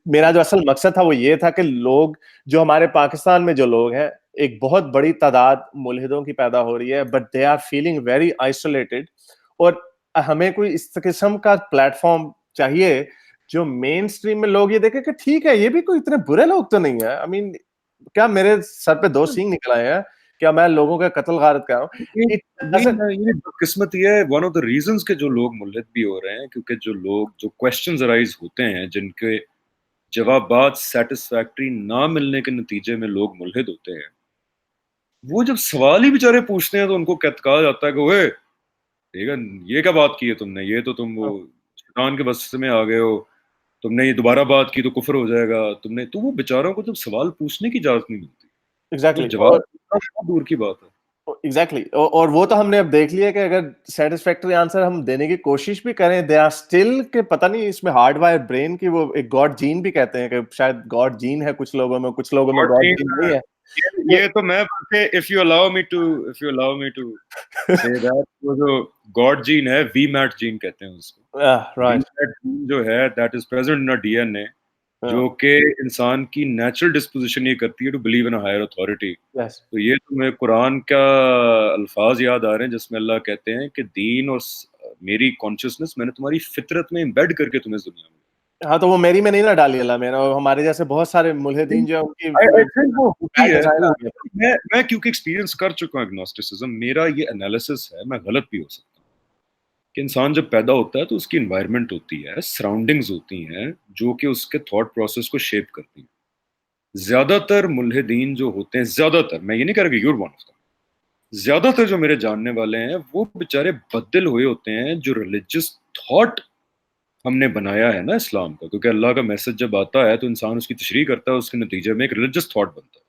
S1: मेरा जो असल मकसद था वो ये था कि लोग जो हमारे पाकिस्तान में जो लोग हैं, एक बहुत बड़ी तादाद मुल्हिदों की पैदा हो रही है, but they are feeling very isolated, और हमें कोई इस किस्म का प्लेटफॉर्म चाहिए जो मेन स्ट्रीम में लोग ये देखें कि ठीक है, ये भी कोई इतने बुरे लोग तो नहीं है। आई मीन क्या मेरे सर पे 2 सींग निकल आए हैं? क्या मैं लोगों का कत्ल गारत कर रहा हूँ?
S2: ये
S1: इट डज़न्ट
S2: ये बदकिस्मती है। वन ऑफ द रीजंस के जो लोग मुल्हिद भी हो रहे हैं, क्योंकि जो लोग जो क्वेश्चंस अराइज होते हैं, जिनके जवाबात सेटिस्फैक्टरी ना मिलने के नतीजे में लोग मुल्हिद होते हैं, वो जब सवाल ही बेचारे पूछते हैं तो उनको कहा जाता है कि ओए, ठीक है, ये क्या बात की है तुमने, ये तो तुम वो शैतान के बस में आ गए हो, तुमने ये दोबारा बात की तो कुफर हो जाएगा तुमने। तो वो बेचारों को जब सवाल पूछने की इजाजत नहीं मिलती, तो
S1: एग्ज़ैक्टली
S2: जवाब बहुत दूर की बात है।
S1: एग्जैक्टली और वो तो हमने अब देख लिया कि अगर सेटिस्फैक्टरी आंसर हम देने की कोशिश भी करें, दे आर स्टिल के पता नहीं इसमें हार्डवायर ब्रेन की वो एक गॉड जीन भी कहते हैं कि शायद गॉड जीन है कुछ लोगों में, कुछ लोगों में
S2: और
S1: गॉड
S2: ये
S1: जीन नहीं है।
S2: ये तो मैं, if you allow me to say that, वो जो गॉड जीन है, वी मैट जीन कहते हैं उसको। वी
S1: राइट
S2: मैट जीन जो है, that is present in DNA, जो कि इंसान की नेचुरल डिस्पोजिशन ये करती है to believe in a higher authority.
S1: Yes
S2: तो ये तुम्हें कुरान का अल्फाज याद आ रहे हैं जिसमें अल्लाह कहते हैं कि दीन और मेरी कॉन्शियसनेस मैंने तुम्हारी फितरत में एम्बेड करके तुम्हें इस दुनिया में।
S1: हाँ, तो वो मेरी में नहीं ना डाली अल्लाह मेरा, और हमारे जैसे बहुत सारे मुल्हिदीन जो है उनकी
S2: आई थिंक वो होती
S1: बैड
S2: है।
S1: डिजाइन हो गया।
S2: मैं क्योंकि एक्सपीरियंस कर चुका हूँ एग्नोस्टिसिज्म, मेरा ये एनालिसिस है, मैं गलत भी हो सकता हूँ, कि इंसान जब पैदा होता है तो उसकी इन्वायरमेंट होती है, सराउंडिंग्स होती हैं, जो कि उसके थॉट प्रोसेस को शेप करती हैं। ज्यादातर मुल्हिदीन जो होते हैं, ज्यादातर, मैं ये नहीं कह रहा कि यूर वन ऑफ ज्यादातर जो मेरे जानने वाले हैं वो बेचारे बददिल हुए होते हैं, जो रिलीजियस थॉट हमने बनाया है ना इस्लाम का, क्योंकि अल्लाह का मैसेज जब आता है तो इंसान उसकी तशरीह करता है, उसके नतीजे में एक रिलीजियस थॉट बनता है।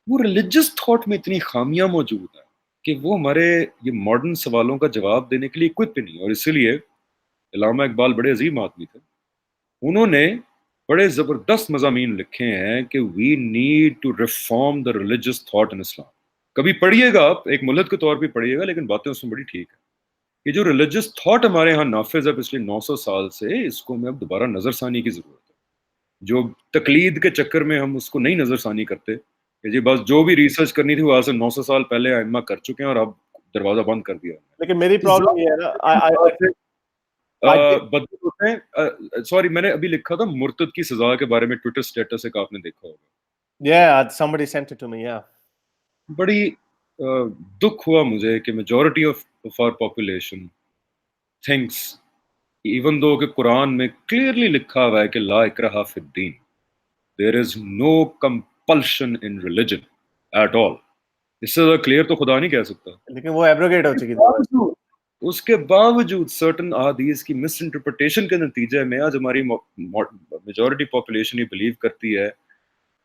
S2: वो रिलीजियस थॉट में इतनी खामियां मौजूद हैं कि वो हमारे ये मॉडर्न सवालों का जवाब देने के लिए इक्विप भी नहीं, और इसीलिए अल्लामा इकबाल बड़े अजीम आदमी थे। उन्होंने बड़े जबरदस्त मजामीन लिखे हैं कि we need to reform the religious thought in Islam. कभी पढ़िएगा, आप एक मुल्द के तौर पे पढ़िएगा, लेकिन बातें उसमें बड़ी ठीक है। ये जो रिलीजियस थॉट हमारे यहाँ नाफिज है पिछले 900 साल से, इसको हमें अब दोबारा नजरसानी की जरूरत है। जो तकलीद के चक्कर में हम उसको नहीं नजरसानी करते कि जी बस जो भी रिसर्च करनी थी वो आज से 900 साल पहले आइम्मा कर चुके हैं और अब दरवाजा बंद कर दिया हमने।
S1: लेकिन मेरी
S2: तो
S1: प्रॉब्लम ये है ना,
S2: जाहिर
S1: आई थिंक
S2: बदल होते हैं। सॉरी, मैंने अभी लिखा था मुर्तद की सजा के बारे में, ट्विटर स्टेटस एक आपने देखा होगा।
S1: somebody sent it to me, yeah.
S2: बड़ी दुख हुआ मुझे कि majority of our population thinks, even though कि कुरान में क्लियरली लिखा हुआ है कि ला इकराहा फिद्दीन, there is no compulsion in religion at all. इससे ज्यादा क्लियर तो खुदा नहीं कह सकता।
S1: लेकिन वो एब्रोगेट हो
S2: उसके
S1: चुकी थी।
S2: बावजूद उसके बावजूद सर्टन अहादीस की मिस इंटरप्रिटेशन के नतीजे में आज हमारी मेजोरिटी पॉपुलेशन ये बिलीव करती है।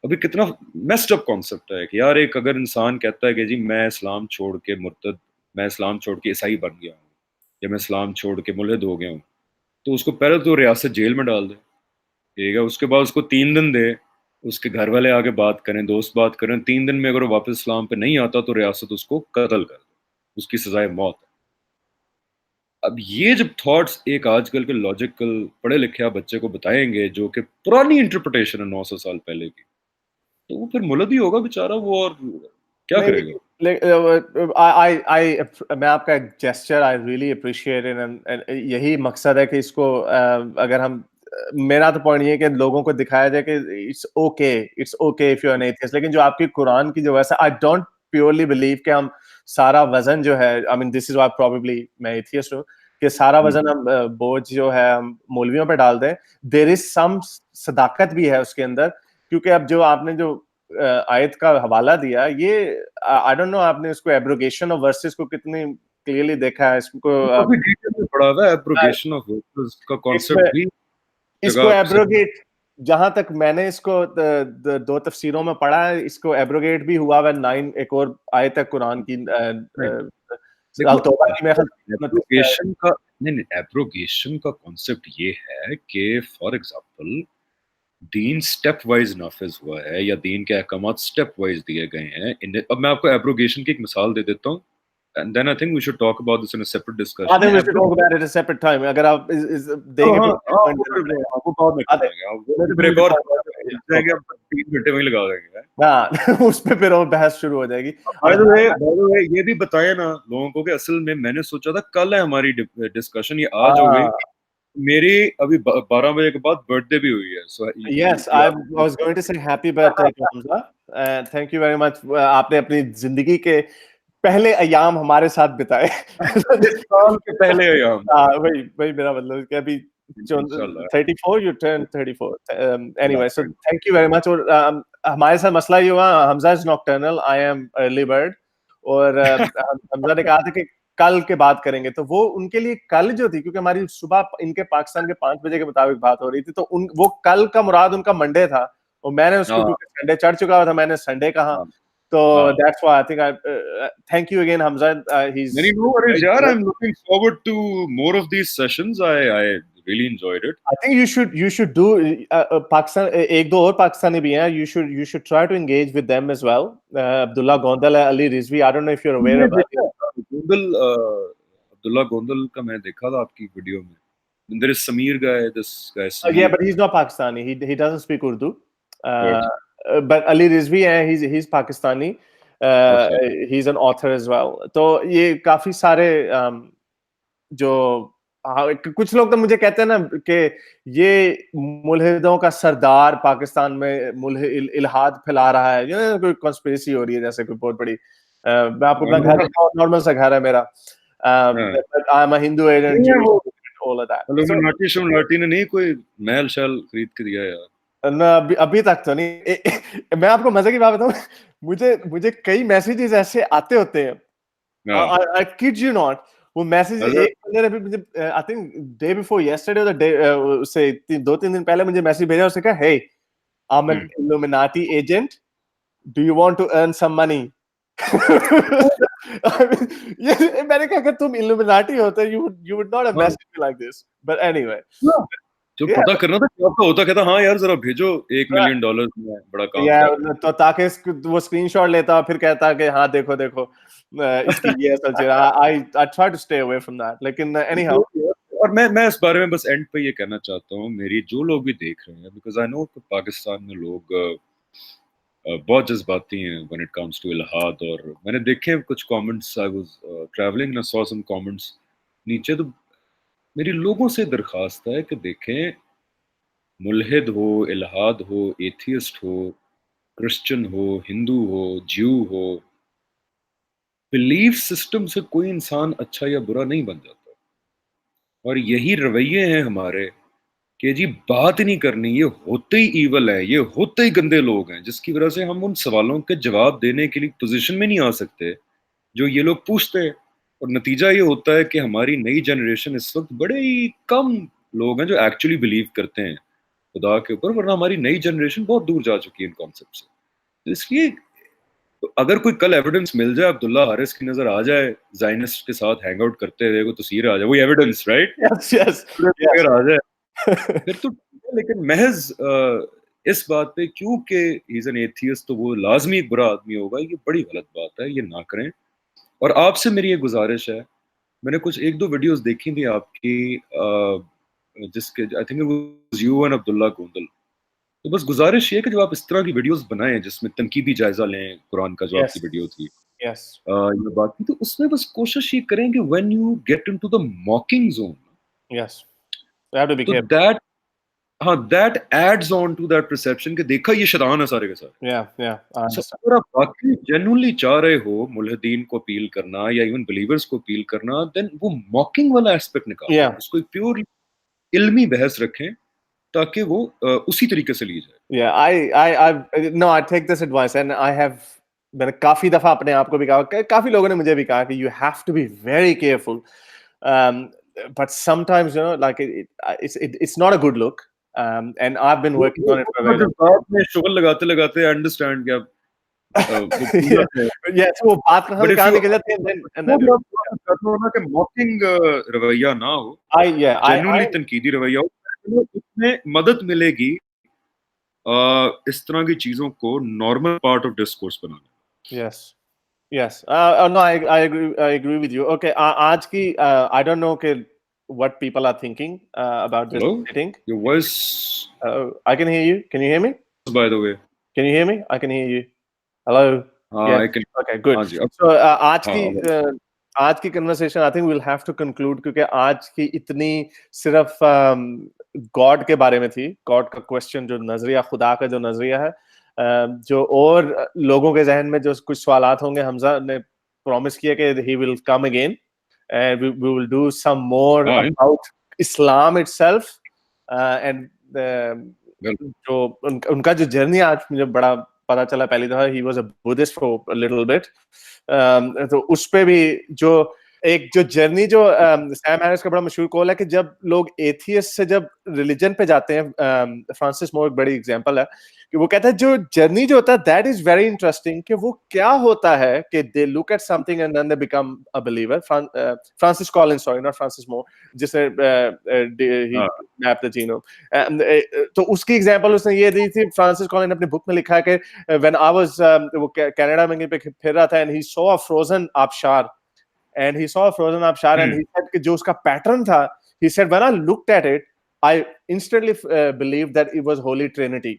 S2: अभी कितना मेस्ड अप कॉन्सेप्ट है कि यार, एक अगर इंसान कहता है कि जी मैं इस्लाम छोड़ के मुर्तद, मैं इस्लाम छोड़ के ईसाई बन गया हूँ, या मैं इस्लाम छोड़ के मुल्हिद हो गया हूँ, तो उसको पहले तो रियासत जेल में डाल दे, ठीक है। उसके बाद उसको 3 दिन दे, उसके घर वाले आके बात करें, दोस्त बात करें, 3 दिन में अगर वो वापस इस्लाम पे नहीं आता तो रियासत उसको कत्ल कर दे, उसकी सजाए मौत है। अब ये जब थॉट्स एक आजकल के लॉजिकल पढ़े लिखे आप बच्चे को बताएंगे जो कि पुरानी इंटरप्रिटेशन है 900 साल पहले की, तो वो फिर मुलद ही होगा बेचारा वो, और क्या
S1: नहीं,
S2: करेगा।
S1: मैं आपका gesture I really appreciate and यही मकसद है कि इसको अगर हम मेरा तो पॉइंट ये है कि लोगों को दिखाया जाए कि it's okay if you are an atheist. लेकिन जो आपकी कुरान की जो वैसा, आई डोंट प्योरली बिलीव कि हम सारा वजन जो है, I mean this is why probably मैं एथियस्ट हूँ, कि सारा वजन हम बोझ जो है हम मौलवियों पे डाल दें। देयर इज सम सदाकत भी है उसके अंदर, क्योंकि अब जो आपने जो आयत का हवाला दिया, ये आई डोंट नो आपने उसको एब्रोगेशन ऑफ वर्सेस को कितनी क्लियरली देखा है इसको।
S2: वो काफी डिटेल में पढ़ा हुआ है, एब्रोगेशन ऑफ वर्सेस का
S1: इसमें
S2: कॉन्सेप्ट भी
S1: इसको
S2: जगह से।
S1: एब्रोगेट, जहां तक मैंने इसको दो तफसीरों में पढ़ा है, इसको एब्रोगेट भी हुआ है 9 एक और आयत है कुरान की,
S2: देखो,
S1: अल-तौबा की, मेरे ख्याल।
S2: एब्रोगेशन का, नहीं नहीं, एब्रोगेशन का कॉन्सेप्ट ये है कि for example Deen step wise नाफिज हुआ है, या दीन के अहकामात स्टेप वाइज दिए गए हैं। अब मैं आपको एब्रोगेशन की एक मिसाल दे देता हूँ, and then I think we should talk about this in a separate
S1: I
S2: discussion.
S1: Think we should talk about it a separate time, अगर आप इस देंगे
S2: हाँ
S1: तो
S2: हाँ,
S1: पॉइंट देना पड़ेगा।
S2: वो बाद में
S1: आई थिंक
S2: करेंगे, वो तो फिर एक और जाएंगे, हम 3 घंटे वहीं लगा देंगे।
S1: हाँ उस पे फिर और बहस शुरू हो जाएगी।
S2: बाय द वे, ये भी बताया ना लोगों को कि असल में मैंने सोचा था कल है हमारी डिस्कशन, ये आज हो गई। मेरी अभी 12 बजे के बाद बर्थडे भी हुई है, सो
S1: Yes, I was going to say happy birthday to Hamza. Thank you very much. आपने अपनी जिंदगी के पहले अयाम हमारे साथ बिताए।
S2: इस साल के पहले है हम।
S1: वही वही मेरा मतलब है कि अभी
S2: इंशाल्लाह।
S1: 34, you turn 34. Anyway, so thank you very much. और हमारे साथ मसला ये हुआ, Hamza is nocturnal, I am early bird, और हमजा ने कहा था कि कल के बात करेंगे, तो वो उनके लिए कल जो थी, क्योंकि हमारी सुबह इनके पाकिस्तान के 5 बजे के मुताबिक बात हो रही थी, तो उन वो कल का मुराद उनका मंडे था, और मैंने उसको क्योंकि संडे चढ़ चुका हुआ था, मैंने संडे कहा, तो that's why I think I thank you again Hamza. He is
S2: No worries, yaar. I'm looking forward to more of these sessions. I really enjoyed it.
S1: I think you should do Pakistan, एक दो और पाकिस्तानी भी हैं, you should try to engage with them as well. Abdullah Gondal है, Ali Rizvi, I don't know if you're aware of Ali.
S2: Gondal, Abdullah Gondal का मैं देखा था आपकी वीडियो में। There is Samir guy, this guy Samir.
S1: Yeah, but he's not Pakistani. He doesn't speak Urdu. But Ali Rizvi है, he's Pakistani. He's an author as well. तो ये काफी सारे जो कुछ लोग तो मुझे कहते हैं ना कि ये मुल्हिदों का सरदार पाकिस्तान में इल्हाद फैला रहा है, कोई कॉन्स्पिरेसी हो रही है जैसे, कोई बहुत बड़ी। मैं आपको अपना घर दिखाऊं, नॉर्मल सा घर है मेरा, I am a Hindu agent, all of that.
S2: शमलाटी ने नहीं कोई महल शल खरीद के दिया यार?
S1: ना, अभी तक तो नहीं। मैं आपको मजे की बात बताऊं, मुझे कई मैसेजेस ऐसे आते होते हैं I kid you not, वो मैसेज
S2: अगर
S1: एक बंदे ने भी मुझे I think day before yesterday और द डे से 2-3 दिन पहले मुझे मैसेज भेजा, उसने कहा, hey, I'm an Illuminati agent, do you want to earn some money? ये मैंने कहा, अगर तुम Illuminati होते, you would not have messaged me like this, but anyway,
S2: जो
S1: yeah.
S2: पता करना था क्या होता, कहता हाँ यार जरा भेजो $1 मिलियन में बड़ा काम कर रहे हैं।
S1: तो ताकि वो स्क्रीनशॉट लेता फिर कहता कि हाँ देखो देखो इसकी ये असल चीज। I try to stay away from that, लेकिन anyhow,
S2: और मैं इस बारे में बस एंड पे ये कहना चाहता हूँ, मेरी जो लोग भी देख रहे हैं, बिकॉज आई नो कि पाकिस्तान में लोग बहुत जज्बाती हैं व्हेन इट कम्स टू इल्हाद, और मैंने देखे कुछ comments, I was travelling and saw some comments नीचे, तो मेरी लोगों से दरखास्त है कि देखें, मुल्हिद हो, इल्हाद हो, एथियस्ट हो, क्रिश्चियन हो, हिंदू हो, ज्यू हो, बिलीफ सिस्टम से कोई इंसान अच्छा या बुरा नहीं बन जाता। और यही रवैये हैं हमारे कि जी बात ही नहीं करनी, ये होते ही ईवल है, ये होते ही गंदे लोग हैं, जिसकी वजह से हम उन सवालों के जवाब देने के लिए पोजीशन में नहीं आ सकते जो ये लोग पूछते हैं। और नतीजा ये होता है कि हमारी नई जनरेशन इस वक्त बड़े ही कम लोग हैं जो एक्चुअली बिलीव करते हैं खुदा के ऊपर, वरना हमारी नई जनरेशन बहुत दूर जा चुकी है इन कॉन्सेप्ट से। तो इसलिए तो अगर कोई कल एविडेंस मिल जाए, अब्दुल्ला हारिस की नजर आ जाए जायनिस्ट के साथ हैंग आउट करते हुए, कोई तस्वीर आ जाए, वही एविडेंस, राइट,
S1: yes,
S2: अगर आ जाए
S1: yes.
S2: फिर तो ठीक है। लेकिन महज इस बात पे क्योंकि ही इज एन एथियस्ट तो वो लाजमी एक बुरा आदमी होगा, ये बड़ी गलत बात है, ये ना करें। और आपसे मेरी एक गुजारिश है, मैंने कुछ एक दो वीडियोस देखी थी आपकी, जिसके I think was you and Abdullah Gondal, तो बस गुजारिश ये है कि जब आप इस तरह की वीडियोस बनाएं जिसमें तनकीदी जायजा लें कुरान का, जो
S1: Yes,
S2: आपकी वीडियो थी
S1: yes,
S2: ये बात की, तो उसमें बस कोशिश ये करें कि when you get into the mocking zone,
S1: yes, you have to be
S2: तो
S1: careful.
S2: दैट, हाँ, that adds on to that perception कि देखा ये शैतान है सारे के सारे।
S1: Yeah, I
S2: so
S1: understand.
S2: अगर आप वाकई जेन्युइनली चाह रहे हो मुल्हिदीन को अपील करना या इवन बिलीवर्स को अपील करना, देन वो मॉकिंग वाला एस्पेक्ट निकालें,
S1: Yeah,
S2: उसको एक प्योर इल्मी बहस रखें ताकि वो उसी तरीके से ली जाए।
S1: yeah, no, I take this advice and I have, मैंने काफी दफा अपने आप को भी कहा, काफी लोगों ने मुझे भी कहा कि you have to be very careful, um, but sometimes like it's not a good look, and I've been working on it for a very long
S2: जज्बात में शुगल लगाते लगाते अंडरस्टैंड कि आप वो
S1: time.
S2: पूरा है।
S1: Yes, वो बात कहाँ
S2: बट
S1: से
S2: इफ
S1: कहाँ
S2: यू
S1: निकल जाती है, and
S2: वो
S1: then
S2: भी आप चाहते हो ना कि मॉकिंग रवैया ना हो,
S1: yeah,
S2: जेन्युइनली तनकीदी रवैया हो, तो उसमें मदद मिलेगी इस तरह की चीजों को नॉर्मल पार्ट ऑफ डिस्कोर्स बनाने।
S1: yes. Yes. No, I agree with you. Okay. आज की I don't know कि what people are thinking about this
S2: hello,
S1: meeting.
S2: Your voice
S1: I can hear you. Can you hear me?
S2: By the way.
S1: Can you hear me? I can hear you. Hello.
S2: हाँ
S1: Yeah.
S2: I can.
S1: Okay. Good.
S2: हाँ जी अब।
S1: So
S2: हाँ अब।
S1: आज की conversation I think we'll have to conclude, क्योंकि आज की इतनी सिर्फ गॉड के बारे में थी, गॉड का क्वेश्चन, जो नजरिया, खुदा का जो नजरिया है, जो और लोगों के जहन में जो कुछ सवालात होंगे, हमजा ने प्रॉमिस किया कि he will come again and we will do some more
S2: हाँ
S1: about Islam itself, and
S2: बिल्कुल।
S1: जो उनका जो जर्नी आज मुझे बड़ा पता चला पहली दफा, he was a Buddhist for a little bit, तो उस पे भी जो एक जो जर्नी, जो सैम हैरिस का बड़ा मशहूर कॉल है कि जब लोग एथियस्ट से जब रिलीजन पे जाते हैं, फ्रांसिस मोर एक बड़ी एग्जांपल है कि वो कहता है जो जर्नी जो होता है दैट इज वेरी इंटरेस्टिंग, कि वो क्या होता है कि they look at something and then they become a believer. Francis Collins, sorry not Francis Moore, जिसने ही मैप द जीनोम, तो उसकी एग्जांपल उसने ये दी थी, फ्रांसिस कॉलिन ने अपनी बुक में लिखा है कि व्हेन आई वाज, वो कनाडा में कहीं पे फिर रहा था and he saw a frozen आबशार, and he saw a frozen abshar, and he said कि जो उसका pattern था, he said when I looked at it, I instantly believed that it was Holy Trinity.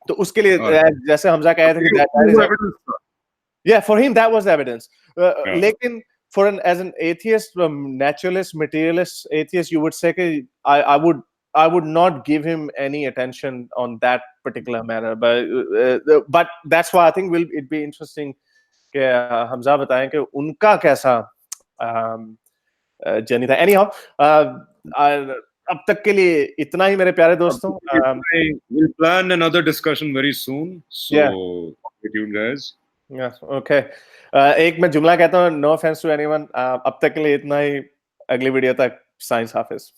S1: तो उसके लिए जैसे हमजा कह रहे थे कि that is, yeah, for him that was the evidence. लेकिन for as an atheist, naturalist, materialist atheist, you would say कि I would not give him any attention on that particular matter, but that's why I think will it be interesting कि हमजा बताएं कि उनका कैसा journey था। Anyhow, अब तक के लिए इतना ही मेरे प्यारे दोस्तों।
S2: We'll plan another discussion very soon, so
S1: Yeah.
S2: stay tuned guys.
S1: Yes, okay. एक मैं जुमला कहता हूँ, नो ऑफेंस टू एनीवन, अब तक के लिए इतना ही, अगली वीडियो तक, साइंस हाफिज।